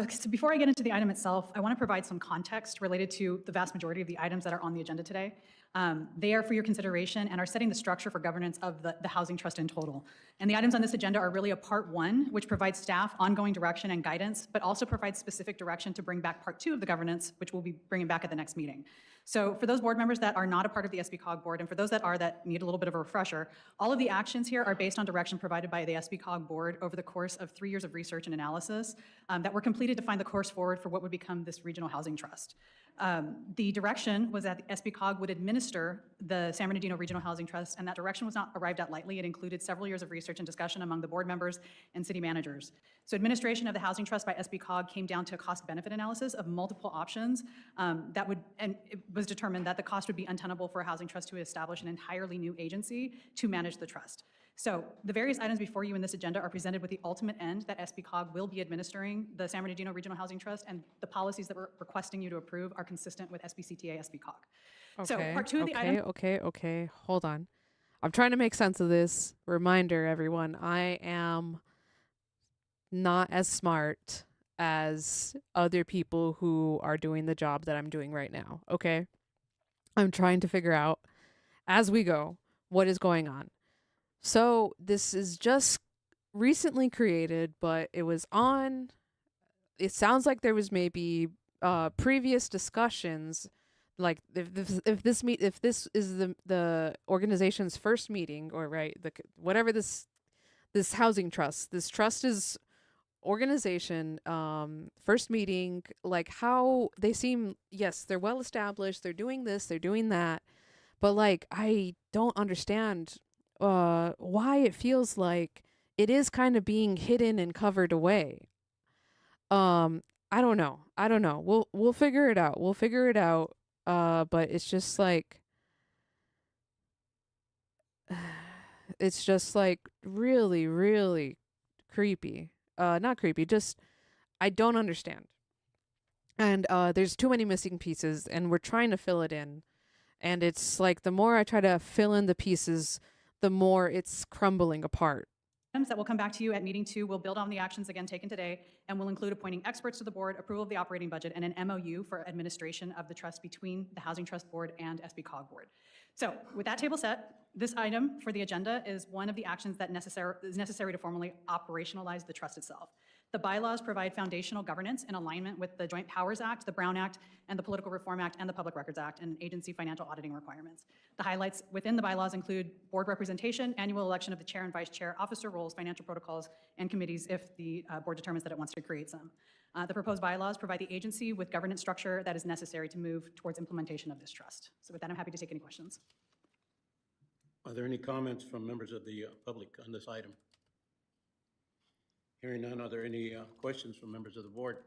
So before I get into the item itself, I want to provide some context related to the vast majority of the items that are on the agenda today. They are for your consideration and are setting the structure for governance of the housing trust in total. And the items on this agenda are really a part 1, which provides staff ongoing direction and guidance, but also provides specific direction to bring back part 2 of the governance, which we'll be bringing back at the next meeting. So for those board members that are not a part of the SBCOG board, and for those that are that need a little bit of a refresher, all of the actions here are based on direction provided by the SBCOG board over the course of 3 years of research and analysis that were completed to find the course forward for what would become this regional housing trust. The direction was that the SBCOG would administer the San Bernardino Regional Housing Trust, and that direction was not arrived at lightly. It included several years of research and discussion among the board members and city managers. So administration of the housing trust by SBCOG came down to a cost-benefit analysis of multiple options and it was determined that the cost would be untenable for a housing trust to establish an entirely new agency to manage the trust. So the various items before you in this agenda are presented with the ultimate end that SBCOG will be administering the San Bernardino Regional Housing Trust, and the policies that we're requesting you to approve are consistent with SBCTA SBCOG. So part 2 of the item. Okay. Hold on. I'm trying to make sense of this. Reminder, everyone, I am not as smart as other people who are doing the job that I'm doing right now. Okay. I'm trying to figure out as we go what is going on. So this is just recently created, but it sounds like there was maybe previous discussions, like if this is the organization's first meeting, or whatever this housing trust, this trust is organization first meeting, like how they seem, yes, they're well established, they're doing this, they're doing that, but like I don't understand why it feels like it is kind of being hidden and covered away. I don't know. We'll figure it out. But it's just like really, really creepy. Not creepy, just I don't understand. And there's too many missing pieces, and we're trying to fill it in. And it's like the more I try to fill in the pieces, the more it's crumbling apart. That will come back to you at meeting 2 will build on the actions again taken today and will include appointing experts to the board, approval of the operating budget, and an MOU for administration of the trust between the Housing Trust Board and SBCOG Board. So with that table set, this item for the agenda is one of the actions that is necessary to formally operationalize the trust itself. The bylaws provide foundational governance in alignment with the Joint Powers Act, the Brown Act, and the Political Reform Act, and the Public Records Act, and agency financial auditing requirements. The highlights within the bylaws include board representation, annual election of the chair and vice chair, officer roles, financial protocols, and committees if the board determines that it wants to create some. The proposed bylaws provide the agency with governance structure that is necessary to move towards implementation of this trust. So with that, I'm happy to take any questions. Are there any comments from members of the public on this item? Hearing none, are there any questions from members of the board?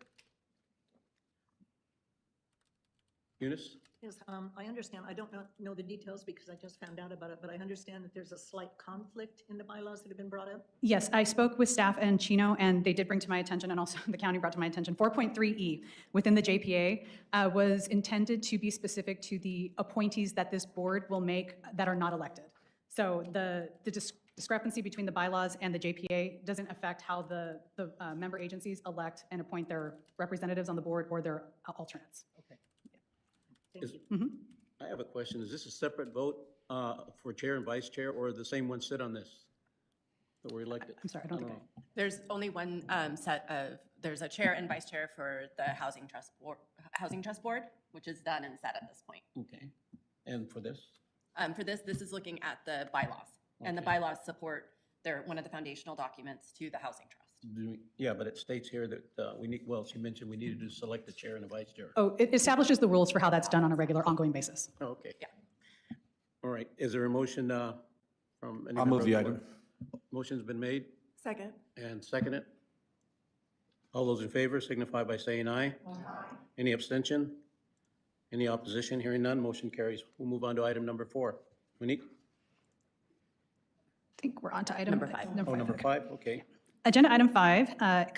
Eunice? Yes, I understand. I don't know the details because I just found out about it, but I understand that there's a slight conflict in the bylaws that have been brought up. Yes, I spoke with staff and Chino, and they did bring to my attention, and also the county brought to my attention, 4.3E within the JPA was intended to be specific to the appointees that this board will make that are not elected. So the discrepancy between the bylaws and the JPA doesn't affect how the member agencies elect and appoint their representatives on the board or their alternates. Okay. Thank you. I have a question. Is this a separate vote for chair and vice chair, or the same one sit on this that were elected? I'm sorry, I don't know. There's only one there's a chair and vice chair for the Housing Trust Board, which is done and set at this point. Okay. And for this? For this is looking at the bylaws. And the bylaws support one of the foundational documents to the Housing Trust. Yeah, but it states here that she mentioned we needed to select the chair and the vice chair. Oh, it establishes the rules for how that's done on a regular, ongoing basis. Oh, okay. Yeah. All right. Is there a motion from any I'll member move of the board? item. Motion's been made Second. and seconded. All those in favor signify by saying aye. Aye. Any abstention? Any opposition? Hearing none, motion carries. We'll move on to item number 4. Monique? think we're on to item. Number 5. Number 5, okay. Agenda item 5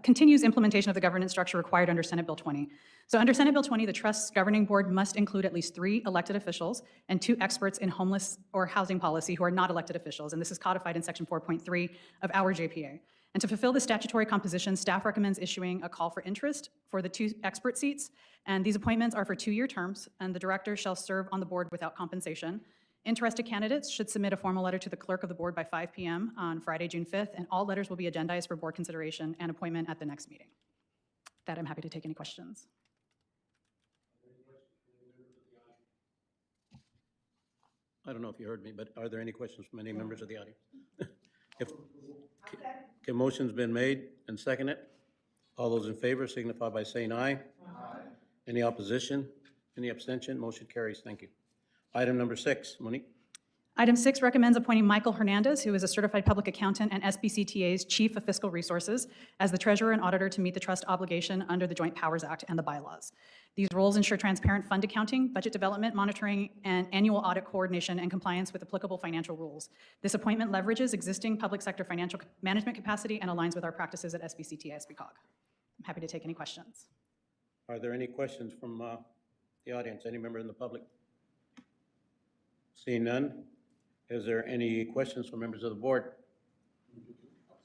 continues implementation of the governance structure required under Senate Bill 20. So under Senate Bill 20, the Trust's governing board must include at least 3 elected officials and 2 experts in homeless or housing policy who are not elected officials, and this is codified in Section 4.3 of our JPA. And to fulfill the statutory composition, staff recommends issuing a call for interest for the 2 expert seats, and these appointments are for 2-year terms, and the director shall serve on the board without compensation. Interested candidates should submit a formal letter to the clerk of the board by 5 p.m. on Friday, June 5th, and all letters will be agendized for board consideration and appointment at the next meeting. With that, I'm happy to take any questions. I don't know if you heard me, but are there any questions from any members of the audience? If, okay, motion's been made and seconded. All those in favor signify by saying aye. Aye. Any opposition? Any abstention? Motion carries. Thank you. Item number 6, Monique. Item 6 recommends appointing Michael Hernandez, who is a certified public accountant and SBCTA's Chief of Fiscal Resources, as the treasurer and auditor to meet the trust obligation under the Joint Powers Act and the bylaws. These roles ensure transparent fund accounting, budget development, monitoring, and annual audit coordination and compliance with applicable financial rules. This appointment leverages existing public sector financial management capacity and aligns with our practices at SBCTA SBCOG. I'm happy to take any questions. Are there any questions from the audience? Any member in the public? Seeing none, is there any questions from members of the board?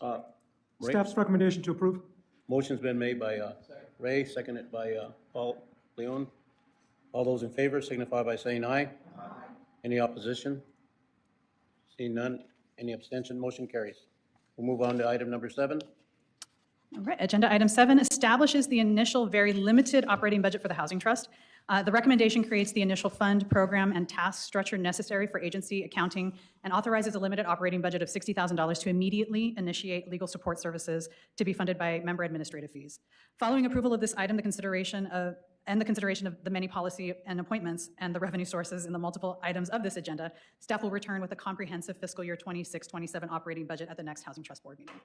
Ray? Staff's recommendation to approve. Motion's been made by Ray, seconded by Paul Leon. All those in favor signify by saying aye. Aye. Any opposition? Seeing none, any abstention, motion carries. We'll move on to item number 7. All right, agenda item 7 establishes the initial very limited operating budget for the Housing Trust. The recommendation creates the initial fund, program, and task structure necessary for agency accounting and authorizes a limited operating budget of $60,000 to immediately initiate legal support services to be funded by member administrative fees. Following approval of this item, the consideration of the many policy and appointments and the revenue sources in the multiple items of this agenda, staff will return with a comprehensive fiscal year 26-27 operating budget at the next Housing Trust Board meeting.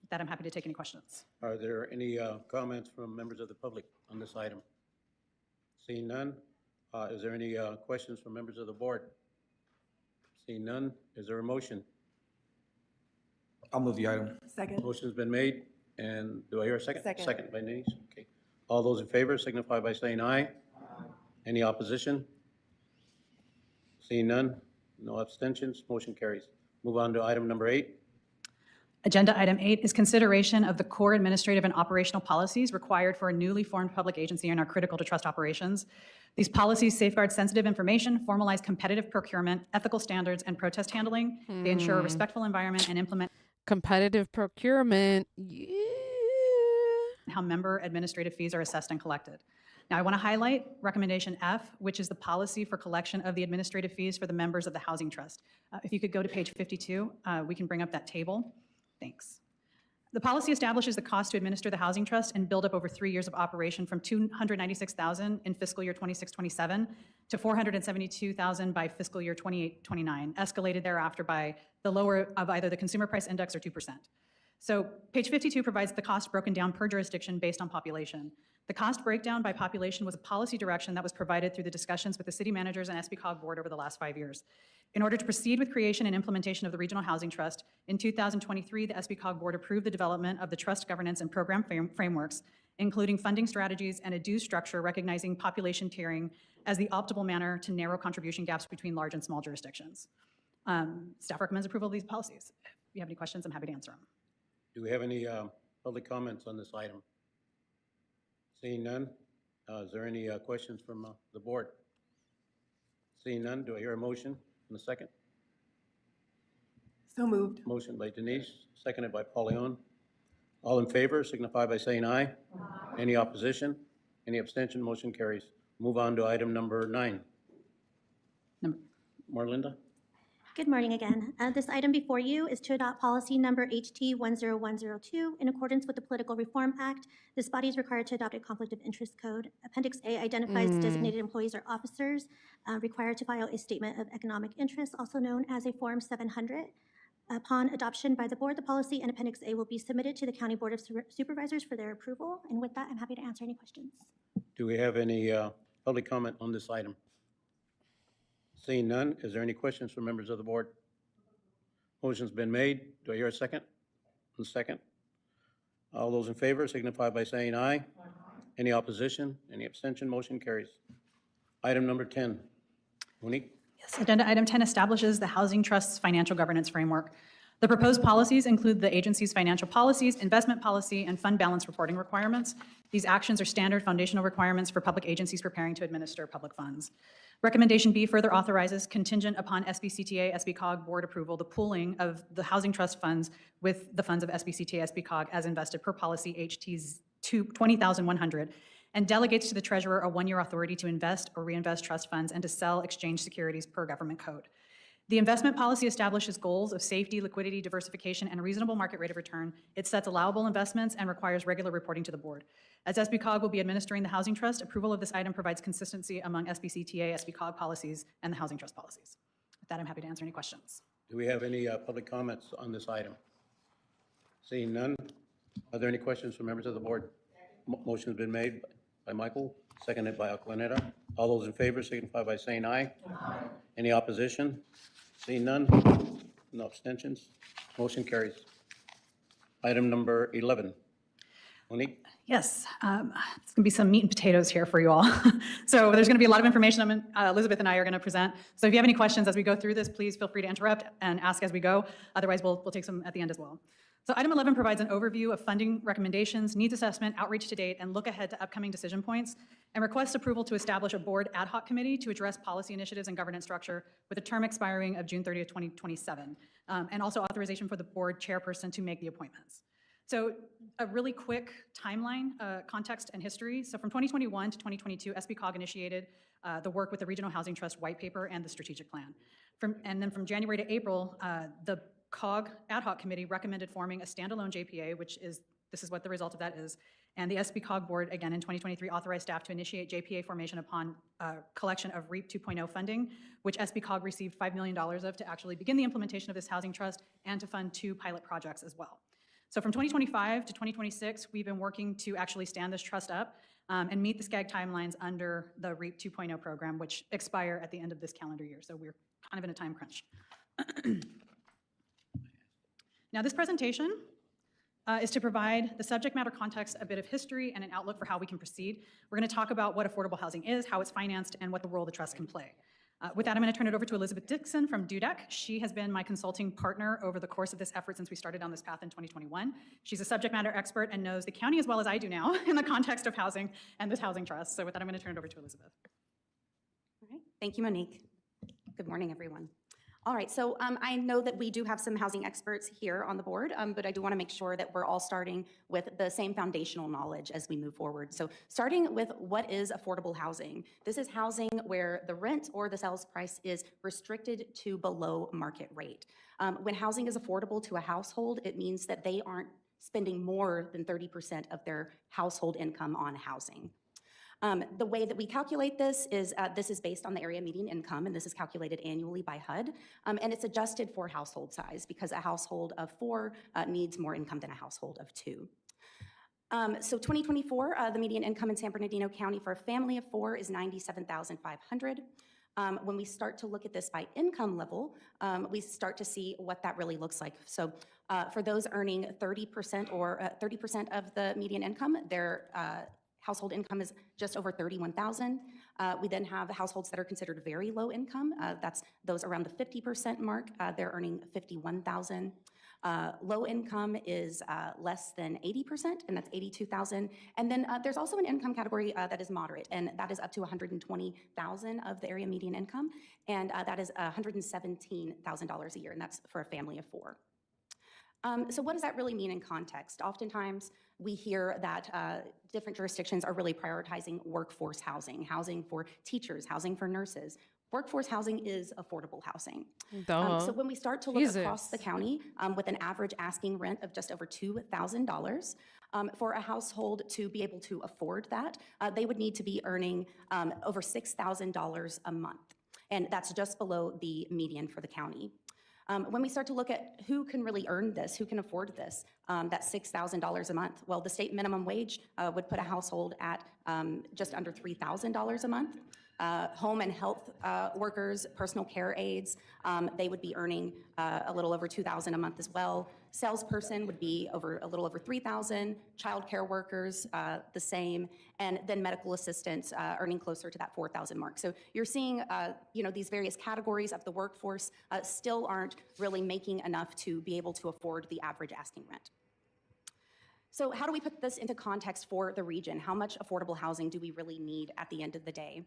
With that, I'm happy to take any questions. Are there any comments from members of the public on this item? Seeing none, is there any questions from members of the board? Seeing none, is there a motion? I'll move the item. Second. Motion's been made, and do I hear a second? Second. Second by Denise, okay. All those in favor signify by saying aye. Aye. Any opposition? Seeing none, no abstentions, motion carries. Move on to item number 8. Agenda item 8 is consideration of the core administrative and operational policies required for a newly formed public agency and are critical to trust operations. These policies safeguard sensitive information, formalize competitive procurement, ethical standards, and protest handling. They ensure a respectful environment and implement competitive procurement. Yeah. How member administrative fees are assessed and collected. Now, I want to highlight recommendation F, which is the policy for collection of the administrative fees for the members of the Housing Trust. If you could go to page 52, we can bring up that table. Thanks. The policy establishes the cost to administer the Housing Trust and build up over 3 years of operation from $296,000 in fiscal year 26-27 to $472,000 by fiscal year 28-29, escalated thereafter by the lower of either the consumer price index or 2%. So page 52 provides the cost broken down per jurisdiction based on population. The cost breakdown by population was a policy direction that was provided through the discussions with the city managers and SBCOG board over the last 5 years. In order to proceed with creation and implementation of the Regional Housing Trust, in 2023, the SBCOG board approved the development of the trust governance and program frameworks, including funding strategies and a due structure recognizing population tiering as the optimal manner to narrow contribution gaps between large and small jurisdictions. Staff recommends approval of these policies. If you have any questions, I'm happy to answer them. Do we have any public comments on this item? Seeing none, is there any questions from the board? Seeing none, do I hear a motion in a second? So moved. Motion by Denise, seconded by Paul Leon. All in favor signify by saying aye. Aye. Any opposition? Any abstention? Motion carries. Move on to item number 9. Marlinda? Good morning again. This item before you is to adopt policy number HT 10102 in accordance with the Political Reform Act. This body is required to adopt a conflict of interest code. Appendix A identifies designated employees or officers required to file a statement of economic interest, also known as a Form 700. Upon adoption by the board, the policy and Appendix A will be submitted to the County Board of Supervisors for their approval. And with that, I'm happy to answer any questions. Do we have any public comment on this item? Seeing none, is there any questions from members of the board? Motion's been made. Do I hear a second? A second. All those in favor signify by saying aye. Any opposition? Any abstention? Motion carries. Item number 10. Monique? Yes, agenda item 10 establishes the Housing Trust's financial governance framework. The proposed policies include the agency's financial policies, investment policy, and fund balance reporting requirements. These actions are standard foundational requirements for public agencies preparing to administer public funds. Recommendation B further authorizes, contingent upon SBCTA, SBCOG board approval, the pooling of the Housing Trust funds with the funds of SBCTA, SBCOG as invested per policy HT 20,100, and delegates to the treasurer a one-year authority to invest or reinvest trust funds and to sell exchange securities per government code. The investment policy establishes goals of safety, liquidity, diversification, and a reasonable market rate of return. It sets allowable investments and requires regular reporting to the board. As SBCOG will be administering the Housing Trust, approval of this item provides consistency among SBCTA, SBCOG policies, and the Housing Trust policies. With that, I'm happy to answer any questions. Do we have any public comments on this item? Seeing none, are there any questions from members of the board? Motion's been made by Michael, seconded by Aquanetta. All those in favor signify by saying aye. Aye. Any opposition? Seeing none, no abstentions. Motion carries. Item number 11. Monique? Yes, it's going to be some meat and potatoes here for you all. So there's going to be a lot of information Elizabeth and I are going to present. So if you have any questions as we go through this, please feel free to interrupt and ask as we go. Otherwise, we'll take some at the end as well. So item 11 provides an overview of funding recommendations, needs assessment, outreach to date, and look ahead to upcoming decision points, and requests approval to establish a board ad hoc committee to address policy initiatives and governance structure with a term expiring of June 30th, 2027, and also authorization for the board chairperson to make the appointments. So a really quick timeline, context, and history. So from 2021 to 2022, SBCOG initiated the work with the Regional Housing Trust White Paper and the Strategic Plan. And then from January to April, the COG ad hoc committee recommended forming a standalone JPA, this is what the result of that is. And the SBCOG board, again in 2023, authorized staff to initiate JPA formation upon collection of REAP 2.0 funding, which SBCOG received $5 million of to actually begin the implementation of this housing trust and to fund 2 pilot projects as well. So from 2025 to 2026, we've been working to actually stand this trust up and meet the SCAG timelines under the REAP 2.0 program, which expire at the end of this calendar year. So we're kind of in a time crunch. Now, this presentation is to provide the subject matter context, a bit of history, and an outlook for how we can proceed. We're going to talk about what affordable housing is, how it's financed, and what the role the trust can play. With that, I'm going to turn it over to Elizabeth Dixon from DUDEC. She has been my consulting partner over the course of this effort since we started down this path in 2021. She's a subject matter expert and knows the county as well as I do now in the context of housing and this housing trust. So with that, I'm going to turn it over to Elizabeth. All right. Thank you, Monique. Good morning, everyone. All right, so I know that we do have some housing experts here on the board, but I do want to make sure that we're all starting with the same foundational knowledge as we move forward. So starting with what is affordable housing? This is housing where the rent or the sales price is restricted to below market rate. When housing is affordable to a household, it means that they aren't spending more than 30% of their household income on housing. The way that we calculate this is based on the area median income, and this is calculated annually by HUD, and it's adjusted for household size because a household of 4 needs more income than a household of 2. So 2024, the median income in San Bernardino County for a family of 4 is $97,500. When we start to look at this by income level, we start to see what that really looks like. So for those earning 30% or 30% of the median income, their household income is just over $31,000. We then have households that are considered very low income. That's those around the 50% mark. They're earning $51,000. Low income is less than 80%, and that's $82,000. And then there's also an income category that is moderate, and that is up to $120,000 of the area median income, and that is $117,000 a year, and that's for a family of 4. So what does that really mean in context? Oftentimes, we hear that different jurisdictions are really prioritizing workforce housing, housing for teachers, housing for nurses. Workforce housing is affordable housing. So when we start to look across the county with an average asking rent of just over $2,000, for a household to be able to afford that, they would need to be earning over $6,000 a month. And that's just below the median for the county. When we start to look at who can really earn this, who can afford this, that $6,000 a month, well, the state minimum wage would put a household at just under $3,000 a month. Home and health workers, personal care aides, they would be earning a little over $2,000 a month as well. Salesperson would be a little over $3,000. Childcare workers, the same, and then medical assistants earning closer to that $4,000 mark. So you're seeing, these various categories of the workforce still aren't really making enough to be able to afford the average asking rent. So how do we put this into context for the region? How much affordable housing do we really need at the end of the day?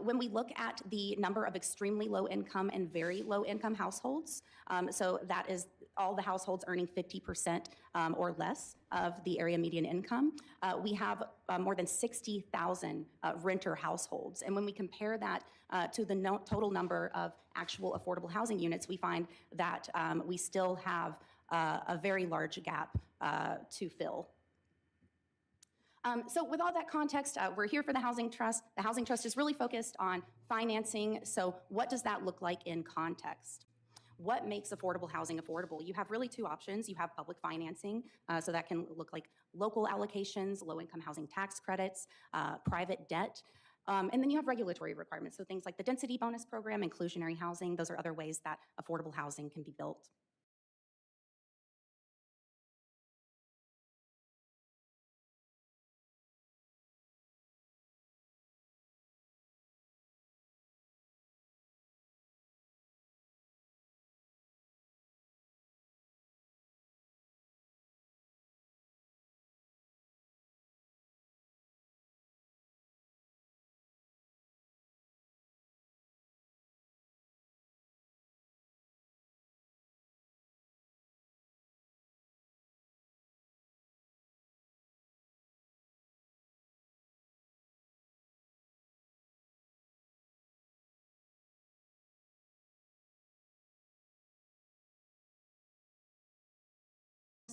When we look at the number of extremely low income and very low income households, so that is all the households earning 50% or less of the area median income, we have more than 60,000 renter households. And when we compare that to the total number of actual affordable housing units, we find that we still have a very large gap to fill. So with all that context, we're here for the Housing Trust. The Housing Trust is really focused on financing. So what does that look like in context? What makes affordable housing affordable? You have really two options. You have public financing, so that can look like local allocations, low-income housing tax credits, private debt. And then you have regulatory requirements, so things like the density bonus program, inclusionary housing. Those are other ways that affordable housing can be built.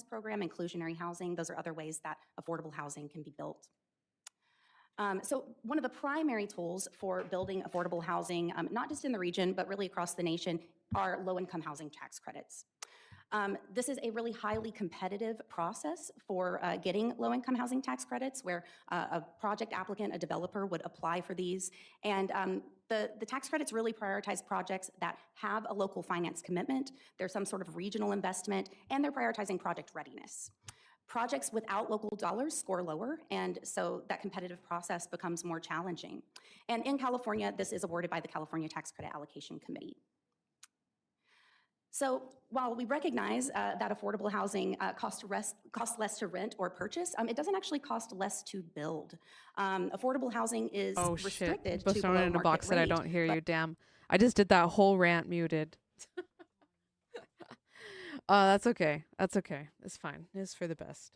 Program, inclusionary housing. Those are other ways that affordable housing can be built. So one of the primary tools for building affordable housing, not just in the region, but really across the nation, are low-income housing tax credits. This is a really highly competitive process for getting low-income housing tax credits, where a project applicant, a developer, would apply for these. And the tax credits really prioritize projects that have a local finance commitment, there's some sort of regional investment, and they're prioritizing project readiness. Projects without local dollars score lower, and so that competitive process becomes more challenging. And in California, this is awarded by the California Tax Credit Allocation Committee. So while we recognize that affordable housing costs less to rent or purchase, it doesn't actually cost less to build. Affordable housing is restricted to below in a box market that I rate, don't hear but you. Damn, I just did that whole rant muted. That's okay. That's okay. It's fine. It's for the best.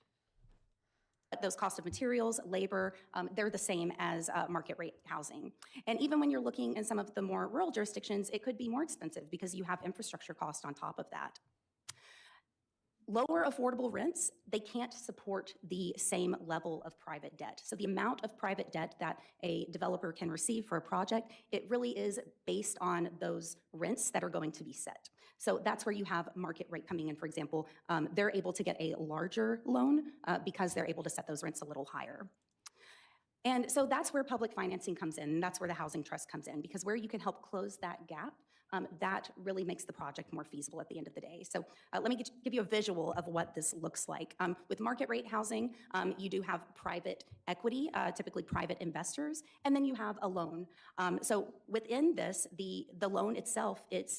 those costs of materials, labor, they're the same as market rate housing. And even when you're looking in some of the more rural jurisdictions, it could be more expensive because you have infrastructure cost on top of that. Lower affordable rents, they can't support the same level of private debt. So the amount of private debt that a developer can receive for a project, it really is based on those rents that are going to be set. So that's where you have market rate coming in. For example, they're able to get a larger loan because they're able to set those rents a little higher. And so that's where public financing comes in, and that's where the Housing Trust comes in, because where you can help close that gap, that really makes the project more feasible at the end of the day. So let me give you a visual of what this looks like. With market rate housing, you do have private equity, typically private investors, and then you have a loan. So within this, the loan itself, it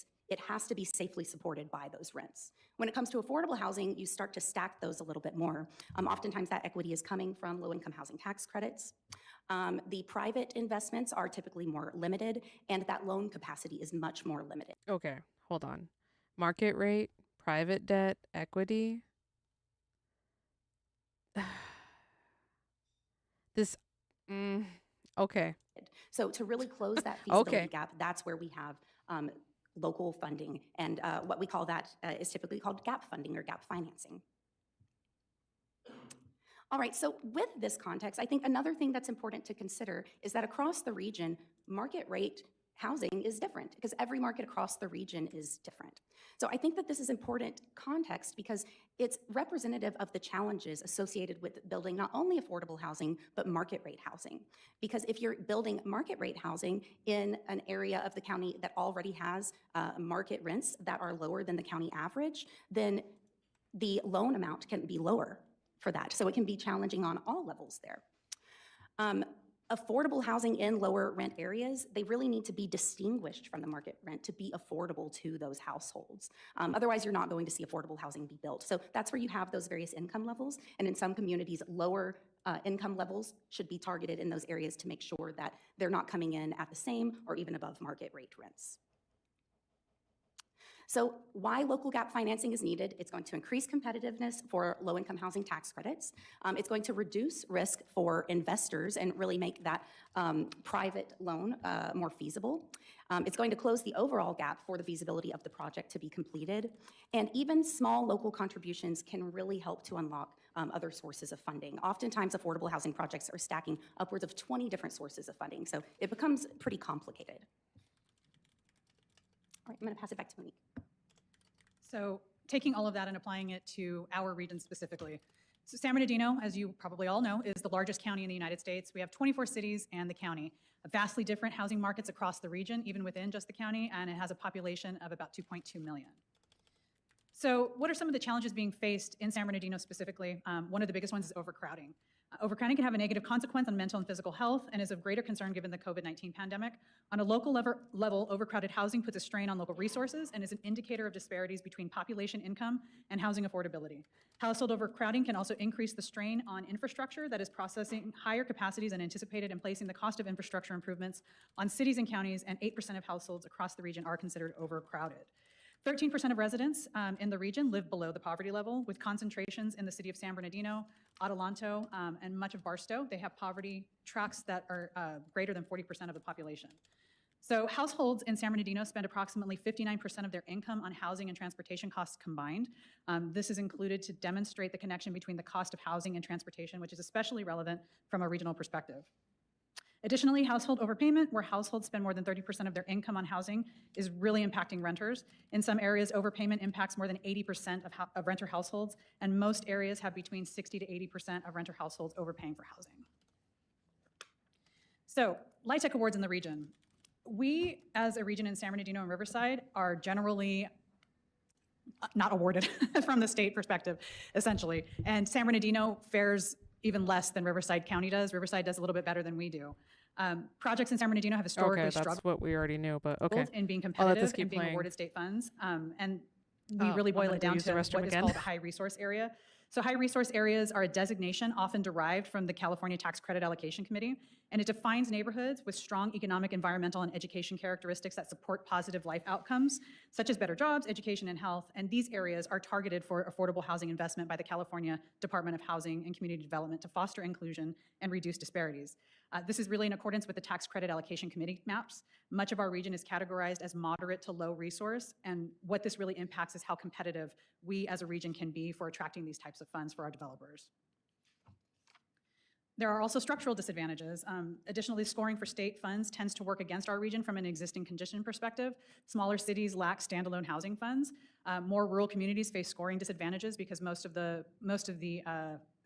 has to be safely supported by those rents. When it comes to affordable housing, you start to stack those a little bit more. Oftentimes that equity is coming from low-income housing tax credits. The private investments are typically more limited, and that loan capacity is much more limited. Okay, hold on. Market rate, private debt, equity. This, okay. So to really close that feasibility gap, that's where we have local funding, and what we call that is typically called gap funding or gap financing. All right, so with this context, I think another thing that's important to consider is that across the region, market rate housing is different because every market across the region is different. So I think that this is important context because it's representative of the challenges associated with building not only affordable housing, but market rate housing. Because if you're building market rate housing in an area of the county that already has market rents that are lower than the county average, then the loan amount can be lower for that. So it can be challenging on all levels there. Affordable housing in lower rent areas, they really need to be distinguished from the market rent to be affordable to those households. Otherwise, you're not going to see affordable housing be built. So that's where you have those various income levels. And in some communities, lower income levels should be targeted in those areas to make sure that they're not coming in at the same or even above market rate rents. So why local gap financing is needed? It's going to increase competitiveness for low-income housing tax credits. It's going to reduce risk for investors and really make that private loan more feasible. It's going to close the overall gap for the feasibility of the project to be completed. And even small local contributions can really help to unlock other sources of funding. Oftentimes, affordable housing projects are stacking upwards of 20 different sources of funding, so it becomes pretty complicated. All right, I'm going to pass it back to Monique. So taking all of that and applying it to our region specifically. So San Bernardino, as you probably all know, is the largest county in the United States. We have 24 cities and the county, vastly different housing markets across the region, even within just the county, and it has a population of about 2.2 million. So what are some of the challenges being faced in San Bernardino specifically? One of the biggest ones is overcrowding. Overcrowding can have a negative consequence on mental and physical health and is of greater concern given the COVID-19 pandemic. On a local level, overcrowded housing puts a strain on local resources and is an indicator of disparities between population income and housing affordability. Household overcrowding can also increase the strain on infrastructure that is processing higher capacities than anticipated and placing the cost of infrastructure improvements on cities and counties, and 8% of households across the region are considered overcrowded. 13% of residents in the region live below the poverty level, with concentrations in the city of San Bernardino, Adelanto, and much of Barstow. They have poverty tracts that are greater than 40% of the population. So households in San Bernardino spend approximately 59% of their income on housing and transportation costs combined. This is included to demonstrate the connection between the cost of housing and transportation, which is especially relevant from a regional perspective. Additionally, household overpayment, where households spend more than 30% of their income on housing, is really impacting renters. In some areas, overpayment impacts more than 80% of renter households, and most areas have between 60 to 80% of renter households overpaying for housing. So, LIHTC awards in the region. We, as a region in San Bernardino and Riverside, are generally not awarded from the state perspective, essentially. And San Bernardino fares even less than Riverside County does. Riverside does a little bit better than we do. Projects in San Bernardino have historically that's struggled what we already knew, but okay. in being I'll let competitive this keep and being playing. awarded state funds. And we really I'm boil gonna it go down use the to restroom what is again. called a high resource area. So high resource areas are a designation often derived from the California Tax Credit Allocation Committee, and it defines neighborhoods with strong economic, environmental, and education characteristics that support positive life outcomes, such as better jobs, education, and health. And these areas are targeted for affordable housing investment by the California Department of Housing and Community Development to foster inclusion and reduce disparities. This is really in accordance with the Tax Credit Allocation Committee maps. Much of our region is categorized as moderate to low resource, and what this really impacts is how competitive we as a region can be for attracting these types of funds for our developers. There are also structural disadvantages. Additionally, scoring for state funds tends to work against our region from an existing condition perspective. Smaller cities lack standalone housing funds. More rural communities face scoring disadvantages because most of the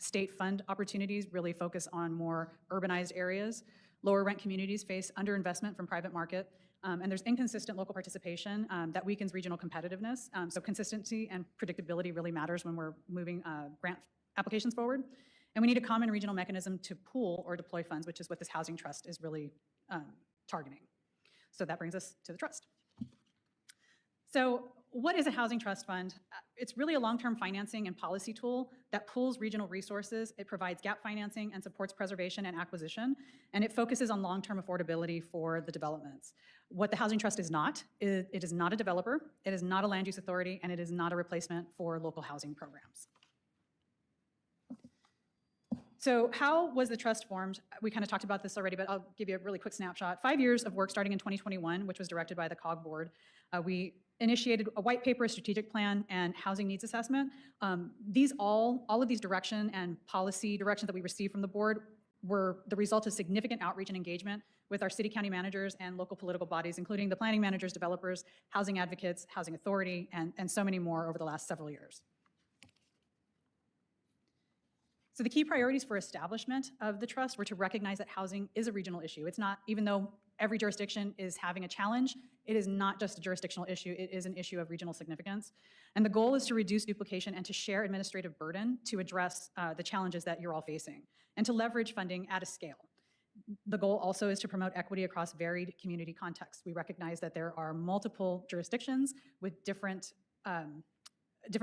state fund opportunities really focus on more urbanized areas. Lower rent communities face underinvestment from private market, and there's inconsistent local participation that weakens regional competitiveness. So consistency and predictability really matters when we're moving grant applications forward. And we need a common regional mechanism to pool or deploy funds, which is what this housing trust is really targeting. So that brings us to the trust. So what is a housing trust fund? It's really a long-term financing and policy tool that pools regional resources. It provides gap financing and supports preservation and acquisition, and it focuses on long-term affordability for the developments. What the housing trust is not, it is not a developer, it is not a land use authority, and it is not a replacement for local housing programs. So how was the trust formed? We kind of talked about this already, but I'll give you a really quick snapshot. 5 years of work starting in 2021, which was directed by the COG board. We initiated a white paper, a strategic plan, and housing needs assessment. All of these direction and policy directions that we received from the board were the result of significant outreach and engagement with our city, county managers, and local political bodies, including the planning managers, developers, housing advocates, housing authority, and so many more over the last several years. So the key priorities for establishment of the trust were to recognize that housing is a regional issue. It's not, even though every jurisdiction is having a challenge, it is not just a jurisdictional issue, it is an issue of regional significance. And the goal is to reduce duplication and to share administrative burden to address the challenges that you're all facing, and to leverage funding at a scale. The goal also is to promote equity across varied community contexts. We recognize that there are multiple jurisdictions with different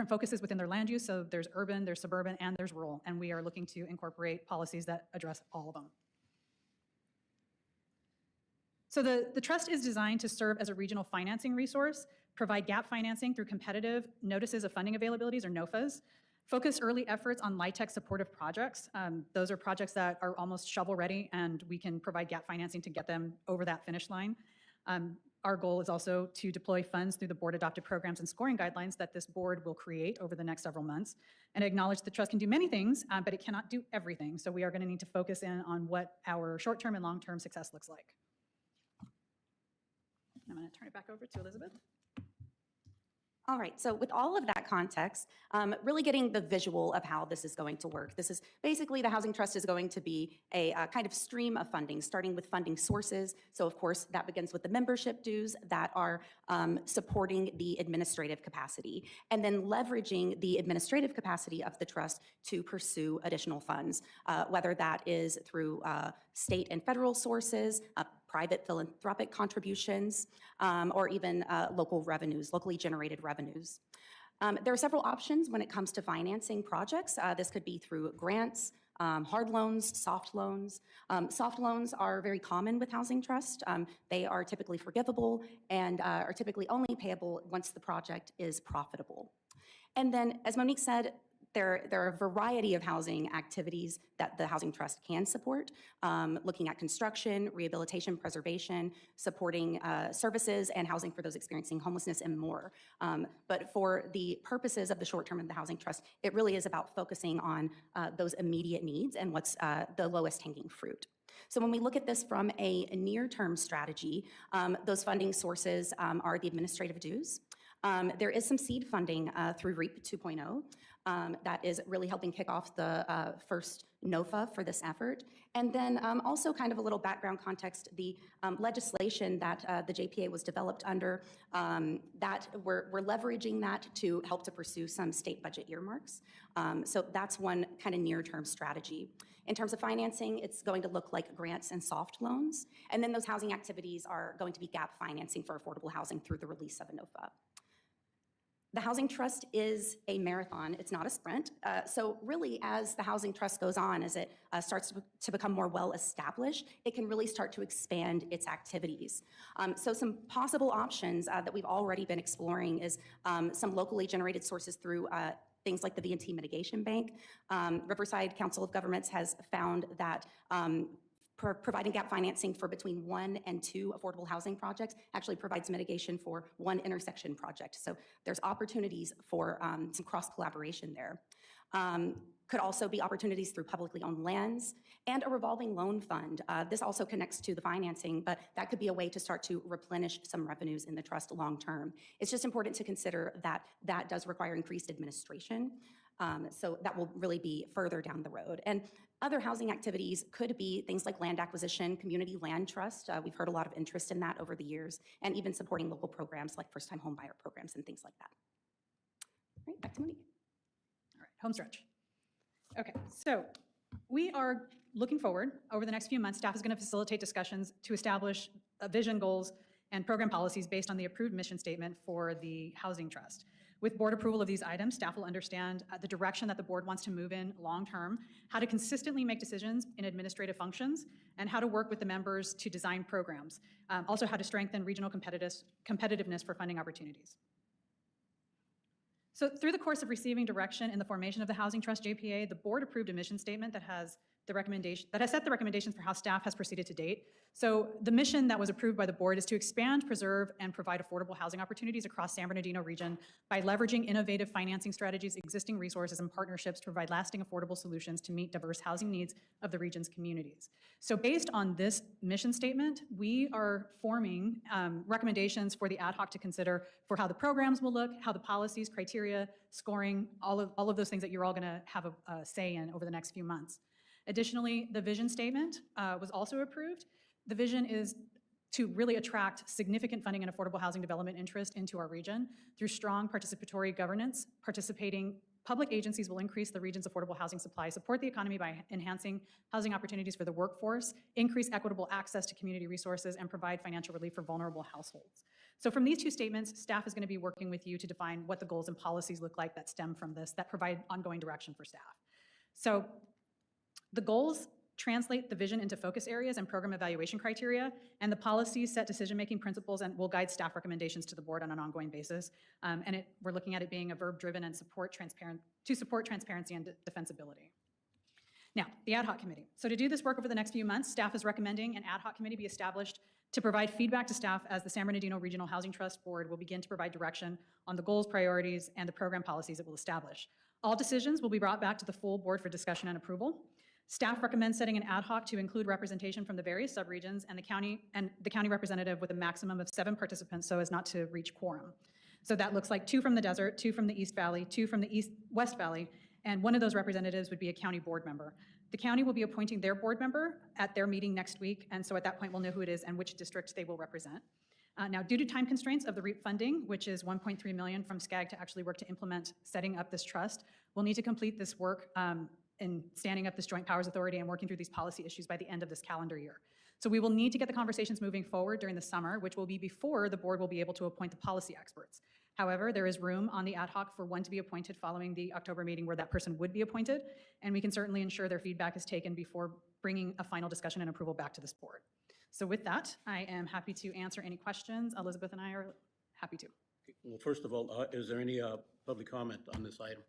focuses within their land use. So there's urban, there's suburban, and there's rural. And we are looking to incorporate policies that address all of them. So the trust is designed to serve as a regional financing resource, provide gap financing through competitive notices of funding availabilities, or NOFAs, focus early efforts on LIHTC supportive projects. Those are projects that are almost shovel ready, and we can provide gap financing to get them over that finish line. Our goal is also to deploy funds through the board adopted programs and scoring guidelines that this board will create over the next several months, and acknowledge the trust can do many things, but it cannot do everything. So we are going to need to focus in on what our short-term and long-term success looks like. I'm going to turn it back over to Elizabeth. All right, so with all of that context, really getting the visual of how this is going to work. This is basically, the Housing Trust is going to be a kind of stream of funding, starting with funding sources. So of course, that begins with the membership dues that are supporting the administrative capacity, and then leveraging the administrative capacity of the trust to pursue additional funds, whether that is through state and federal sources, private philanthropic contributions, or even local revenues, locally generated revenues. There are several options when it comes to financing projects. This could be through grants, hard loans, soft loans. Soft loans are very common with Housing Trust. They are typically forgivable and are typically only payable once the project is profitable. And then, as Monique said, there are a variety of housing activities that the Housing Trust can support, looking at construction, rehabilitation, preservation, supporting services and housing for those experiencing homelessness, and more. But for the purposes of the short term of the Housing Trust, it really is about focusing on those immediate needs and what's the lowest hanging fruit. So when we look at this from a near-term strategy, those funding sources are the administrative dues. There is some seed funding through REAP 2.0. That is really helping kick off the first NOFA for this effort. And then also kind of a little background context, the legislation that the JPA was developed under, that we're leveraging that to help to pursue some state budget earmarks. So that's one kind of near-term strategy. In terms of financing, it's going to look like grants and soft loans. And then those housing activities are going to be gap financing for affordable housing through the release of a NOFA. The Housing Trust is a marathon, it's not a sprint. So really, as the Housing Trust goes on, as it starts to become more well-established, it can really start to expand its activities. So some possible options that we've already been exploring is some locally generated sources through things like the V&T Mitigation Bank. Riverside Council of Governments has found that providing gap financing for between 1 and 2 affordable housing projects actually provides mitigation for 1 intersection project. So there's opportunities for some cross-collaboration there. Could also be opportunities through publicly owned lands and a revolving loan fund. This also connects to the financing, but that could be a way to start to replenish some revenues in the trust long term. It's just important to consider that that does require increased administration. So that will really be further down the road. And other housing activities could be things like land acquisition, community land trust. We've heard a lot of interest in that over the years, and even supporting local programs like first-time home buyer programs and things like that. All right, back to Monique. All right, home stretch. Okay, so we are looking forward. Over the next few months, staff is going to facilitate discussions to establish vision, goals, and program policies based on the approved mission statement for the Housing Trust. With board approval of these items, staff will understand the direction that the board wants to move in long-term, how to consistently make decisions in administrative functions, and how to work with the members to design programs. Also, how to strengthen regional competitiveness for funding opportunities. So through the course of receiving direction in the formation of the Housing Trust JPA, the board approved a mission statement that has has set the recommendations for how staff has proceeded to date. So the mission that was approved by the board is to expand, preserve, and provide affordable housing opportunities across San Bernardino region by leveraging innovative financing strategies, existing resources, and partnerships to provide lasting affordable solutions to meet diverse housing needs of the region's communities. So based on this mission statement, we are forming recommendations for the ad hoc to consider for how the programs will look, how the policies, criteria, scoring, all of those things that you're all gonna have a say in over the next few months. Additionally, the vision statement was also approved. The vision is to really attract significant funding and affordable housing development interest into our region through strong participatory governance. Participating public agencies will increase the region's affordable housing supply, support the economy by enhancing housing opportunities for the workforce, increase equitable access to community resources, and provide financial relief for vulnerable households. So from these two statements, staff is going to be working with you to define what the goals and policies look like that stem from this, that provide ongoing direction for staff. So the goals translate the vision into focus areas and program evaluation criteria, and the policies set decision-making principles and will guide staff recommendations to the board on an ongoing basis. We're looking at it being a verb-driven and support transparency and defensibility. Now, the ad hoc committee. So to do this work over the next few months, staff is recommending an ad hoc committee be established to provide feedback to staff as the San Bernardino Regional Housing Trust Board will begin to provide direction on the goals, priorities, and the program policies it will establish. All decisions will be brought back to the full board for discussion and approval. Staff recommends setting an ad hoc to include representation from the various subregions and the county representative with a maximum of 7 participants so as not to reach quorum. So that looks like 2 from the desert, 2 from the East Valley, 2 from the West Valley, and one of those representatives would be a county board member. The county will be appointing their board member at their meeting next week, and so at that point we'll know who it is and which district they will represent. Now, due to time constraints of the REAP funding, which is $1.3 million from SCAG to actually work to implement setting up this trust, we'll need to complete this work in standing up this Joint Powers Authority and working through these policy issues by the end of this calendar year. So we will need to get the conversations moving forward during the summer, which will be before the board will be able to appoint the policy experts. However, there is room on the ad hoc for one to be appointed following the October meeting where that person would be appointed, and we can certainly ensure their feedback is taken before bringing a final discussion and approval back to this board. So with that, I am happy to answer any questions. Elizabeth and I are happy to. Well, first of all, is there any public comment on this item?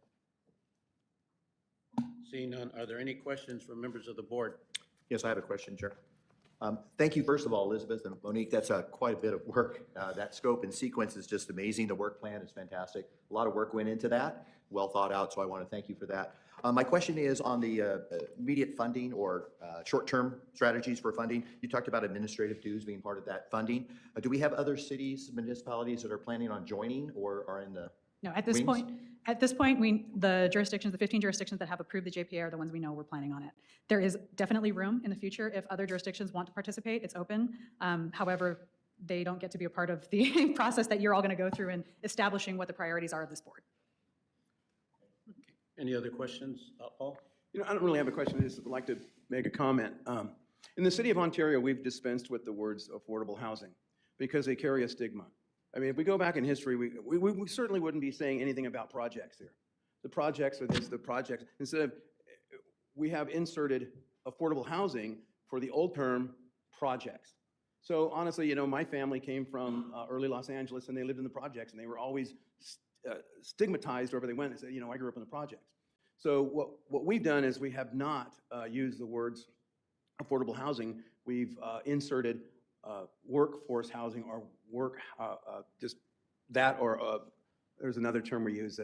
Seeing none, are there any questions from members of the board? Yes, I have a question, Chair. Thank you, first of all, Elizabeth and Monique. That's quite a bit of work. That scope and sequence is just amazing. The work plan is fantastic. A lot of work went into that, well thought out, so I want to thank you for that. My question is on the immediate funding or short-term strategies for funding. You talked about administrative dues being part of that funding. Do we have other cities, municipalities that are planning on joining or are in the No, at this point, the jurisdictions, the 15 jurisdictions that have approved the JPA are the ones we know we're planning on it. There is definitely room in the future if other jurisdictions want to participate, it's open. However, they don't get to be a part of the process that you're all going to go through in establishing what the priorities are of this board. Any other questions, Paul? You know, I don't really have a question. I just would like to make a comment. In the city of Ontario, we've dispensed with the words affordable housing because they carry a stigma. I mean, if we go back in history, we certainly wouldn't be saying anything about projects here. The projects are this, the projects. Instead of, we have inserted affordable housing for the old term projects. So honestly, you know, my family came from early Los Angeles and they lived in the projects and they were always stigmatized wherever they went. They said, you know, I grew up in the projects. So what we've done is we have not used the words affordable housing. We've inserted workforce housing or just that, or there's another term we use,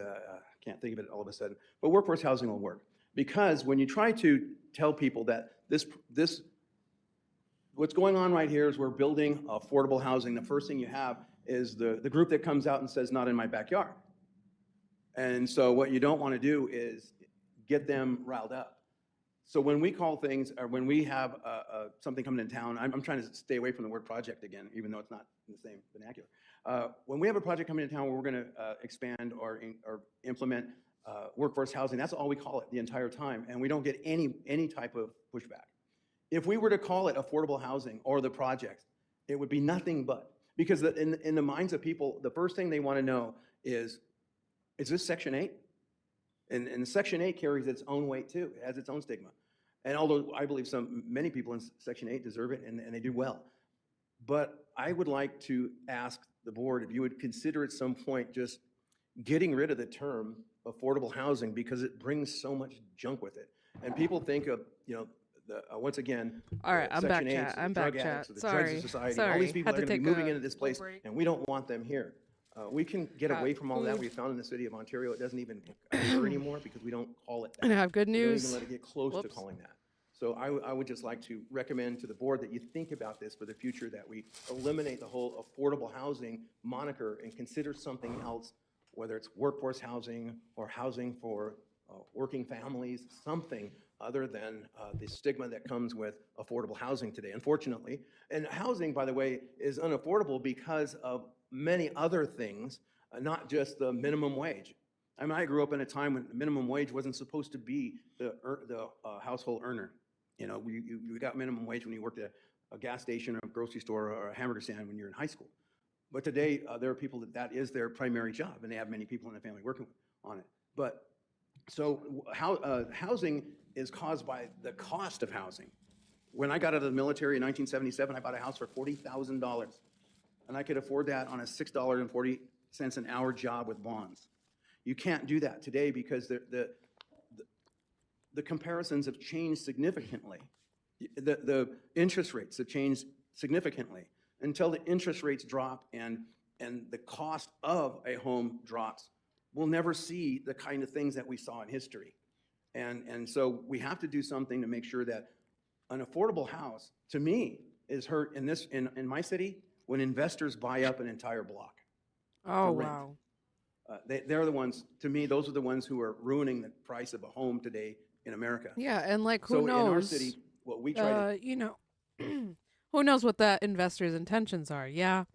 can't think of it all of a sudden, but workforce housing will work. Because when you try to tell people that what's going on right here is we're building affordable housing, the first thing you have is the group that comes out and says, not in my backyard. And so what you don't want to do is get them riled up. So when we call things, or when we have something coming in town, I'm trying to stay away from the word project again, even though it's not in the same vernacular. When we have a project coming in town where we're going to expand or implement workforce housing, that's all we call it the entire time, and we don't get any type of pushback. If we were to call it affordable housing or the projects, it would be nothing but, because in the minds of people, the first thing they want to know is this Section 8? And Section 8 carries its own weight too. It has its own stigma. And although I believe many people in Section 8 deserve it and they do well. But I would like to ask the board if you would consider at some point just getting rid of the term affordable housing, because it brings so much junk with it. And people think of, you know, once again, All right, I'm back, Section 8s, chat. the I'm drug back, addicts, chat. the dregs Sorry. of society, Sorry. all these people Had are to going to be take moving a into this place, break. and we don't want them here. We can get away from all that. food. We found in the city of Ontario, it doesn't even occur anymore because we don't call it that. And I have good We don't news. even let it get close to Whoops. calling that. So I would just like to recommend to the board that you think about this for the future, that we eliminate the whole affordable housing moniker and consider something else, whether it's workforce housing or housing for working families, something other than the stigma that comes with affordable housing today, unfortunately. And housing, by the way, is unaffordable because of many other things, not just the minimum wage. I mean, I grew up in a time when minimum wage wasn't supposed to be the household earner. You know, you got minimum wage when you worked at a gas station or a grocery store or a hamburger stand when you're in high school. But today, there are people that is their primary job, and they have many people in the family working on it. But so housing is caused by the cost of housing. When I got out of the military in 1977, I bought a house for $40,000, and I could afford that on a $6.40 an hour job with bonds. You can't do that today because the comparisons have changed significantly. The interest rates have changed significantly. Until the interest rates drop and the cost of a home drops, we'll never see the kind of things that we saw in history. And so we have to do something to make sure that an affordable house, to me, is hurt in my city when investors buy up an entire block. Oh, for rent. wow. They're the ones, to me, those are the ones who are ruining the price of a home today in America. Yeah, and like, who So knows? in our city, what we try to... You know, who knows what that investor's intentions are? Yeah,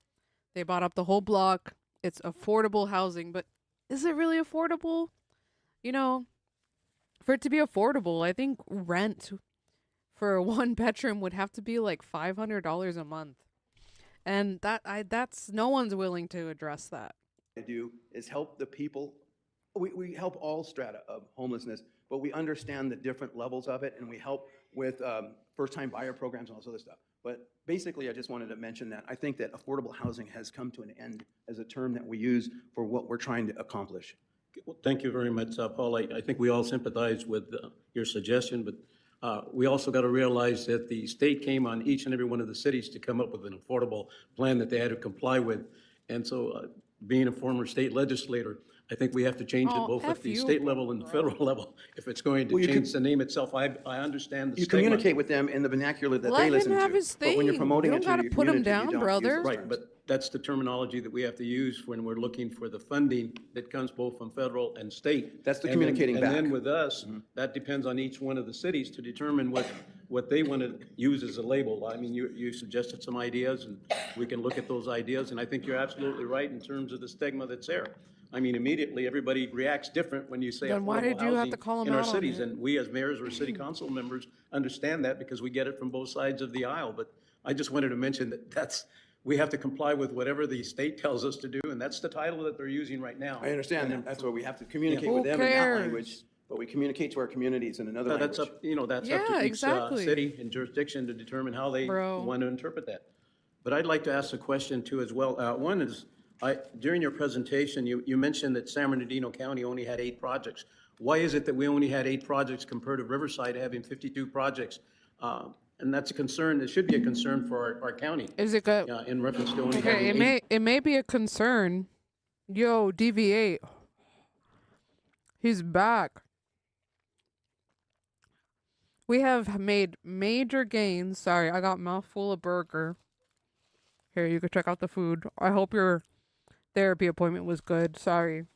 they bought up the whole block. It's affordable housing, but is it really affordable? You know, for it to be affordable, I think rent for a one bedroom would have to be like $500 a month. And that's no one's willing to address that. do is help the people. We help all strata of homelessness, but we understand the different levels of it, and we help with first-time buyer programs and all this other stuff. But basically, I just wanted to mention that I think that affordable housing has come to an end as a term that we use for what we're trying to accomplish. Well, thank you very much, Paul. I think we all sympathize with your suggestion, but we also got to realize that the state came on each and every one of the cities to come up with an affordable plan that they had to comply with. And so being a former state legislator, I think we have to change it both at the state level and the federal level if it's going to change the name itself. I understand the You stigma. communicate with them in the vernacular that Let they him listen have to. his But when you're thing. promoting You it don't to gotta your put him community, you down, don't use brother. those Right, terms. but that's the terminology that we have to use when we're looking for the funding that comes both from federal and state. That's the And then- communicating back. And then with us, that depends on each one of the cities to determine what they want to use as a label. I mean, you suggested some ideas, and we can look at those ideas, and I think you're absolutely right in terms of the stigma that's there. I mean, immediately, everybody reacts different when you say Then why affordable did you have housing to call 'em in our out on cities. it? And we as mayors or city council members understand that because we get it from both sides of the aisle. But I just wanted to mention that we have to comply with whatever the state tells us to do, and that's the title that they're using right now. I understand that. That's why we have to communicate Yeah. with Who them in that cares? language, but we communicate to our communities in another No, language. that's up, that's up Yeah, to each exactly. city and jurisdiction to determine how they Bro. want to interpret that. But I'd like to ask a question too as well. One is, during your presentation, you mentioned that San Bernardino County only had 8 projects. Why is it that we only had 8 projects compared to Riverside having 52 projects? And that's a concern, it should be a concern for our county. Is it good? In reference to only Okay, having 8. it may be a concern. Yo, DV8. He's back. We have made major gains. Sorry, I got mouthful of burger. Here, you can check out the food. I hope your therapy appointment was good. Sorry.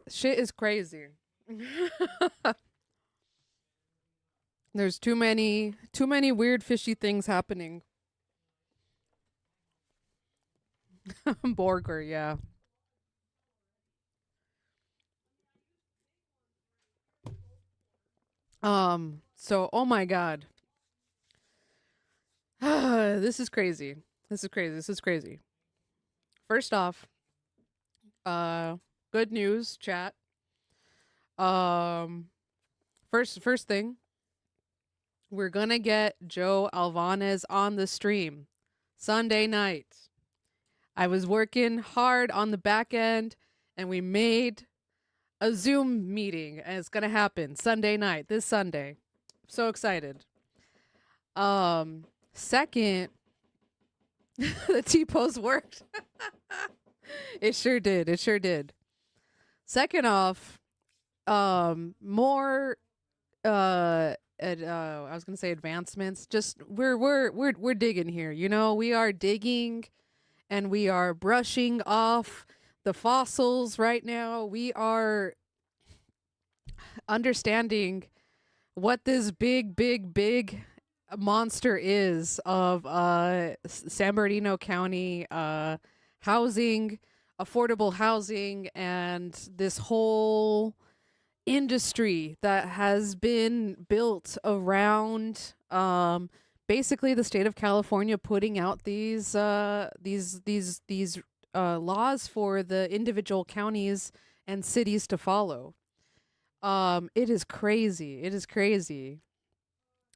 Shit is crazy. There's too many weird fishy things happening. Burger, yeah. So, oh my God. This is crazy. This is crazy. First off, good news, chat. First thing, we're gonna get Joe Alvarez on the stream Sunday night. I was working hard on the back end, and we made a Zoom meeting, and it's gonna happen Sunday night, this Sunday. So excited. Second, the T-pose worked. It sure did. It sure did. Second off, more I was gonna say advancements. Just we're digging here. You know, we are digging, and we are brushing off the fossils right now. We are understanding what this big monster is of San Bernardino County housing, affordable housing, and this whole industry that has been built around basically the state of California putting out these laws for the individual counties and cities to follow. It is crazy. It is crazy.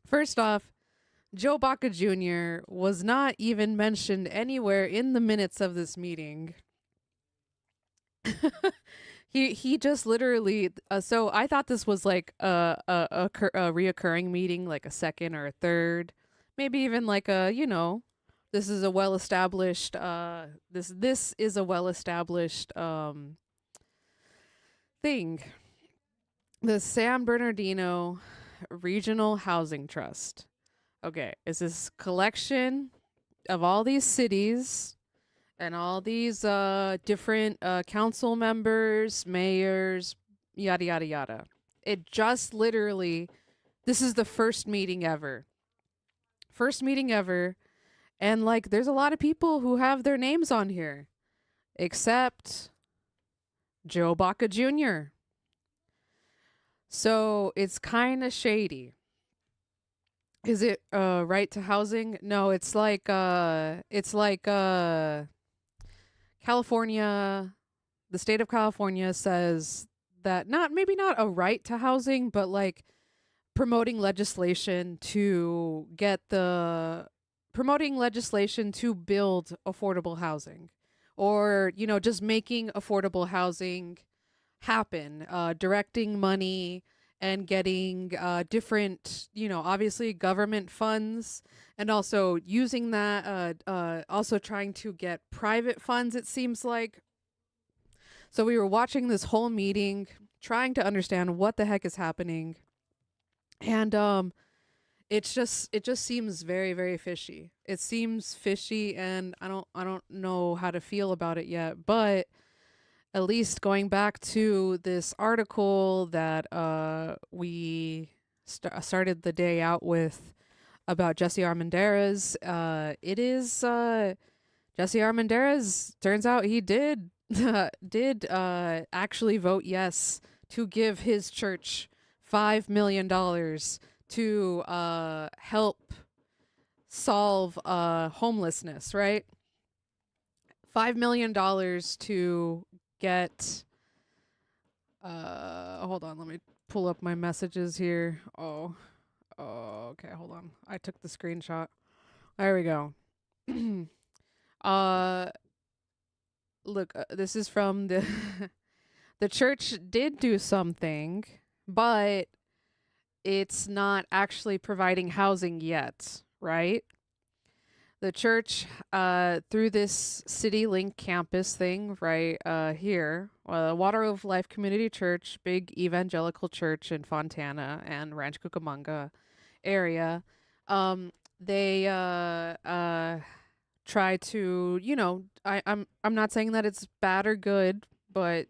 First off, Joe Baca Jr. was not even mentioned anywhere in the minutes of this meeting. He just literally. So I thought this was like a reoccurring meeting, like a second or a third, maybe even like a this is a well established. This is a well established thing. The San Bernardino Regional Housing Trust. Okay, it's this collection of all these cities and all these different council members, mayors, yada, yada, yada. It just literally, this is the first meeting ever. First meeting ever. And like, there's a lot of people who have their names on here, except Joe Baca Jr. So it's kind of shady. Is it right to housing? No, it's like California, the state of California says that maybe not a right to housing, but like promoting legislation to build affordable housing, or just making affordable housing happen, directing money and getting different, obviously government funds, and also using that, also trying to get private funds, it seems like. So we were watching this whole meeting, trying to understand what the heck is happening. And it just seems very, very fishy. It seems fishy, and I don't know how to feel about it yet, but at least going back to this article that we started the day out with about Jesse Armendarez, it is Jesse Armendarez. Turns out he did actually vote yes to give his church $5 million to help solve homelessness. Right, $5 million to get hold on, let me pull up my messages here. Okay, hold on, I took the screenshot. There we go. Look, this is from the the church did do something, but it's not actually providing housing yet, right? The church, through this City Link campus thing, right here, Water of Life Community Church, big evangelical church in Fontana and Ranch Cucamonga area, they try to, I'm not saying that it's bad or good, but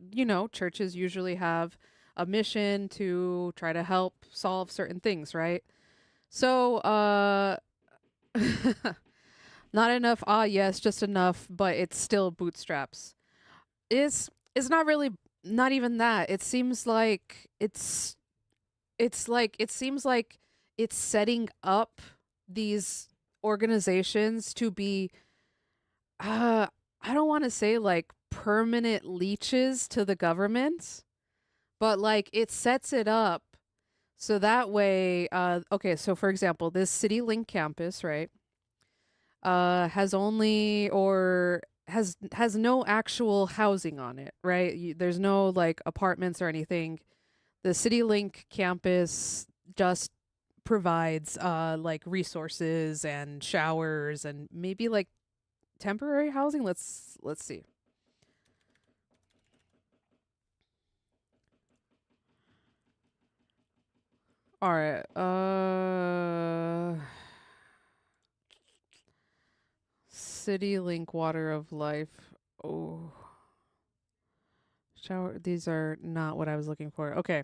churches usually have a mission to try to help solve certain things, right? So, not enough, yes, just enough, but it's still bootstraps. It's not really, not even that. It seems like it seems like it's setting up these organizations to be, I don't want to say like permanent leeches to the government, but like it sets it up so that way, okay, so for example, this City Link campus, right? Has only or has no actual housing on it, right? There's no like apartments or anything. The CityLink campus just provides like resources and showers and maybe like temporary housing. Let's see. All right. CityLink Water of Life. Oh. Shower. These are not what I was looking for. Okay.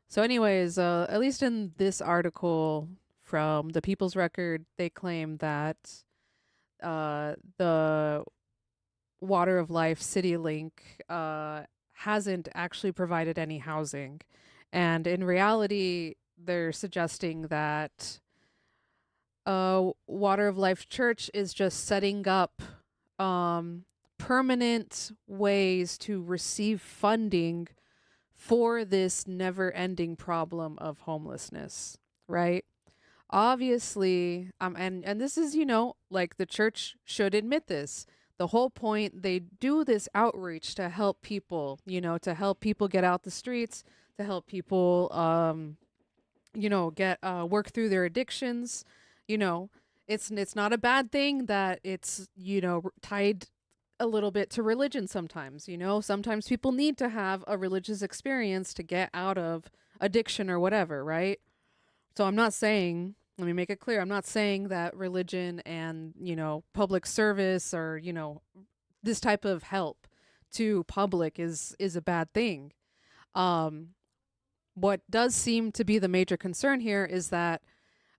So anyways, at least in this article from the People's Record, they claim that the Water of Life CityLink hasn't actually provided any housing. And in reality, they're suggesting that Water of Life Church is just setting up permanent ways to receive funding for this never-ending problem of homelessness, right? Obviously, and this is, you know, like the church should admit this. The whole point, they do this outreach to help people, you know, to help people get out the streets, to help people, you know, get work through their addictions. You know, it's not a bad thing that it's, you know, tied a little bit to religion sometimes, you know. Sometimes people need to have a religious experience to get out of addiction or whatever, right? So I'm not saying, let me make it clear, I'm not saying that religion and, you know, public service or, you know, this type of help to public is a bad thing. What does seem to be the major concern here is that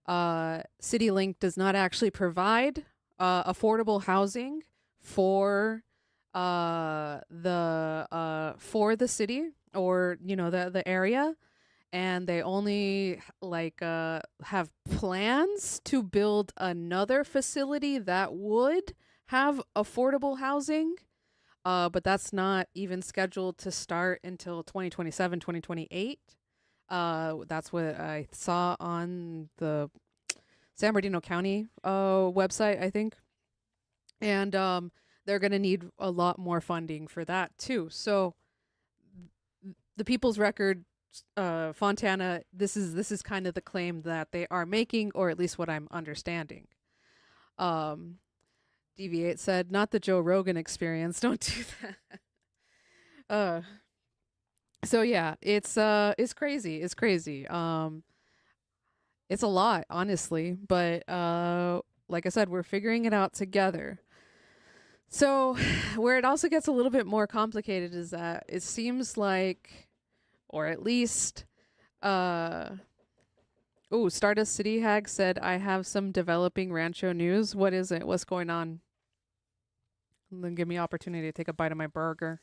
CityLink does not actually provide affordable housing for the city or, you know, the area, and they only like have plans to build another facility that would have affordable housing, but that's not even scheduled to start until 2027, 2028. That's what I saw on the San Bernardino County website, I think. And they're going to need a lot more funding for that too. So the People's Record, Fontana, this is kind of the claim that they are making, or at least what I'm understanding. Deviate said, not the Joe Rogan experience. Don't do that. So yeah, it's crazy. It's crazy. It's a lot, honestly, but like I said, we're figuring it out together. So where it also gets a little bit more complicated is that it seems like, or at least, Stardust City Hag said, I have some developing Rancho news. What is it? What's going on? And then give me opportunity to take a bite of my burger.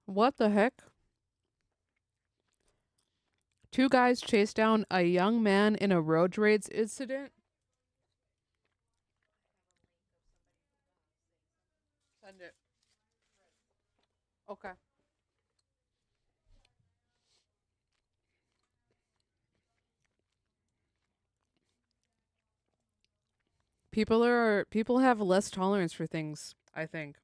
What the heck? 2 guys chased down a young man in a road rage incident. Send it. Okay. People have less tolerance for things, I think.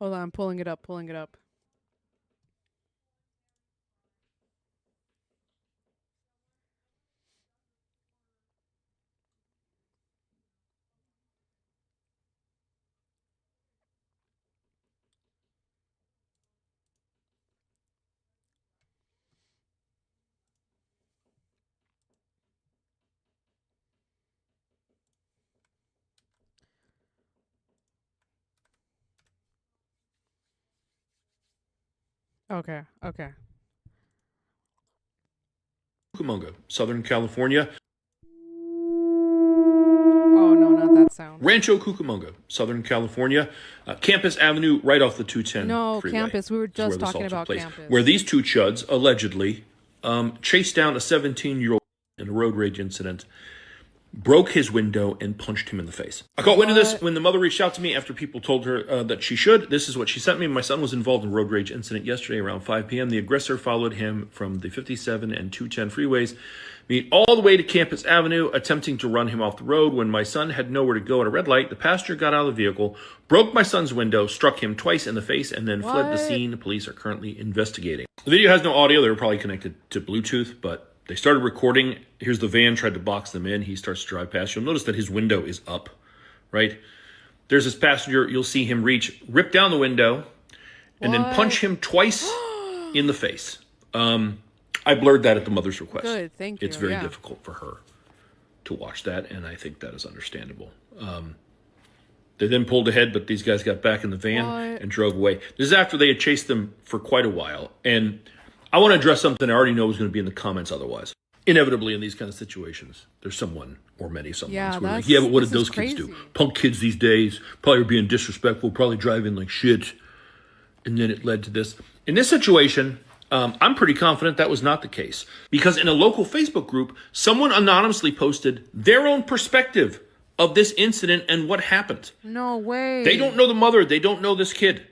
Hold on, I'm pulling it up. Okay. Cucamonga, Southern California. Oh, no, not that sound. Rancho Cucamonga, Southern California. Campus Avenue, right off the 210 No, freeway. campus. We were is just where this talking all took about place, campus. Where these 2 chuds allegedly chased down a 17-year-old in a road rage incident, broke his window and punched him in the face. I caught wind of this when the mother reached out to me after people told her that she should. This is what she sent me. My son was involved in a road rage incident yesterday around 5 p.m. The aggressor followed him from the 57 and 210 freeways, made all the way to Campus Avenue, attempting to run him off the road. When my son had nowhere to go at a red light, the passenger got out of the vehicle, broke my son's window, struck him twice in the face, and then fled the scene. Police are currently investigating. The video has no audio. They were probably connected to Bluetooth, but they started recording. Here's the van, tried to box them in. He starts to drive past. You'll notice that his window is up, right? There's this passenger. You'll see him rip down the window, and then punch him twice in the face. I blurred that at the mother's request. Good, thank you. It's very difficult for her to watch that, and I think that is understandable. They then pulled ahead, but these guys got back in the van and drove away. This is after they had chased them for quite a while, and I want to address something I already know is going to be in the comments otherwise. Inevitably, in these kind of situations, there's someone or many someones who are like, yeah, but what did those kids do? Punk kids these days, probably being disrespectful, probably driving like shit. And then it led to this. In this situation, I'm pretty confident that was not the case. Because in a local Facebook group, someone anonymously posted their own perspective of this incident and what happened. No way. They don't know the mother. They don't know this kid.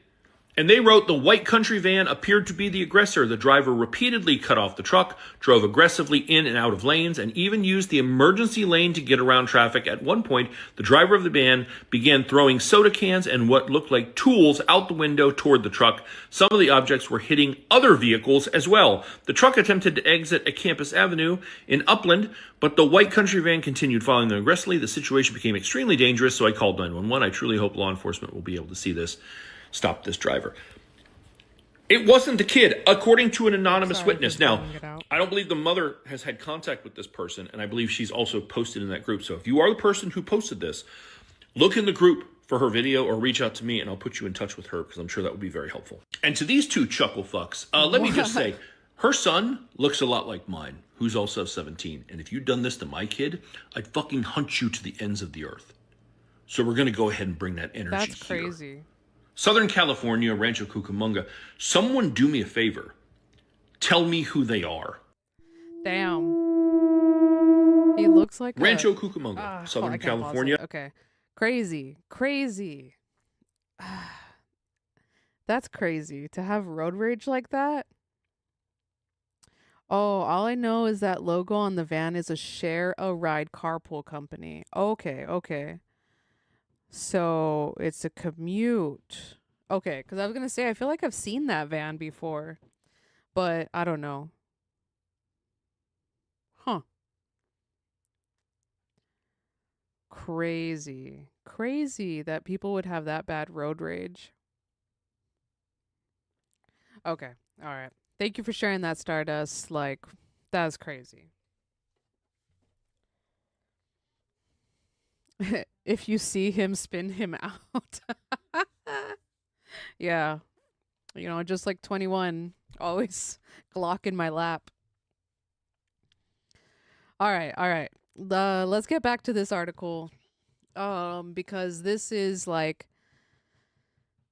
And they wrote the white country van appeared to be the aggressor. The driver repeatedly cut off the truck, drove aggressively in and out of lanes, and even used the emergency lane to get around traffic. At one point, the driver of the van began throwing soda cans and what looked like tools out the window toward the truck. Some of the objects were hitting other vehicles as well. The truck attempted to exit a Campus Avenue in Upland, but the white country van continued following them aggressively. The situation became extremely dangerous, so I called 911. I truly hope law enforcement will be able to see this. Stop this driver. It wasn't the kid, according to an anonymous witness. Now, I don't believe the mother has had contact with this person, and I believe she's also posted in that group. So if you are the person who posted this, look in the group for her video or reach out to me, and I'll put you in touch with her because I'm sure that would be very helpful. And to these two chuckle fucks, let me just say, her son looks a lot like mine, who's also 17. And if you'd done this to my kid, I'd fucking hunt you to the ends of the earth. So we're going to go ahead and bring that energy That's crazy. Southern California, Rancho Cucamonga. Someone do me a favor. Tell me who they are. Damn. He looks like Rancho Cucamonga, Southern California. Okay. Crazy. That's crazy to have road rage like that. Oh, all I know is that logo on the van is a share a ride carpool company. Okay. So it's a commute. Okay, because I was going to say, I feel like I've seen that van before, but I don't know. Huh. Crazy that people would have that bad road rage. Okay, all right. Thank you for sharing that, Stardust. Like, that's crazy. If you see him, spin him out. Yeah. You know, just like 21, always Glock in my lap. All right. Let's get back to this article. Because this is like,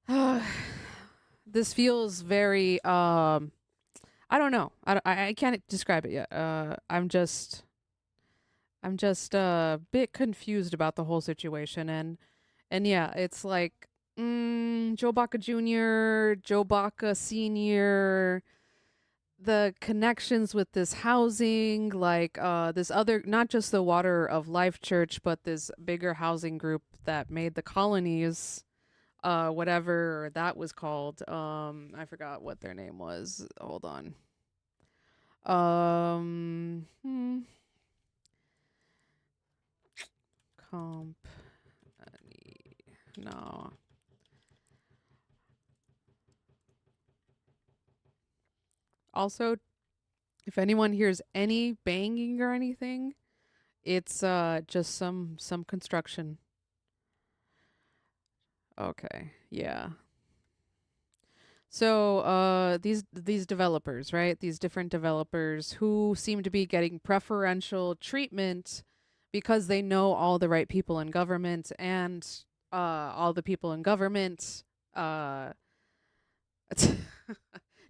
this feels very, I don't know. I can't describe it yet. I'm just a bit confused about the whole situation. And yeah, it's like, Joe Baca Jr., Joe Baca Sr., the connections with this housing, like this other, not just the Water of Life Church, but this bigger housing group that made the colonies, whatever that was called. I forgot what their name was. Hold on. No. Also, if anyone hears any banging or anything, it's just some construction. Okay, yeah. So these developers, right? These different developers who seem to be getting preferential treatment because they know all the right people in government, and all the people in government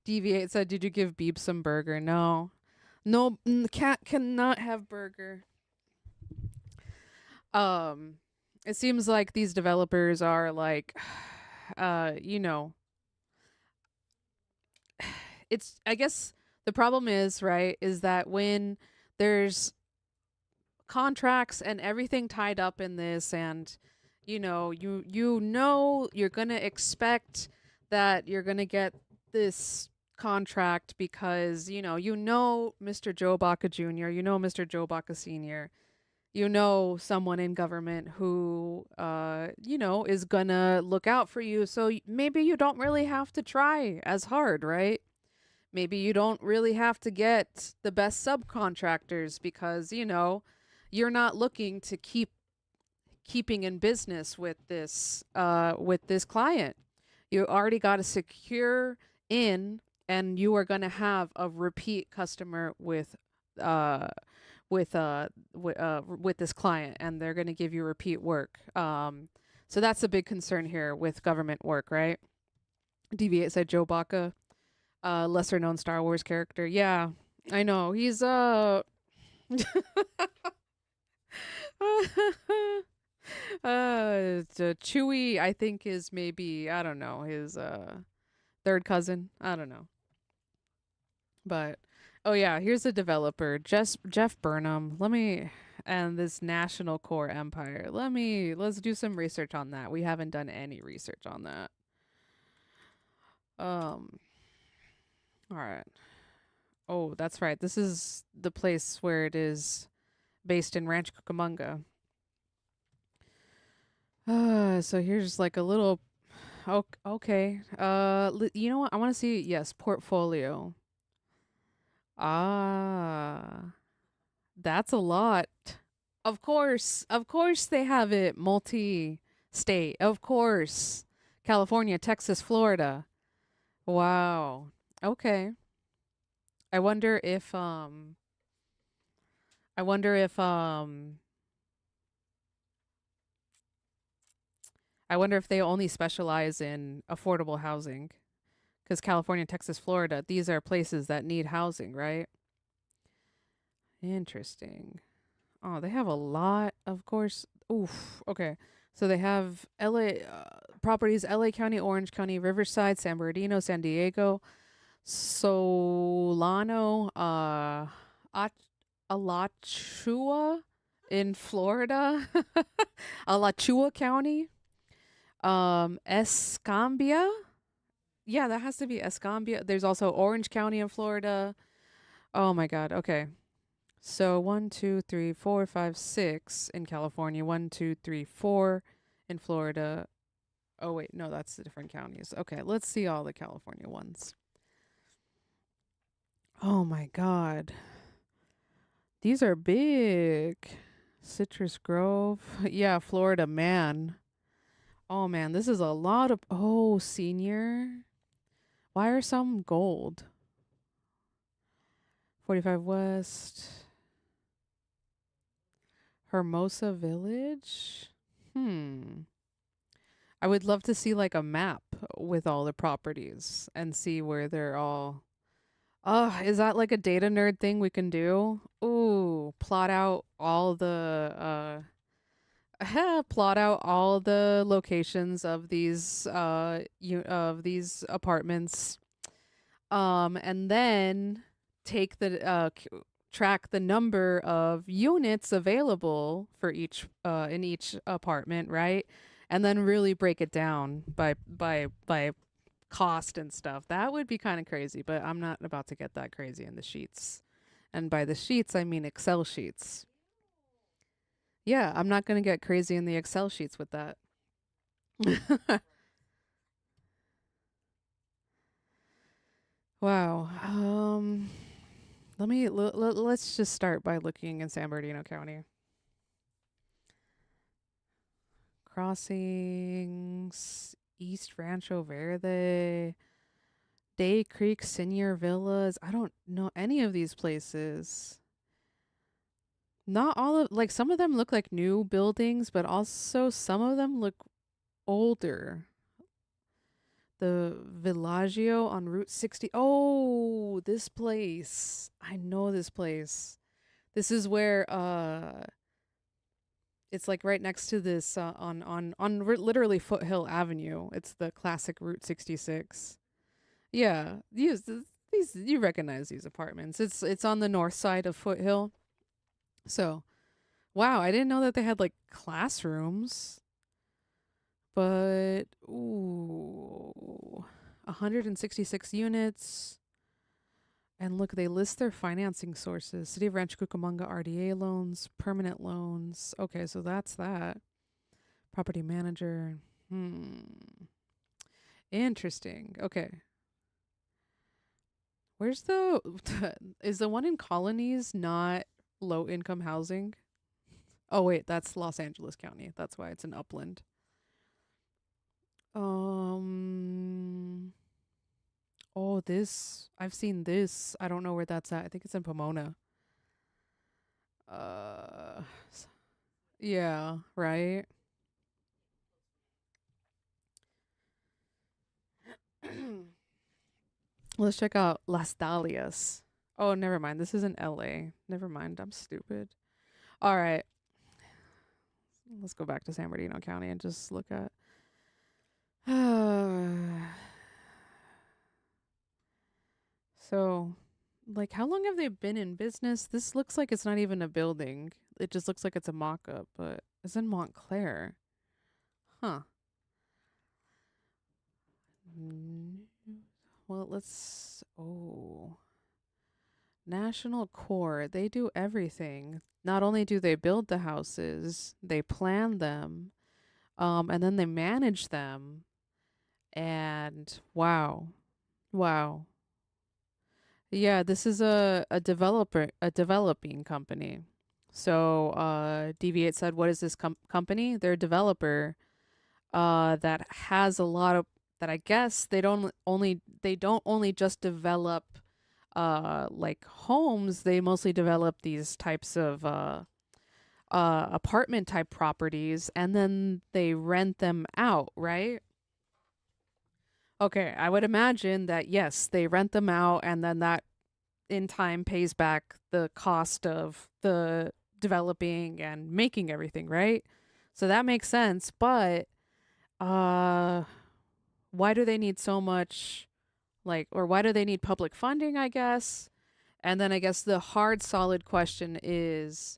Deviate said, did you give Beeb some burger? No. No, cat cannot have burger. It seems like these developers are like, you know, it's, I guess the problem is, right, is that when there's contracts and everything tied up in this, and you know you're going to expect that you're going to get this contract because Mr. Joe Baca Jr., Mr. Joe Baca Sr., someone in government who is going to look out for you, so maybe you don't really have to try as hard, right? Maybe you don't really have to get the best subcontractors because you're not looking to keeping in business with this client. You already got a secure in, and you are going to have a repeat customer with this client, and they're going to give you repeat work. So that's a big concern here with government work, right? Deviate said Joe Baca, lesser known Star Wars character. Yeah, I know. He's Chewie, I think, is maybe, I don't know, his third cousin. I don't know. But oh yeah, here's a developer, Jeff Burnham. And this National Core Empire. Let's do some research on that. We haven't done any research on that. All right. Oh, that's right. This is the place where it is based in Rancho Cucamonga. So here's like a little. Okay. You know what? I want to see. Yes, portfolio. Ah, that's a lot. Of course they have it multi-state. Of course, California, Texas, Florida. Wow. Okay. I wonder if they only specialize in affordable housing, because California, Texas, Florida, these are places that need housing, right? Interesting. Oh, they have a lot, of course. Oof. Okay. So they have LA properties, LA County, Orange County, Riverside, San Bernardino, San Diego, Solano, Alachua in Florida, Alachua County, Escambia. Yeah, that has to be Escambia. There's also Orange County in Florida. Oh my God. Okay. So 1, 2, 3, 4, 5, 6 in California. 1, 2, 3, 4 in Florida. Oh wait, no, that's the different counties. Okay, let's see all the California ones. Oh my God. These are big. Citrus Grove. Yeah, Florida, man. Oh man, this is a lot of... Oh, senior. Why are some gold? 45 West. Hermosa Village? I would love to see like a map with all the properties and see where they're all... Oh, is that like a data nerd thing we can do? Ooh, plot out all the locations of these apartments, and then take the track the number of units available for each in each apartment, right? And then really break it down by cost and stuff. That would be kind of crazy, but I'm not about to get that crazy in the sheets. And by the sheets, I mean Excel sheets. Yeah, I'm not going to get crazy in the Excel sheets with that. Wow. Let's just start by looking in San Bernardino County. Crossings, East Rancho Verde, Day Creek Senior Villas. I don't know any of these places. Not all of, like, some of them look like new buildings, but also some of them look older. The Villaggio on Route 60. Oh, this place. I know this place. This is where it's like right next to this literally Foothill Avenue. It's the classic Route 66. Yeah, these you recognize these apartments. It's on the north side of Foothill. So, wow, I didn't know that they had like classrooms. But ooh, 166 units. And look, they list their financing sources. City of Rancho Cucamonga RDA loans, permanent loans. Okay, so that's that. Property manager. Interesting. Okay. Where's the is the one in Colonies not low income housing? Oh wait, that's Los Angeles County. That's why it's in Upland. Oh, this I've seen this. I don't know where that's at. I think it's in Pomona. Yeah, right. Let's check out Las Dalias. Oh, never mind. This is in LA. Never mind. I'm stupid. All right. Let's go back to San Bernardino County and just look at so, like, how long have they been in business? This looks like it's not even a building. It just looks like it's a mock-up, but it's in Montclair. Huh. Well, National Core, they do everything. Not only do they build the houses, they plan them, and then they manage them. And wow. Yeah, this is a developing company. So Deviate said, what is this company? They're a developer that has a lot of that. I guess they don't only just develop like homes. They mostly develop these types of apartment type properties, and then they rent them out, right? Okay, I would imagine that yes, they rent them out, and then that in time pays back the cost of the developing and making everything, right? So that makes sense, but why do they need so much, like, or why do they need public funding, I guess? And then I guess the hard solid question is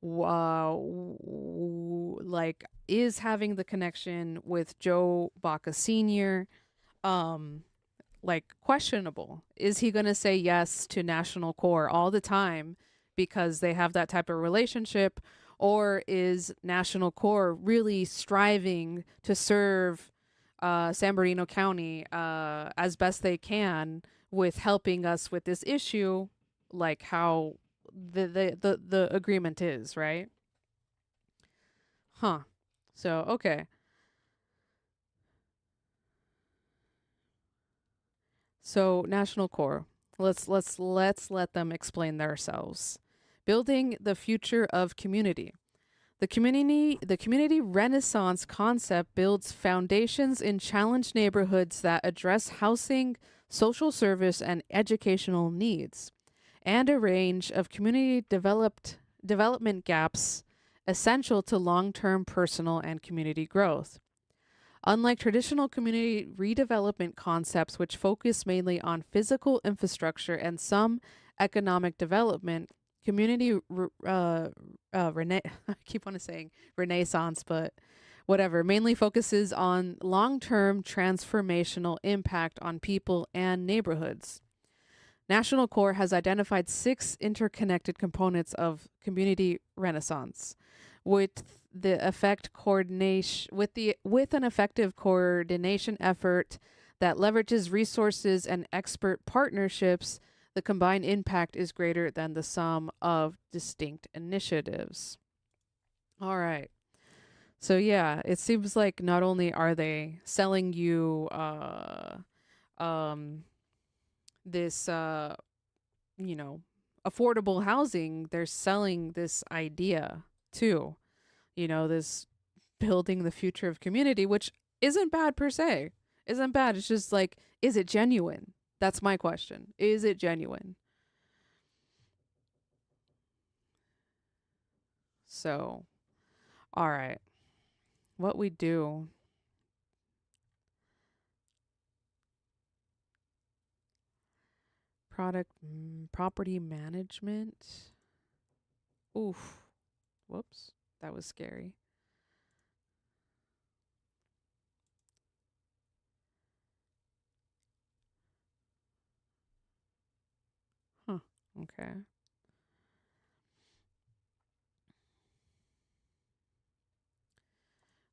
like, is having the connection with Joe Baca Sr. Like questionable? Is he going to say yes to National Core all the time because they have that type of relationship? Or is National Core really striving to serve San Bernardino County as best they can with helping us with this issue, like how the agreement is, right? Huh. So, okay. So, National Core, let's let them explain themselves. Building the future of community. The community renaissance concept builds foundations in challenged neighborhoods that address housing, social service, and educational needs, and a range of community development gaps essential to long-term personal and community growth. Unlike traditional community redevelopment concepts, which focus mainly on physical infrastructure and some economic development, community I keep on saying renaissance, but whatever, mainly focuses on long-term transformational impact on people and neighborhoods. National Core has identified 6 interconnected components of community renaissance, with an effective coordination effort that leverages resources and expert partnerships. The combined impact is greater than the sum of distinct initiatives. All right. So yeah, it seems like not only are they selling you this affordable housing, they're selling this idea too. This building the future of community, which isn't bad per se. isn't bad. It's just like, is it genuine? That's my question. Is it genuine? So, all right. What we do. Property management. Oof. Whoops. That was scary. Huh. Okay.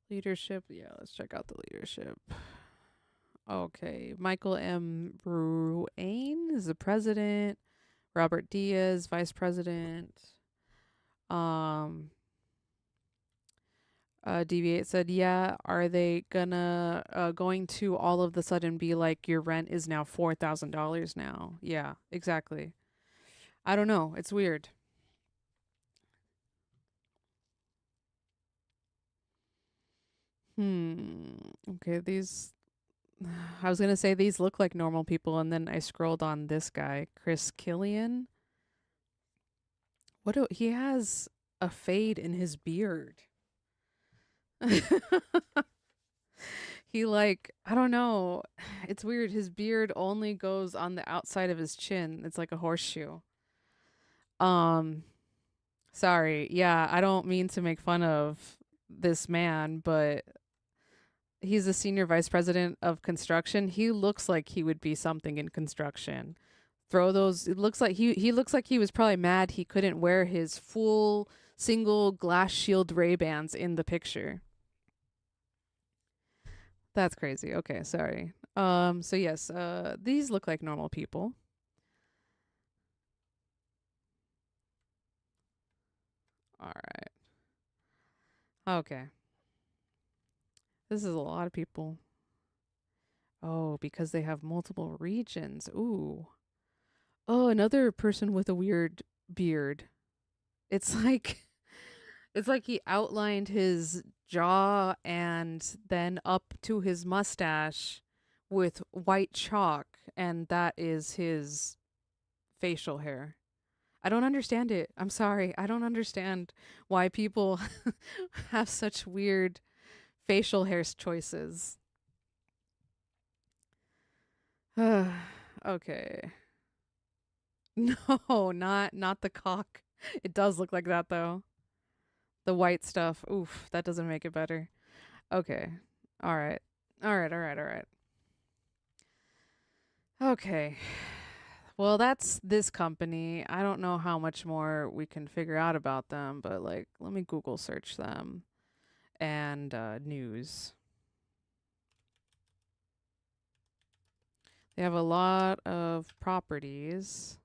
Leadership. Yeah, let's check out the leadership. Okay. Michael M. Ruane is the president. Robert Diaz, vice president. Deviate said, yeah, are they going to all of the sudden be like, your rent is now $4,000 now? Yeah, exactly. I don't know. It's weird. Okay, I was going to say these look like normal people, and then I scrolled on this guy, Chris Killian. He has a fade in his beard. I don't know. It's weird. His beard only goes on the outside of his chin. It's like a horseshoe. Sorry. Yeah, I don't mean to make fun of this man, but he's a senior vice president of construction. He looks like he would be something in construction. It looks like he looks like he was probably mad he couldn't wear his full single glass shield Ray-Bans in the picture. That's crazy. Okay, sorry. So yes, these look like normal people. All right. Okay. This is a lot of people. Oh, because they have multiple regions. Ooh. Oh, another person with a weird beard. It's like he outlined his jaw and then up to his mustache with white chalk, and that is his facial hair. I don't understand it. I'm sorry. I don't understand why people have such weird facial hair choices. Okay. No, not the cock. It does look like that though. The white stuff. Oof, that doesn't make it better. Okay. All right. Okay. Well, that's this company. I don't know how much more we can figure out about them, but let me Google search them and news. They have a lot of properties.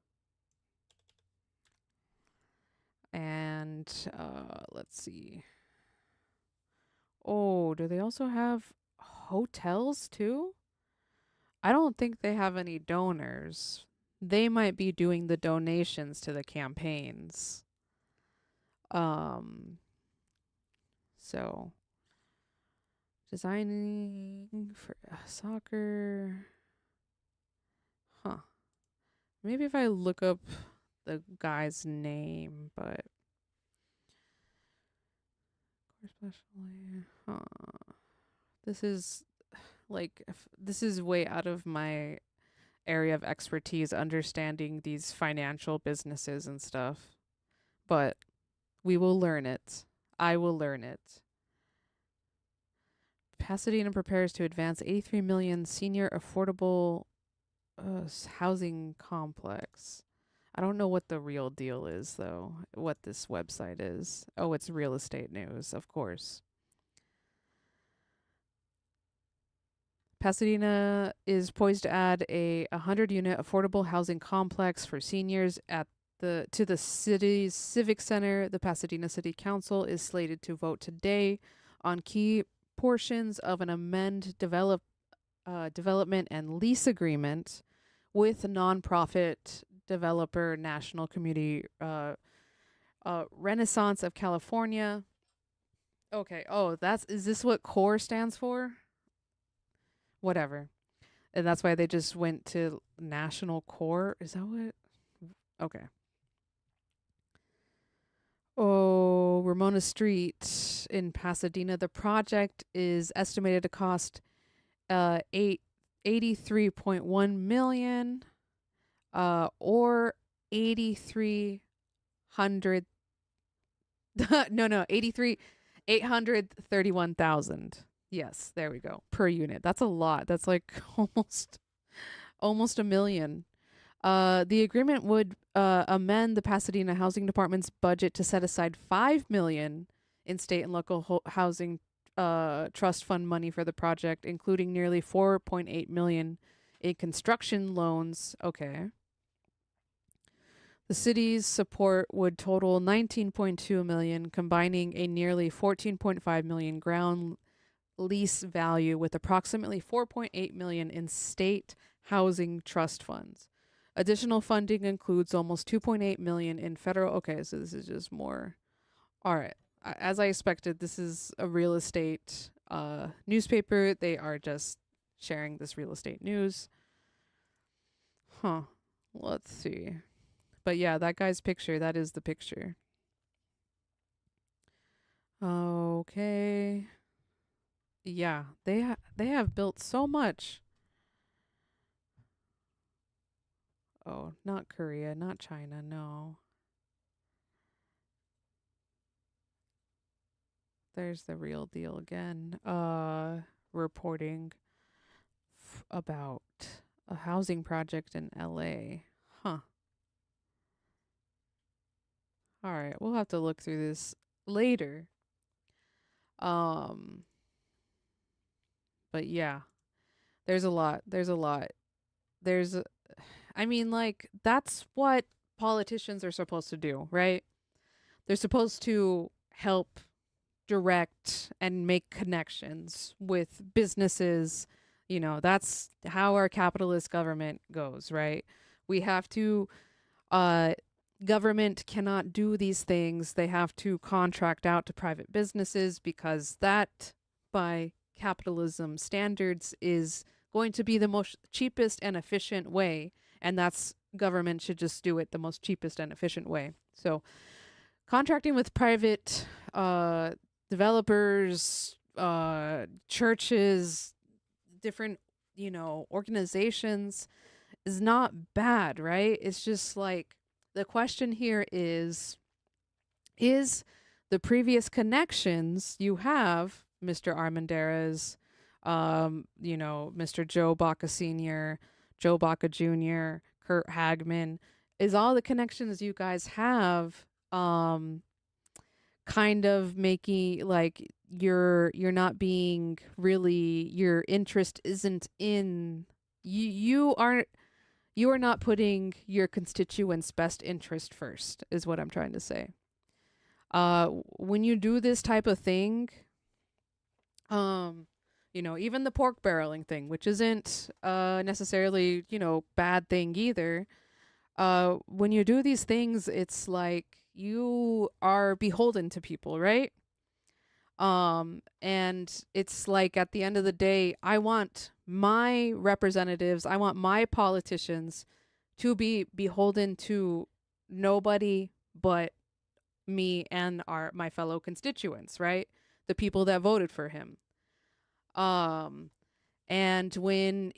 And let's see. Oh, do they also have hotels too? I don't think they have any donors. They might be doing the donations to the campaigns. So designing for soccer. Huh. Maybe if I look up the guy's name, but especially, this is this is way out of my area of expertise, understanding these financial businesses and stuff. But we will learn it. I will learn it. Pasadena prepares to advance 83 million senior affordable housing complex. I don't know what the real deal is, though, what this website is. Oh, it's real estate news, of course. Pasadena is poised to add a 100-unit affordable housing complex for seniors to the city's Civic Center. The Pasadena City Council is slated to vote today on key portions of an development and lease agreement with nonprofit developer National Community Renaissance of California. Okay. Oh, is this what CORE stands for? whatever. And that's why they just went to national court. Is that what? Okay. Oh, Ramona Street in Pasadena. The project is estimated to cost 83.1 million or 831,000. Yes, there we go. Per unit. That's a lot. That's like almost a million. The agreement would amend the Pasadena Housing Department's budget to set aside $5 million in state and local housing trust fund money for the project, including nearly $4.8 million in construction loans. Okay. The city's support would total $19.2 million, combining a nearly $14.5 million ground lease value with approximately $4.8 million in state housing trust funds. Additional funding includes almost $2.8 million in federal. Okay, so this is just more. All right. As I expected, this is a real estate newspaper. They are just sharing this real estate news. Huh. Let's see. But yeah, that guy's picture, that is the picture. Okay. Yeah, they have built so much. Oh, not Korea, not China, no. There's the real deal again. Reporting about a housing project in LA. Huh. All right, we'll have to look through this later. But yeah, there's a lot. I mean, like, that's what politicians are supposed to do, right? They're supposed to help direct and make connections with businesses. You know, that's how our capitalist government goes, right? We have to, government cannot do these things. They have to contract out to private businesses because that, by capitalism standards, is going to be the most cheapest and efficient way. And that's, government should just do it the most cheapest and efficient way. So contracting with private developers, churches, different, organizations is not bad, right? It's just like, the question here is the previous connections you have, Mr. Armendarez, Mr. Joe Baca Sr., Joe Baca Jr., Kurt Hagman, is all the connections you guys have kind of making, like, you're not being really, your interest isn't in, you are not putting your constituents' best interest first, is what I'm trying to say. When you do this type of thing, even the pork barreling thing, which isn't necessarily, bad thing either. When you do these things, it's like you are beholden to people, right? And it's like, at the end of the day, I want my representatives, I want my politicians to be beholden to nobody but me and my fellow constituents, right? The people that voted for him. And when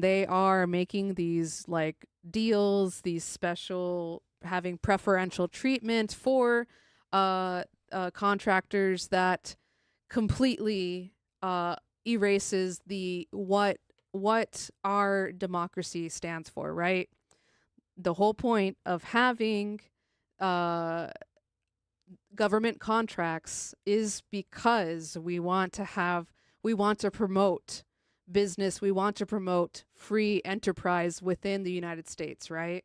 they are making these, like, deals, these special, having preferential treatment for contractors, that completely erases what our democracy stands for, right? The whole point of having government contracts is because we want to promote business, we want to promote free enterprise within the United States, right?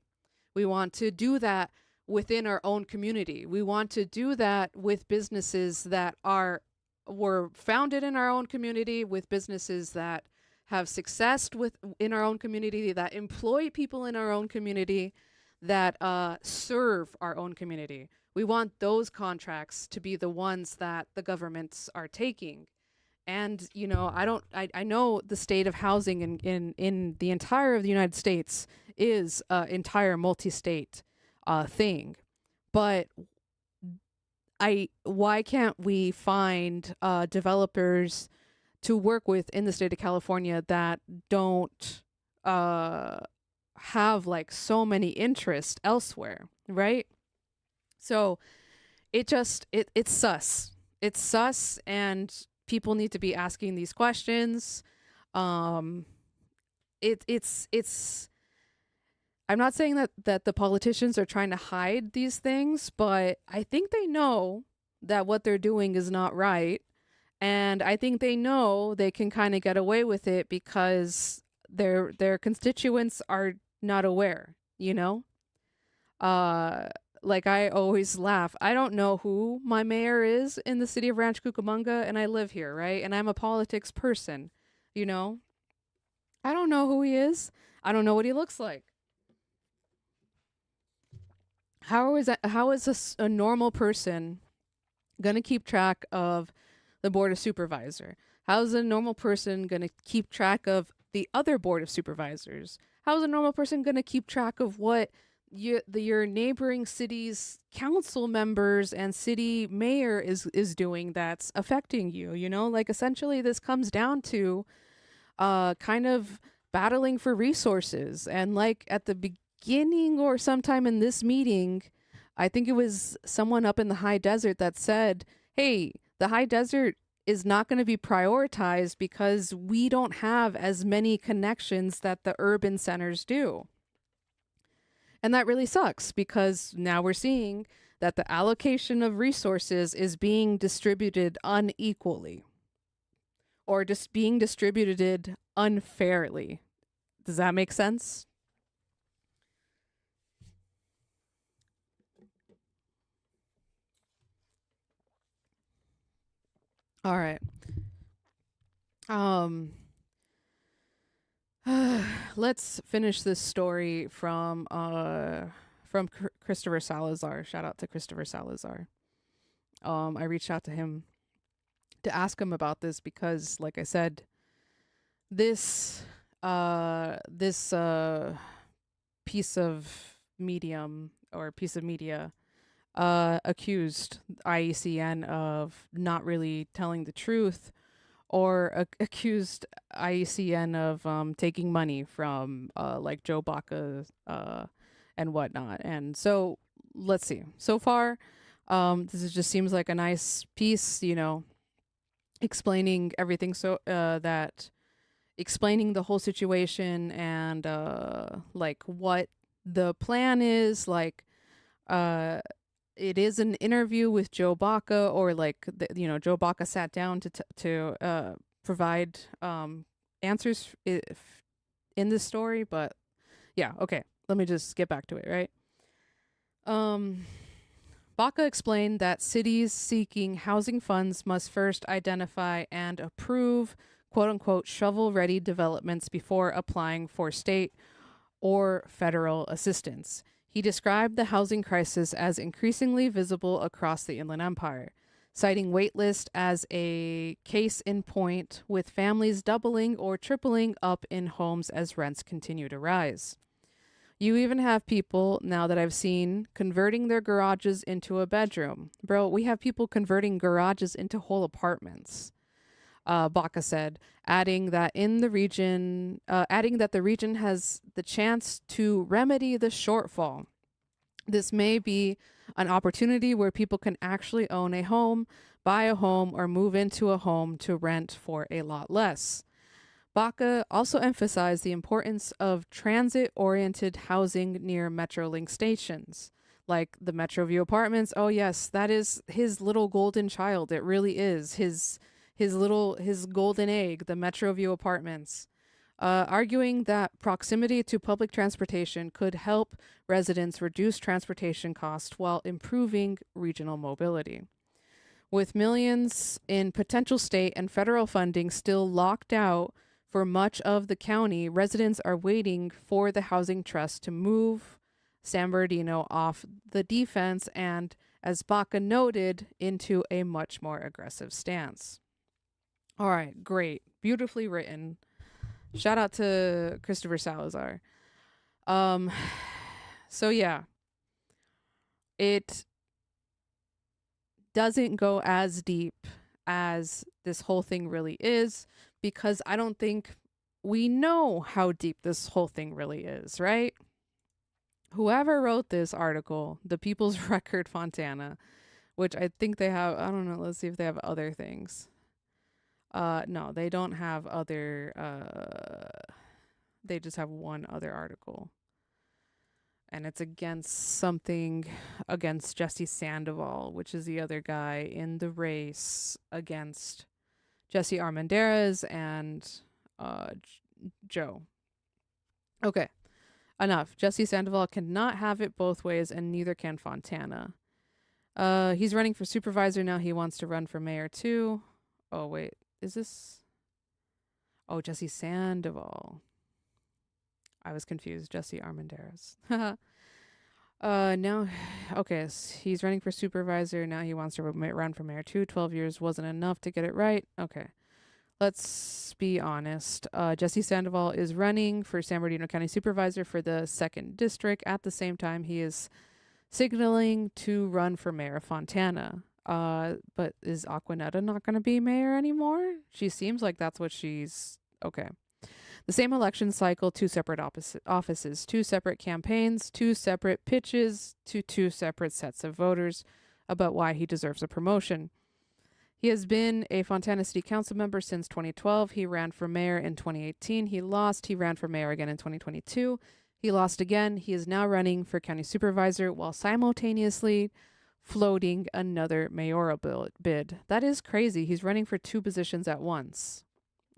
We want to do that within our own community. We want to do that with businesses that were founded in our own community, with businesses that have success in our own community, that employ people in our own community, that serve our own community. We want those contracts to be the ones that the governments are taking. And, you know, I know the state of housing in the entire of the United States is an entire multi-state thing. But why can't we find developers to work with in the state of California that don't have like so many interests elsewhere, right? So it's sus. It's sus, and people need to be asking these questions. It's I'm not saying that the politicians are trying to hide these things, but I think they know that what they're doing is not right. And I think they know they can kind of get away with it because their constituents are not aware, you know? Like I always laugh. I don't know who my mayor is in the city of Rancho Cucamonga, and I live here, right? And I'm a politics person, you know? I don't know who he is. I don't know what he looks like. How is a normal person going to keep track of the board of supervisor? How is a normal person going to keep track of the other board of supervisors? How is a normal person going to keep track of what your neighboring city's council members and city mayor is doing that's affecting you? You know, like essentially this comes down to kind of battling for resources. And like at the beginning or sometime in this meeting, I think it was someone up in the high desert that said, hey, the high desert is not going to be prioritized because we don't have as many connections that the urban centers do. And that really sucks because now we're seeing that the allocation of resources is being distributed unequally or just being distributed unfairly. Does that make sense? All right. Let's finish this story from Christopher Salazar. Shout out to Christopher Salazar. I reached out to him to ask him about this because, like I said, this piece of media accused IECN of not really telling the truth, or accused IECN of taking money from like Joe Baca and whatnot. And so let's see. So far, just seems like a nice piece, you know, explaining everything, so explaining the whole situation and like what the plan is, like it is an interview with Joe Baca, or like Joe Baca sat down to provide answers in this story. But yeah, okay, let me just get back to it, right? Baca explained that cities seeking housing funds must first identify and approve quote-unquote shovel-ready developments before applying for state or federal assistance. He described the housing crisis as increasingly visible across the Inland Empire, citing waitlist as a case in point, with families doubling or tripling up in homes as rents continue to rise. You even have people, now that I've seen, converting their garages into a bedroom. Bro, we have people converting garages into whole apartments. Baca said, adding that the region has the chance to remedy the shortfall. This may be an opportunity where people can actually own a home, buy a home, or move into a home to rent for a lot less. Baca also emphasized the importance of transit-oriented housing near Metrolink stations, like the Metroview apartments. Oh yes, that is his little golden child. It really is his golden egg, the Metroview apartments, arguing that proximity to public transportation could help residents reduce transportation costs while improving regional mobility. With millions in potential state and federal funding still locked out for much of the county, residents are waiting for the Housing Trust to move San Bernardino off the defense and, as Baca noted, into a much more aggressive stance. All right, great. Beautifully written. Shout out to Christopher Salazar. So yeah, it doesn't go as deep as this whole thing really is, because I don't think we know how deep this whole thing really is, right? Whoever wrote this article, the People's Record Fontana, which I think they have, I don't know, let's see if they have other things. No, they don't have other, they just have one other article. And it's against Jesse Sandoval, which is the other guy in the race against Jesse Armendarez and Joe. Okay, enough. Jesse Sandoval cannot have it both ways, and neither can Fontana. He's running for supervisor now. He wants to run for mayor too. Oh wait, is this? Oh, Jesse Sandoval. I was confused. Jesse Armendarez. Now, okay, he's running for supervisor. Now he wants to run for mayor too. 12 years wasn't enough to get it right. Okay. Let's be honest. Jesse Sandoval is running for San Bernardino County Supervisor for the 2nd District. At the same time, he is signaling to run for Mayor of Fontana. But is Aquanetta not going to be mayor anymore? She seems like that's what she's... Okay. The same election cycle, 2 separate offices, 2 separate campaigns, 2 separate pitches to 2 separate sets of voters about why he deserves a promotion. He has been a Fontana City Council member since 2012. He ran for mayor in 2018. He lost. He ran for mayor again in 2022. He lost again. He is now running for county supervisor while simultaneously floating another mayoral bid. That is crazy. He's running for 2 positions at once.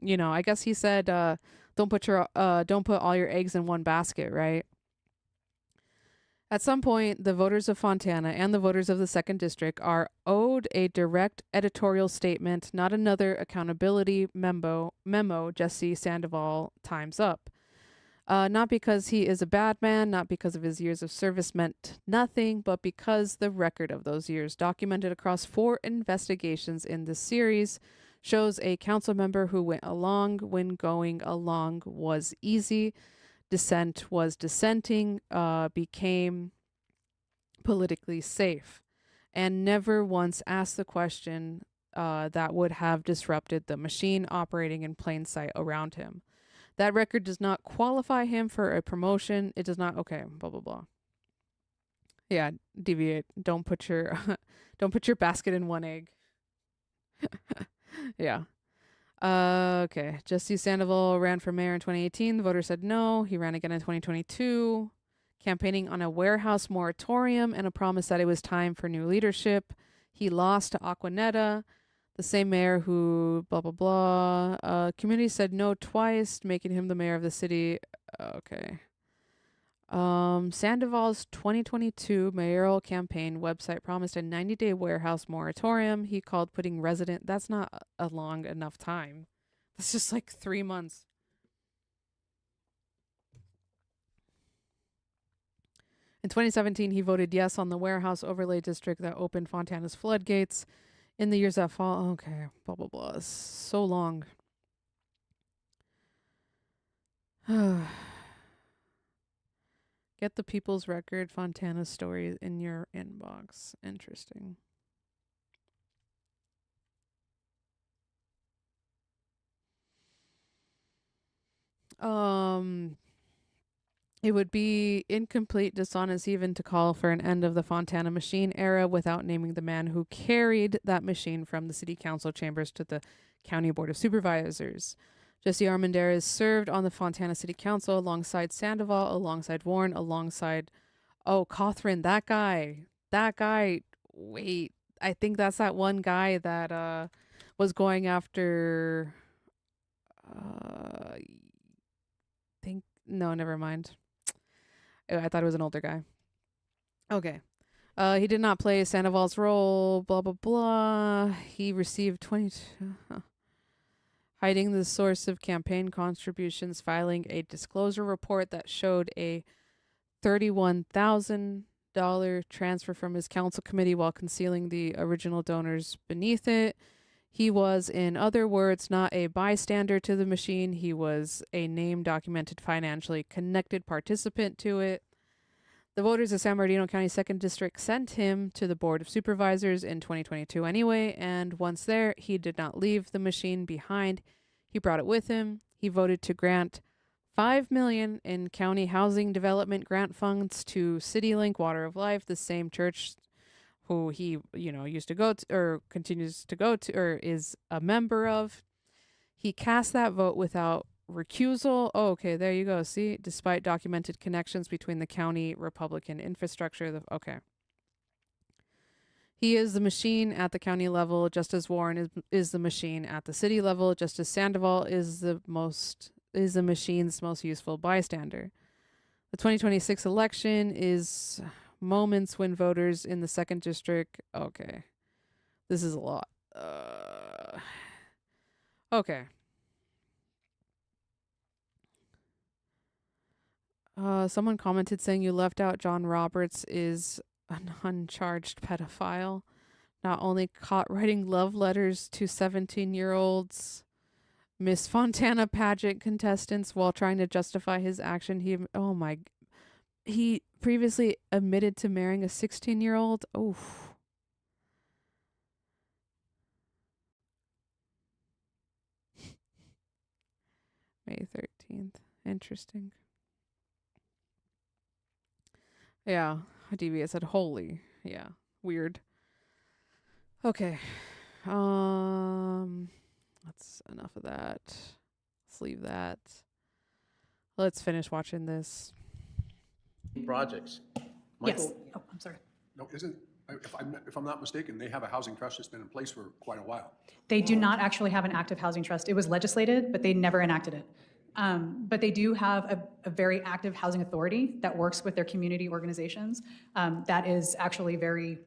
You know, I guess he said, don't put all your eggs in one basket, right? At some point, the voters of Fontana and the voters of the 2nd District are owed a direct editorial statement, not another accountability memo. Jesse Sandoval time's up. Not because he is a bad man, not because of his years of service meant nothing, but because the record of those years, documented across 4 investigations in this series, shows a council member who went along when going along was easy, dissent was dissenting, became politically safe, and never once asked the question that would have disrupted the machine operating in plain sight around him. That record does not qualify him for a promotion. It does not. Okay, blah blah blah. Yeah, deviate. Don't put your basket in one egg. Yeah. Okay. Jesse Sandoval ran for mayor in 2018. The voters said no. He ran again in 2022, campaigning on a warehouse moratorium and a promise that it was time for new leadership. He lost to Aquanetta, the same mayor who blah, blah, blah. Community said no twice, making him the mayor of the city. Okay. Sandoval's 2022 mayoral campaign website promised a 90-day warehouse moratorium. He called putting resident... That's not a long enough time. That's just like 3 months. In 2017, he voted yes on the warehouse overlay district that opened Fontana's floodgates. In the years that fall... Okay, blah, blah, blah. So long. Get the People's Record Fontana story in your inbox. Interesting. It would be incomplete, dishonest even to call for an end of the Fontana machine era without naming the man who carried that machine from the city council chambers to the county board of supervisors. Jesse Armendarez served on the Fontana City Council alongside Sandoval, alongside Warren, alongside, Cawthron, that guy. Wait, I think that's that one guy that was going after, no, never mind. I thought it was an older guy. Okay. He did not play Sandoval's role, blah, blah, blah. He received 22... hiding the source of campaign contributions, filing a disclosure report that showed a $31,000 transfer from his council committee while concealing the original donors beneath it. He was, in other words, not a bystander to the machine. He was a named, documented, financially connected participant to it. The voters of San Bernardino County 2nd District sent him to the Board of Supervisors in 2022 anyway, and once there, he did not leave the machine behind. He brought it with him. He voted to grant $5 million in county housing development grant funds to CityLink Water of Life, the same church who he, used to go to or continues to go to or is a member of. He cast that vote without recusal. Oh, okay, there you go. See, despite documented connections between the county Republican infrastructure. Okay. He is the machine at the county level, just as Warren is the machine at the city level, just as Sandoval is the machine's most useful bystander. The 2026 election is moments when voters in the 2nd District. Okay. This is a lot. Okay. Someone commented saying you left out John Roberts is an uncharged pedophile. Not only caught writing love letters to 17-year-olds, Miss Fontana pageant contestants while trying to justify his action. He previously admitted to marrying a 16-year-old. Oof. May 13th. Interesting. Yeah, DBA said holy. Yeah, weird. Okay. That's enough of that. Let's leave that. Let's finish watching this. Projects. Yes. Oh, I'm sorry. No, if I'm not mistaken, they have a housing trust that's been in place for quite a while. They do not actually have an active housing trust. It was legislated, but they never enacted it. But they do have a very active housing authority that works with their community organizations. That is actually very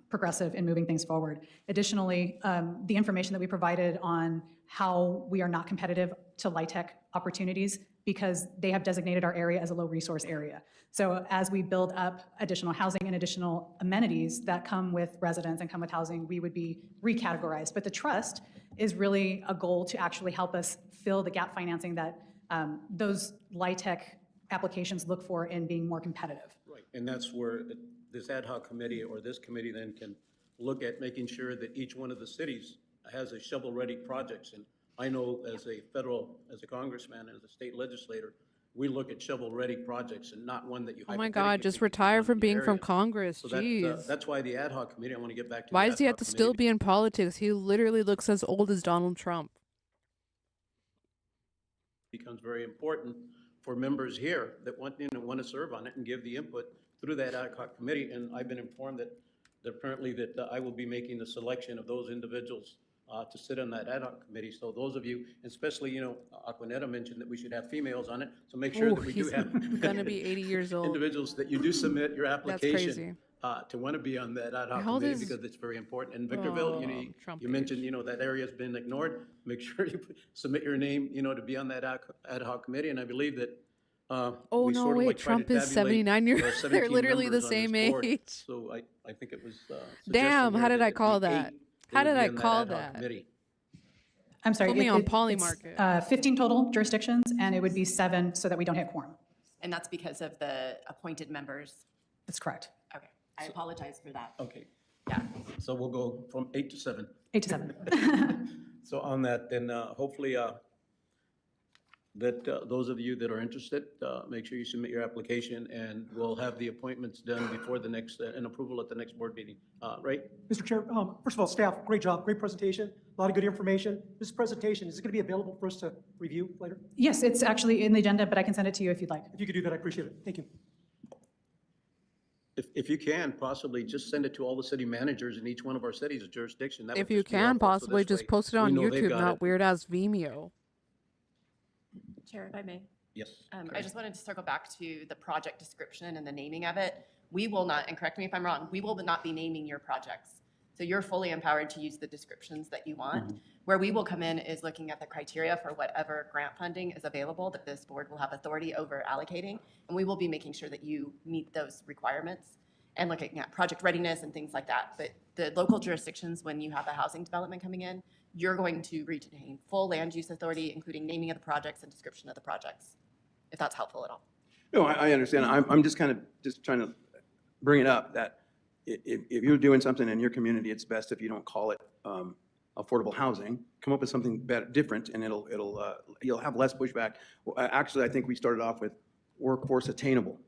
progressive in moving things forward. Additionally, the information that we provided on how we are not competitive to LIHTC opportunities because they have designated our area as a low resource area. So as we build up additional housing and additional amenities that come with residents and come with housing, we would be recategorized. But the trust is really a goal to actually help us fill the gap financing that those LIHTC applications look for in being more competitive. Right, and that's where this ad hoc committee or this committee then can look at making sure that each one of the cities has a shovel-ready projects. And I know as a congressman, as a state legislator, we look at shovel-ready projects and not one that you. Oh my God, just retire from being from Congress. So Jeez. that's why the ad hoc committee, I want to get back to. Why does he have to still be in politics? He literally looks as old as Donald Trump. Becomes very important for members here that want to serve on it and give the input through that ad hoc committee. And I've been informed that apparently that I will be making the selection of those individuals to sit on that ad hoc committee. So those of you, especially, Aquanetta mentioned that we should have females on it. So make sure that we do have gonna be 80 years old. individuals that you do submit your application That's to want to be on that ad hoc How old committee is- because it's very important. And Victorville, Trump you mentioned, that area's been ignored. Make sure you submit your name, to be on that ad hoc committee. And I believe that Oh we no, sort of wait, like try to Trump is tabulate 79 years. our They're 17 literally the members on same this board. age. So I think it was. Damn, suggested how here did I it call be that? 8 How that would did be I on call ad hoc that? committee. I'm sorry. Put me on Polly it's, Market. 15 total jurisdictions, and it would be 7 so that we don't hit quorum. And that's because of the appointed members. That's correct. Okay, I apologize for that. Okay. Yeah. So we'll go from 8 to 7. 8 to 7. So on that, then hopefully that those of you that are interested, make sure you submit your application and we'll have the appointments done before the next, and approval at the next board meeting, right? Mr. Chair, first of all, staff, great job, great presentation, a lot of good information. This presentation, is it going to be available for us to review later? Yes, it's actually in the agenda, but I can send it to you if you'd like. If you could do that, I appreciate it. Thank you. If you can, possibly just send it to all the city managers in each one of our cities of jurisdiction. That If would you just be can, helpful. So possibly this just way post it we on know they've YouTube, got not it. weird ass Vimeo. Chair, if I may. Yes. I just wanted to circle back to the project description and the naming of it. We will not, and correct me if I'm wrong, we will not be naming your projects. So you're fully empowered to use the descriptions that you want. Where we will come in is looking at the criteria for whatever grant funding is available that this board will have authority over allocating. And we will be making sure that you meet those requirements. and looking at project readiness and things like that. But the local jurisdictions, when you have a housing development coming in, you're going to retain full land use authority, including naming of the projects and description of the projects, if that's helpful at all. No, I understand. I'm just kind of just trying to bring it up that if you're doing something in your community, it's best if you don't call it affordable housing. Come up with something better, different, and you'll have less pushback. Well, actually, I think we started off with workforce attainable,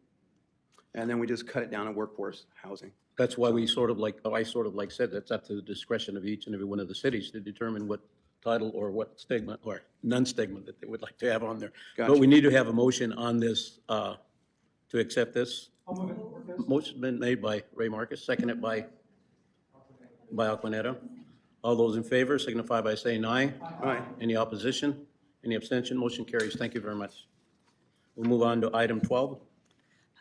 and then we just cut it down to workforce housing. That's why I sort of like said, that's up to the discretion of each and every one of the cities to determine what title or what stigma or non-stigma that they would like to have on there. Gotcha. But we need to have a motion on this to accept this. Motion's been made by Ray Marcus, seconded by Aquanetta. All those in favor signify by saying aye. Aye. Any opposition? Any abstention? Motion carries. Thank you very much. We'll move on to item 12.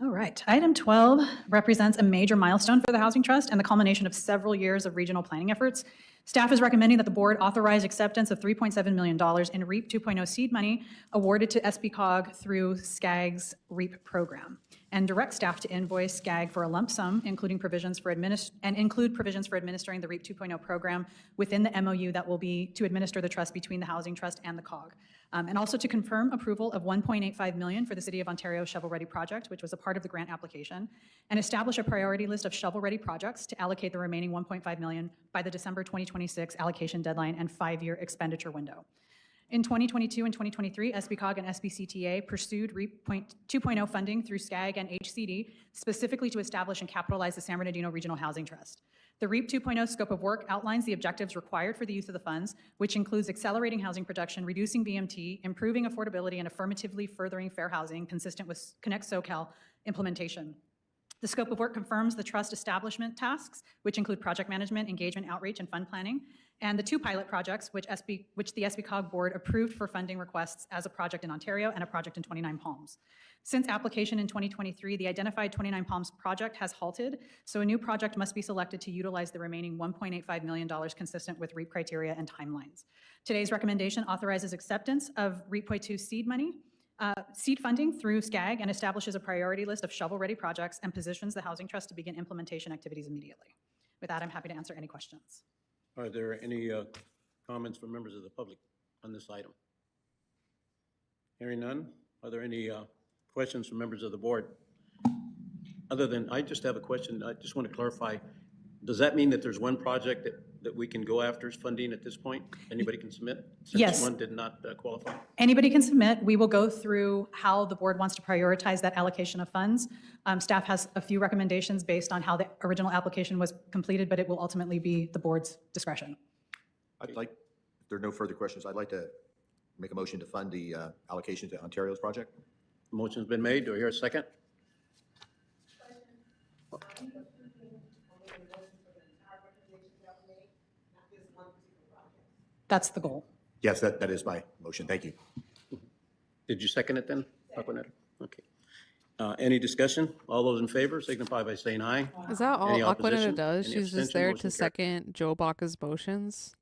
All right, item 12 represents a major milestone for the Housing Trust and the culmination of several years of regional planning efforts. Staff is recommending that the board authorize acceptance of $3.7 million in REAP 2.0 seed money awarded to SBCOG through SCAG's REAP program, and direct staff to invoice SCAG for a lump sum, include provisions for administering the REAP 2.0 program within the MOU that will be to administer the trust between the Housing Trust and the COG. And also to confirm approval of $1.85 million for the City of Ontario shovel-ready project, which was a part of the grant application, and establish a priority list of shovel-ready projects to allocate the remaining $1.5 million by the December 2026 allocation deadline and 5-year expenditure window. In 2022 and 2023, SBCOG and SBCTA pursued REAP 2.0 funding through SCAG and HCD, specifically to establish and capitalize the San Bernardino Regional Housing Trust. The REAP 2.0 scope of work outlines the objectives required for the use of the funds, which includes accelerating housing production, reducing BMT, improving affordability, and affirmatively furthering fair housing consistent with Connect SoCal implementation. The scope of work confirms the trust establishment tasks, which include project management, engagement, outreach, and fund planning, and the 2 pilot projects which the SBCOG board approved for funding requests as a project in Ontario and a project in 29 Palms. Since application in 2023, the identified 29 Palms project has halted, so a new project must be selected to utilize the remaining $1.85 million consistent with REAP criteria and timelines. Today's recommendation authorizes acceptance of REAP 2.0 seed money, seed funding through SCAG, and establishes a priority list of shovel-ready projects and positions the Housing Trust to begin implementation activities immediately. With that, I'm happy to answer any questions. Are there any comments from members of the public on this item? Hearing none, are there any questions from members of the board? Other than, I just have a question. I just want to clarify. Does that mean that there's one project that we can go after as funding at this point? Anybody can submit? Yes. Since one did not qualify? Anybody can submit. We will go through how the board wants to prioritize that allocation of funds. Staff has a few recommendations based on how the original application was completed, but it will ultimately be the board's discretion. I'd like, if there are no further questions, I'd like to make a motion to fund the allocation to Ontario's project. Motion's been made. Do I hear a second? That's the goal. Yes, that is my motion. Thank you. Did you second it then, Aquanetta? Okay. Any discussion? All those in favor signify by saying aye. Is that all Any Aquanetta opposition? does? Any She's just abstention? there Motion to carries. second Joe Baca's motions?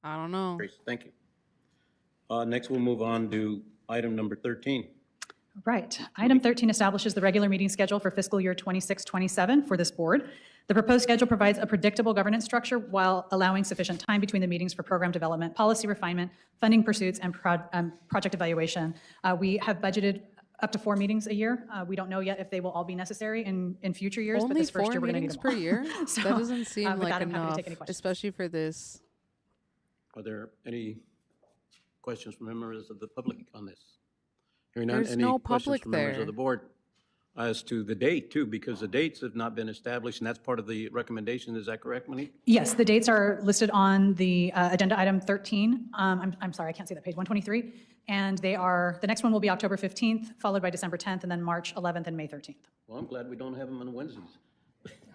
I don't know. Thank you. Next, we'll move on to item number 13. Right. Item 13 establishes the regular meeting schedule for fiscal year 26-27 for this board. The proposed schedule provides a predictable governance structure while allowing sufficient time between the meetings for program development, policy refinement, funding pursuits, and project evaluation. We have budgeted up to 4 meetings a year. We don't know yet if they will all be necessary in future years, but Only this first 4 year we're going to need meetings them per all. year? So, That doesn't seem with like that, I'm happy to enough, take any questions. especially for this. Are there any questions from members of the public on this? Hearing none, There's any no questions public from members there. of the board? As to the date too, because the dates have not been established, and that's part of the recommendation. Is that correct, Monique? Yes, the dates are listed on the agenda item 13. I'm sorry, I can't see that page, 123. And they are, the next one will be October 15th, followed by December 10th, and then March 11th and May 13th. Well, I'm glad we don't have them on Wednesdays.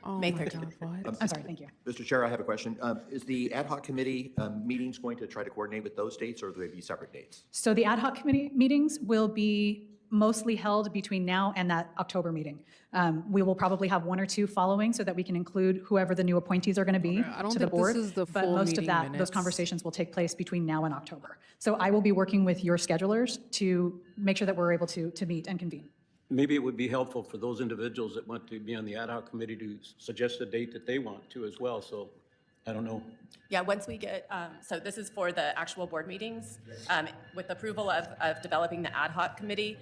Oh May my 13th. God, what? I'm sorry, thank you. Mr. Chair, I have a question. Is the ad hoc committee meetings going to try to coordinate with those dates, or will they be separate dates? So the ad hoc committee meetings will be mostly held between now and that October meeting. We will probably have 1 or 2 following so that we can include whoever the new appointees are going to be I don't to the think board. this is the But full most of meeting that, those minutes. conversations will take place between now and October. So I will be working with your schedulers to make sure that we're able to meet and convene. maybe it would be helpful for those individuals that want to be on the ad hoc committee to suggest a date that they want to as well, so I don't know. Yeah, once we get, so this is for the actual board meetings. With approval of developing the ad hoc committee,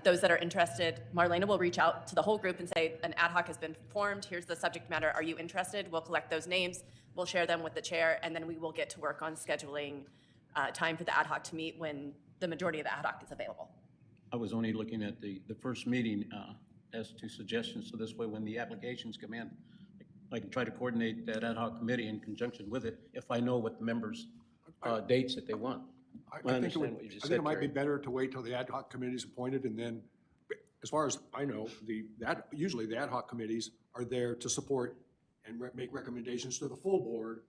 those that are interested, Marlena will reach out to the whole group and say, an ad hoc has been formed, here's the subject matter, are you interested? We'll collect those names, we'll share them with the chair, and then we will get to work on scheduling time for the ad hoc to meet when the majority of the ad hoc is available. I was only looking at the first meeting as to suggestions, so this way when the applications come in, I can try to coordinate that ad hoc committee in conjunction with it if I know what the members' dates that they want. I think it might be better to wait till the ad hoc committee is appointed, and then, as far as I know, usually the ad hoc committees are there to support and make recommendations to the full board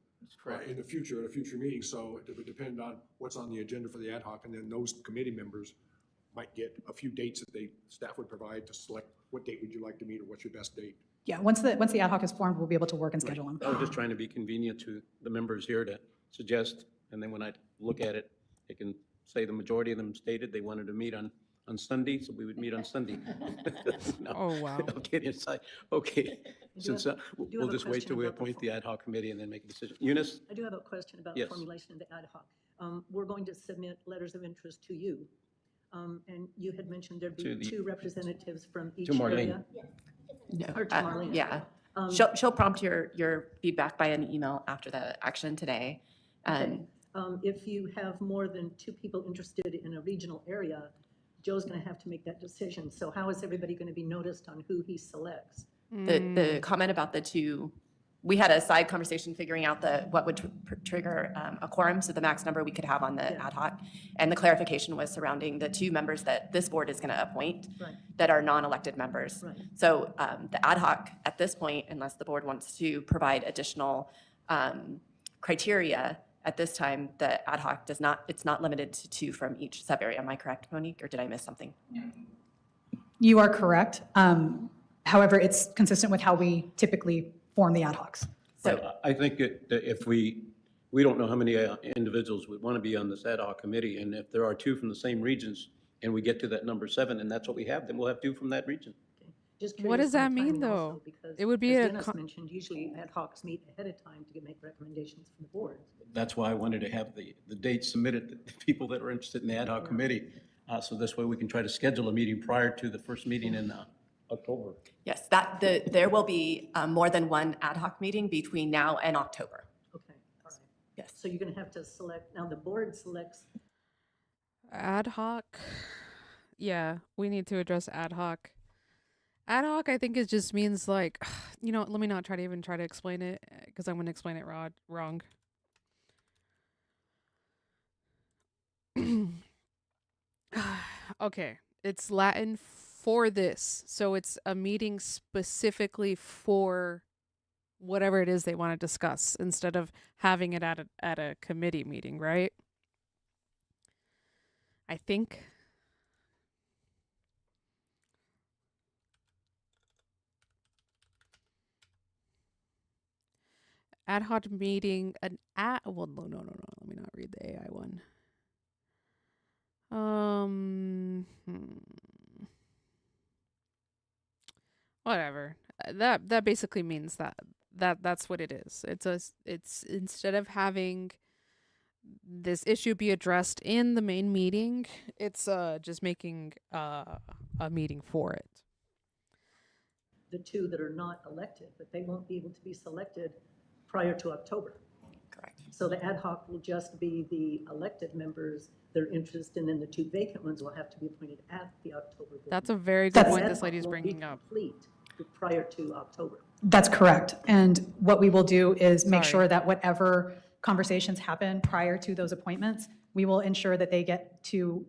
in the future, at a future meeting. So it would depend on what's on the agenda for the ad hoc, and then those committee members might get a few dates that staff would provide to select what date would you like to meet or what's your best date. Yeah, once the ad hoc is formed, we'll be able to work and schedule them. I was just trying to be convenient to the members here to suggest, and then when I look at it, I can say the majority of them stated they wanted to meet on Sunday, so we would meet on Sunday. No, Oh, wow. I'm kidding aside. Okay, since we'll have a just wait till question we about the appoint the ad hoc committee and then make a decision. Eunice? I do have a question about Yes. the formulation of the ad hoc. We're going to submit letters of interest to you. And you had mentioned there'd be two representatives from each area. No, Or to Marlena. yeah. Um, She'll prompt your feedback by an email after the action today. Okay. If you have more than two people interested in a regional area, Joe's going to have to make that decision. So how is everybody going to be noticed on who he selects? The comment about the two, we had a side conversation figuring out what would trigger a quorum, so the max number we could have on the ad hoc. And the clarification was surrounding the two members that this board is going to appoint Right. that are non-elected members. Right. So the ad hoc at this point, unless the board wants to provide additional criteria, at this time, the ad hoc it's not limited to two from each sub-area. Am I correct, Monique, or did I miss something? You are correct. However, it's consistent with how we typically form the ad hocs. So I think that if we don't know how many individuals would want to be on this ad hoc committee, and if there are two from the same regions, and we get to that number 7, and that's what we have, then we'll have two from that region. Just What curious does that on the mean, timing though? also, because It would be as a Dennis con- mentioned, usually ad hocs meet ahead of time to make recommendations from the board. That's why I wanted to have the dates submitted to the people that are interested in the ad hoc committee. So this way we can try to schedule a meeting prior to the first meeting in October. yes, there will be more than one ad hoc meeting between now and October. Okay, all right. Yes. So you're going to have to select, now the board selects, Ad hoc. Yeah, we need to address ad hoc. Ad hoc, I think it just means like, let me not try to explain it because I'm going to explain it wrong. Okay, it's Latin for this. So it's a meeting specifically for whatever it is they want to discuss instead of having it at a committee meeting, right? I think. Ad hoc meeting, well, no, let me not read the AI one. Whatever. That basically means that's what it is. It's instead of having this issue be addressed in the main meeting, it's just making a meeting for it. the two that are not elected, but they won't be able to be selected prior to October. Correct. So the ad hoc will just be the elected members, their interest, and then the two vacant ones will have to be appointed at the October board. That's a very good So point ad this hoc lady's won't be bringing up. complete prior to October. That's correct. And what we will do is make Sorry. sure that whatever conversations happen prior to those appointments, we will ensure that they get to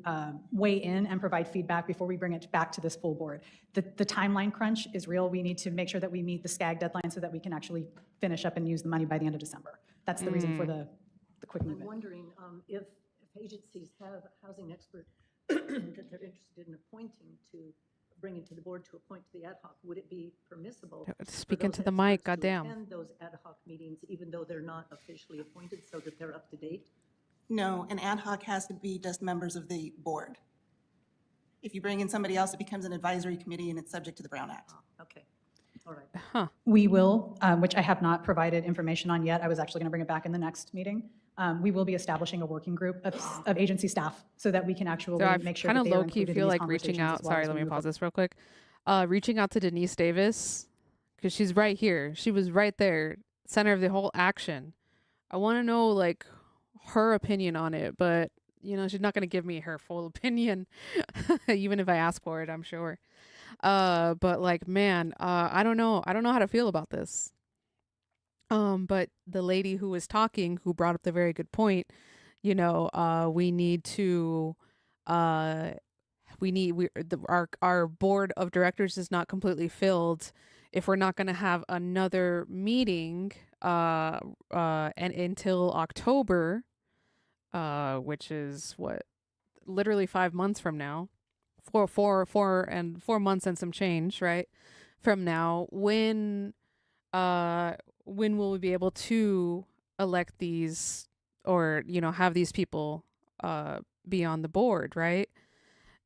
weigh in and provide feedback before we bring it back to this full board. The timeline crunch is real. We need to make sure that we meet the SCAG deadline so that we can actually finish up and use the money by the end of December. That's the reason for the quick I'm movement. wondering if agencies have a housing expert that they're interested in appointing to bring into the board to appoint to the ad hoc, would it be permissible? Speak for into those the mic, experts to goddamn. attend those ad hoc meetings, even though they're not officially appointed, so that they're up to date? No, an ad hoc has to be just members of the board. If you bring in somebody else, it becomes an advisory committee and it's subject to the Brown Act. Okay, all right. Huh. We will, which I have not provided information on yet. I was actually going to bring it back in the next meeting. We will be establishing a working group of agency staff so that we can actually So I make sure kind that of they are low key included in feel these like reaching conversations out. as well Sorry, as let we me move pause this real quick. Reaching out to Denise Davis because she's right here. She was right there, center of the whole action. I want to know like her opinion on it, but you know she's not going to give me her full opinion, even if I ask for it. I'm sure. But like, man, I don't know. I don't know how to feel about this. But the lady who was talking, who brought up the very good point, you know, we need to, our board of directors is not completely filled if we're not going to have another meeting, and until October, which is what, literally 5 months from now, 4 months and some change, right? From now, when will we be able to elect these, or you know, have these people be on the board, right?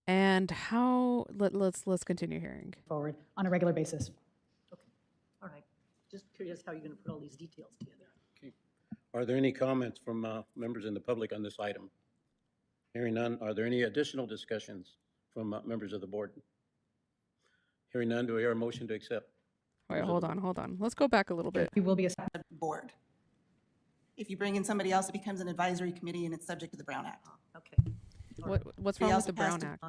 And how let's continue hearing forward on a regular basis. All right, just curious how you're going to put all these details together. Okay. Are there any comments from members in the public on this item? Hearing none, are there any additional discussions from members of the board? Hearing none, do I hear a motion to accept? Wait, hold on. Let's go back a little bit. We will be Board. If you bring in somebody else, it becomes an advisory committee and it's subject to the Brown Act. Okay. What's wrong with the Brown Act?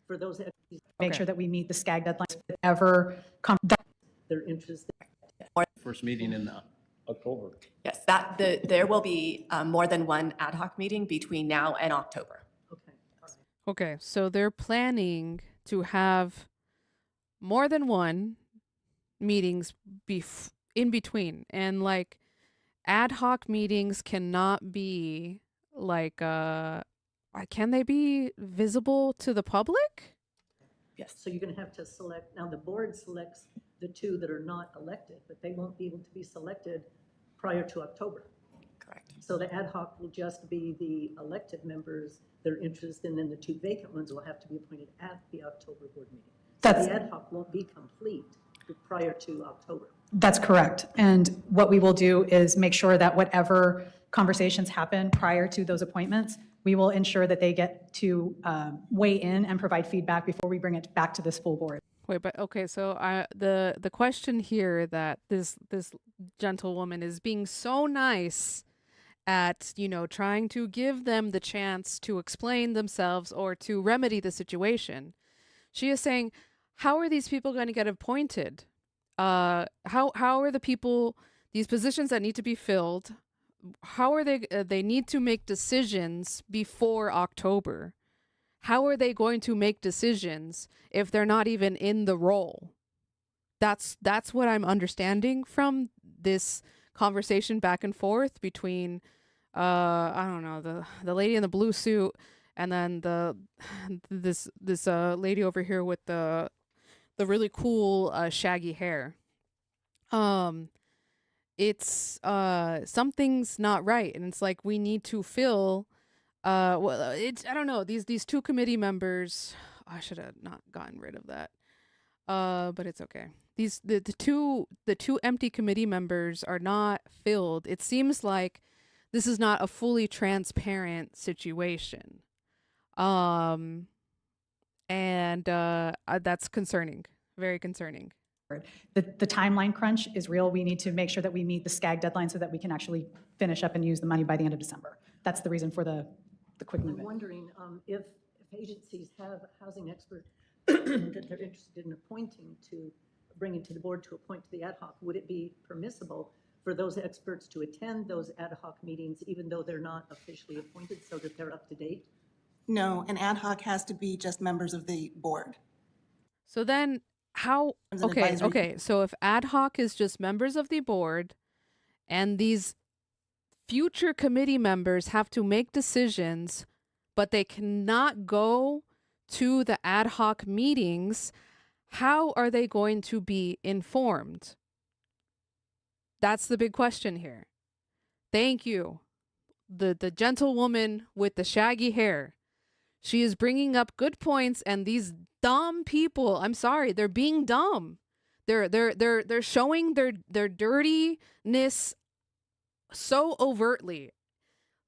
For those that Make sure that we meet the SCAG deadlines. Whatever they're interested. First meeting in October. Yes, there will be more than one ad hoc meeting between now and October. Okay, all right. Okay, so they're planning to have more than one meetings in between, and like ad hoc meetings cannot be like can they be visible to the public? Yes, so you're going to have to select, now the board selects the two that are not elected, but they won't be able to be selected prior to October. Correct. So the ad hoc will just be the elected members that are interested, and then the two vacant ones will have to be appointed at the October board meeting. So the ad hoc won't be complete prior to October. That's correct. And what we will do is make sure that whatever conversations happen prior to those appointments, we will ensure that they get to weigh in and provide feedback before we bring it back to this full board. Wait, but okay, so the question here that this gentlewoman is being so nice at, you know, trying to give them the chance to explain themselves or to remedy the situation. She is saying, how are these people going to get appointed? How are the people, these positions that need to be filled, how are they need to make decisions before October? How are they going to make decisions if they're not even in the role? That's what I'm understanding from this conversation back and forth between I don't know, the lady in the blue suit and then this lady over here with the really cool shaggy hair. It's something's not right, and it's like we need to fill well, it's, I don't know, these two committee members, I should have not gotten rid of that. But it's okay. The two empty committee members are not filled. It seems like this is not a fully transparent situation. And that's concerning. Very concerning. The timeline crunch is real. We need to make sure that we meet the SCAG deadline so that we can actually finish up and use the money by the end of December. That's the reason for the quick I'm movement. wondering if agencies have a housing expert that they're interested in appointing to bring it to the board to appoint to the ad hoc, would it be permissible for those experts to attend those ad hoc meetings even though they're not officially appointed so that they're up to date? No, an ad hoc has to be just members of the board. So then how, okay, so if ad hoc is just members of the board and these future committee members have to make decisions, but they cannot go to the ad hoc meetings, how are they going to be informed? That's the big question here. Thank you. The gentlewoman with the shaggy hair. She is bringing up good points, and these dumb people, I'm sorry, they're being dumb. They're showing their dirtiness so overtly.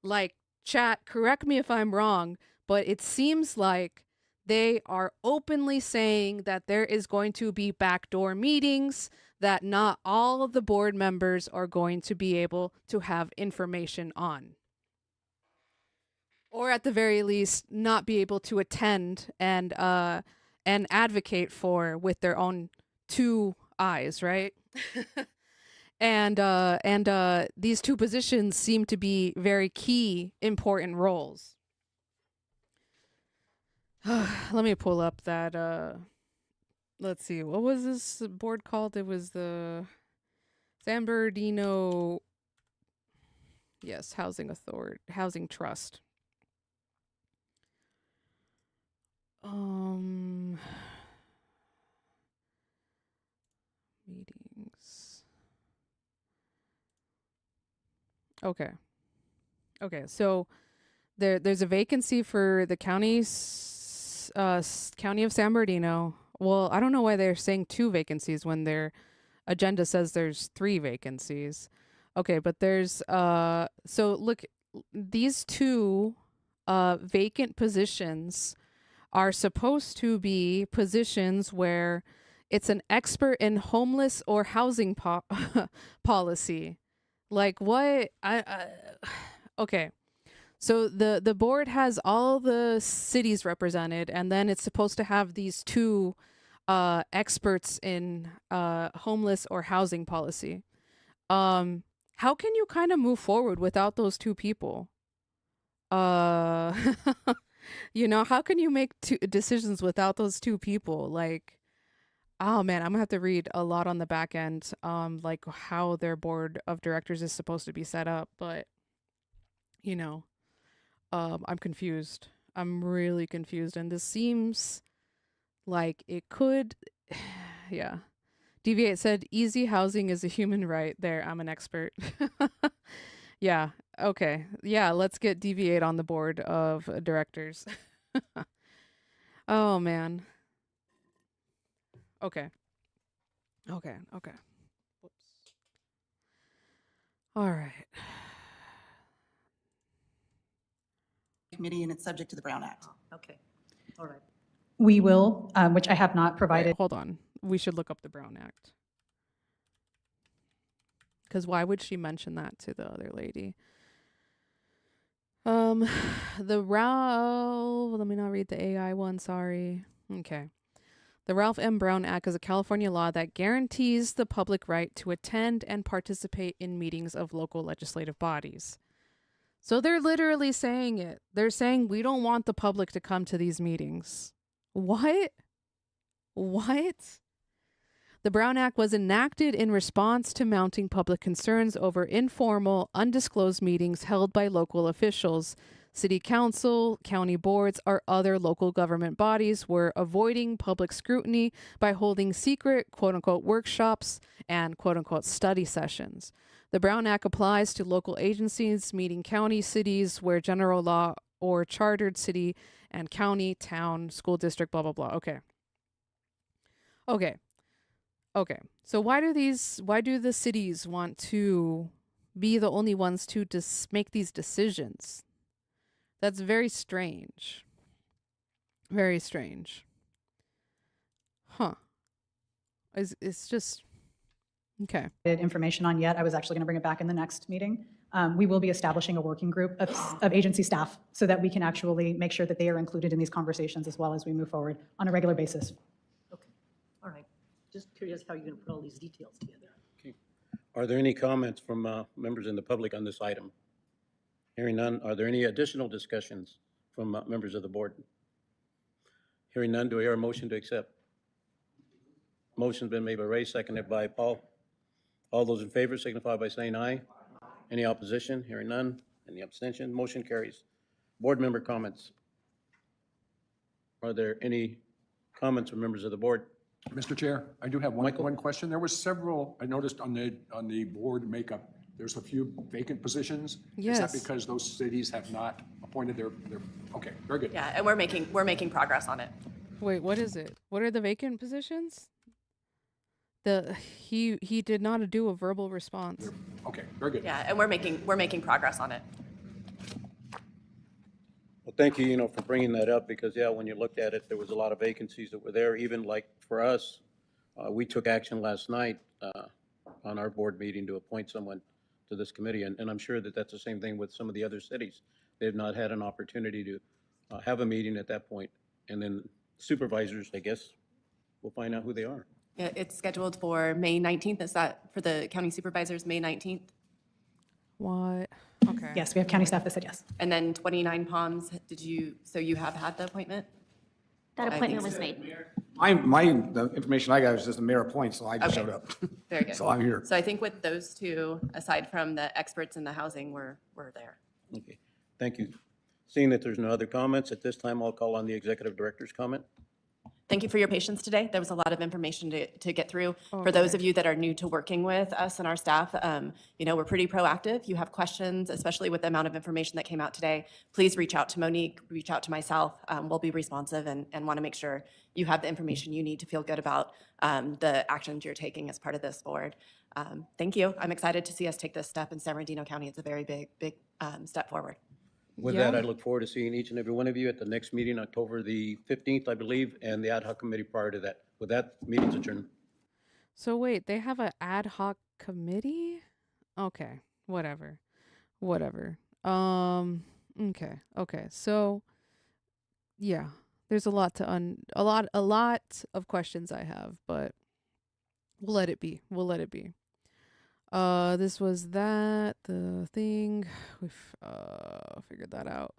Like, chat, correct me if I'm wrong, but it seems like they are openly saying that there is going to be backdoor meetings, that not all of the board members are going to be able to have information on. Or at the very least, not be able to attend and advocate for with their own two eyes, right? And these two positions seem to be very key, important roles. Let me pull up that. Let's see. What was this board called? It was the San Bernardino, yes, Housing Trust. Meetings. Okay. So there's a vacancy for the county of San Bernardino. Well, I don't know why they're saying 2 vacancies when their agenda says there's 3 vacancies. Okay, but there's so look, these 2 vacant positions are supposed to be positions where it's an expert in homeless or housing policy. Like what? Okay. So the board has all the cities represented, and then it's supposed to have these 2 experts in homeless or housing policy. How can you kind of move forward without those 2 people? You know, how can you make 2 decisions without those 2 people? Like, oh man, I'm gonna have to read a lot on the back end, like how their board of directors is supposed to be set up. But you know, I'm confused. I'm really confused, and this seems like it could, yeah. Deviate said, "Easy housing is a human right." There, I'm an expert. Yeah. Okay. Yeah. Let's get Deviate on the board of directors. Oh man. Okay. Whoops. All right. Committee, and it's subject to the Brown Act. Okay, all right. We will, which I have not provided. Wait, hold on. We should look up the Brown Act. Because why would she mention that to the other lady? The Ralph, let me not read the AI one, sorry. Okay. The Ralph M. Brown Act is a California law that guarantees the public right to attend and participate in meetings of local legislative bodies. So they're literally saying it. They're saying we don't want the public to come to these meetings. What? The Brown Act was enacted in response to mounting public concerns over informal, undisclosed meetings held by local officials. City council, county boards, or other local government bodies were avoiding public scrutiny by holding secret, quote-unquote, workshops and, quote-unquote, study sessions. The Brown Act applies to local agencies, meaning county, cities, where general law or chartered city and county, town, school district, blah, blah, blah. Okay. So why do the cities want to be the only ones to make these decisions? That's very strange. Very strange. Huh. It's just, okay. Information on yet. I was actually going to bring it back in the next meeting. We will be establishing a working group of agency staff so that we can actually make sure that they are included in these conversations as well as we move forward on a regular basis. Okay, all right. Just curious how you're going to put all these details together. Okay. Are there any comments from members in the public on this item? Hearing none, are there any additional discussions from members of the board? Hearing none, do I hear a motion to accept? Motion's been made by Ray, seconded by Paul. All those in favor signify by saying aye. Any opposition? Hearing none. Any abstention? Motion carries. Board member comments. Are there any comments from members of the board? Mr. Chair, I do have one question. There was several, I noticed on the board makeup, there's a few vacant positions. Is that Yes. because those cities have not appointed, they're, okay, very good. Yeah, and we're making progress on it. Wait, what is it? What are the vacant positions? He did not do a verbal response. Okay, very good. Yeah, and we're making progress on it. Well, thank you, for bringing that up, because, yeah, when you looked at it, there was a lot of vacancies that were there. Even like for us, we took action last night on our board meeting to appoint someone to this committee, and I'm sure that that's the same thing with some of the other cities. They've not had an opportunity to have a meeting at that point, and then supervisors, I guess, we'll find out who they are. Yeah, it's scheduled for May 19th. Is that for the county supervisors, May 19th? What? Okay. Yes, we have county staff that said yes. And then 29 Palms, so you have had the appointment? That I appointment think was made. The information I got was just the mayor appoints, so I just Okay. showed up. Very good. So I'm here. So I think with those two, aside from the experts in the housing, we're there. Okay, thank you. Seeing that there's no other comments, at this time, I'll call on the executive director's comment. Thank you for your patience today. There was a lot of information to get through. For those of you that are new to working with us and our staff, we're pretty proactive. You have questions, especially with the amount of information that came out today, please reach out to Monique, reach out to myself. We'll be responsive and want to make sure you have the information you need to feel good about the actions you're taking as part of this board. Thank you. I'm excited to see us take this step in San Bernardino County. It's a very big step forward. With that, I look forward to seeing each and every one of you at the next meeting, October the 15th, I believe, and the ad hoc committee prior to that. With that, meeting's adjourned. So wait, they have an ad hoc committee? Okay, whatever. Okay. So yeah, there's a lot of questions I have, but we'll let it be. This was the thing. We've figured that out.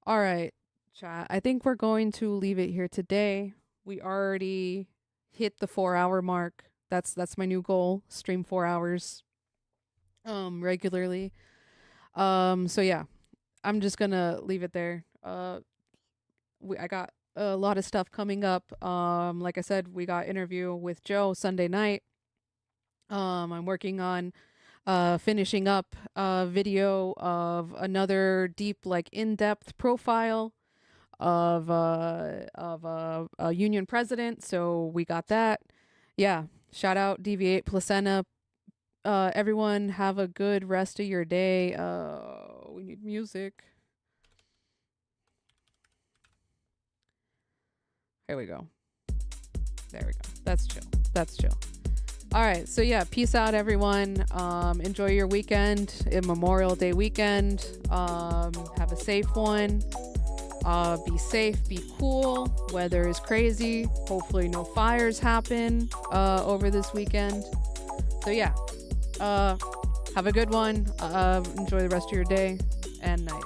All right, chat. I think we're going to leave it here today. We already hit the 4-hour mark. That's my new goal. Stream 4 hours regularly. So yeah, I'm just gonna leave it there. I got a lot of stuff coming up. Like I said, we got interview with Joe Sunday night. I'm working on finishing up a video of another deep, in-depth profile of a union president. So we got that. Yeah. Shout out Deviate Placenta. Everyone have a good rest of your day. We need music. Here we go. There we go. That's chill. All right, so yeah, peace out, everyone. Enjoy your weekend, Memorial Day weekend. Have a safe one. Be safe, be cool. Weather is crazy. Hopefully no fires happen over this weekend. So yeah, have a good one. Enjoy the rest of your day and night.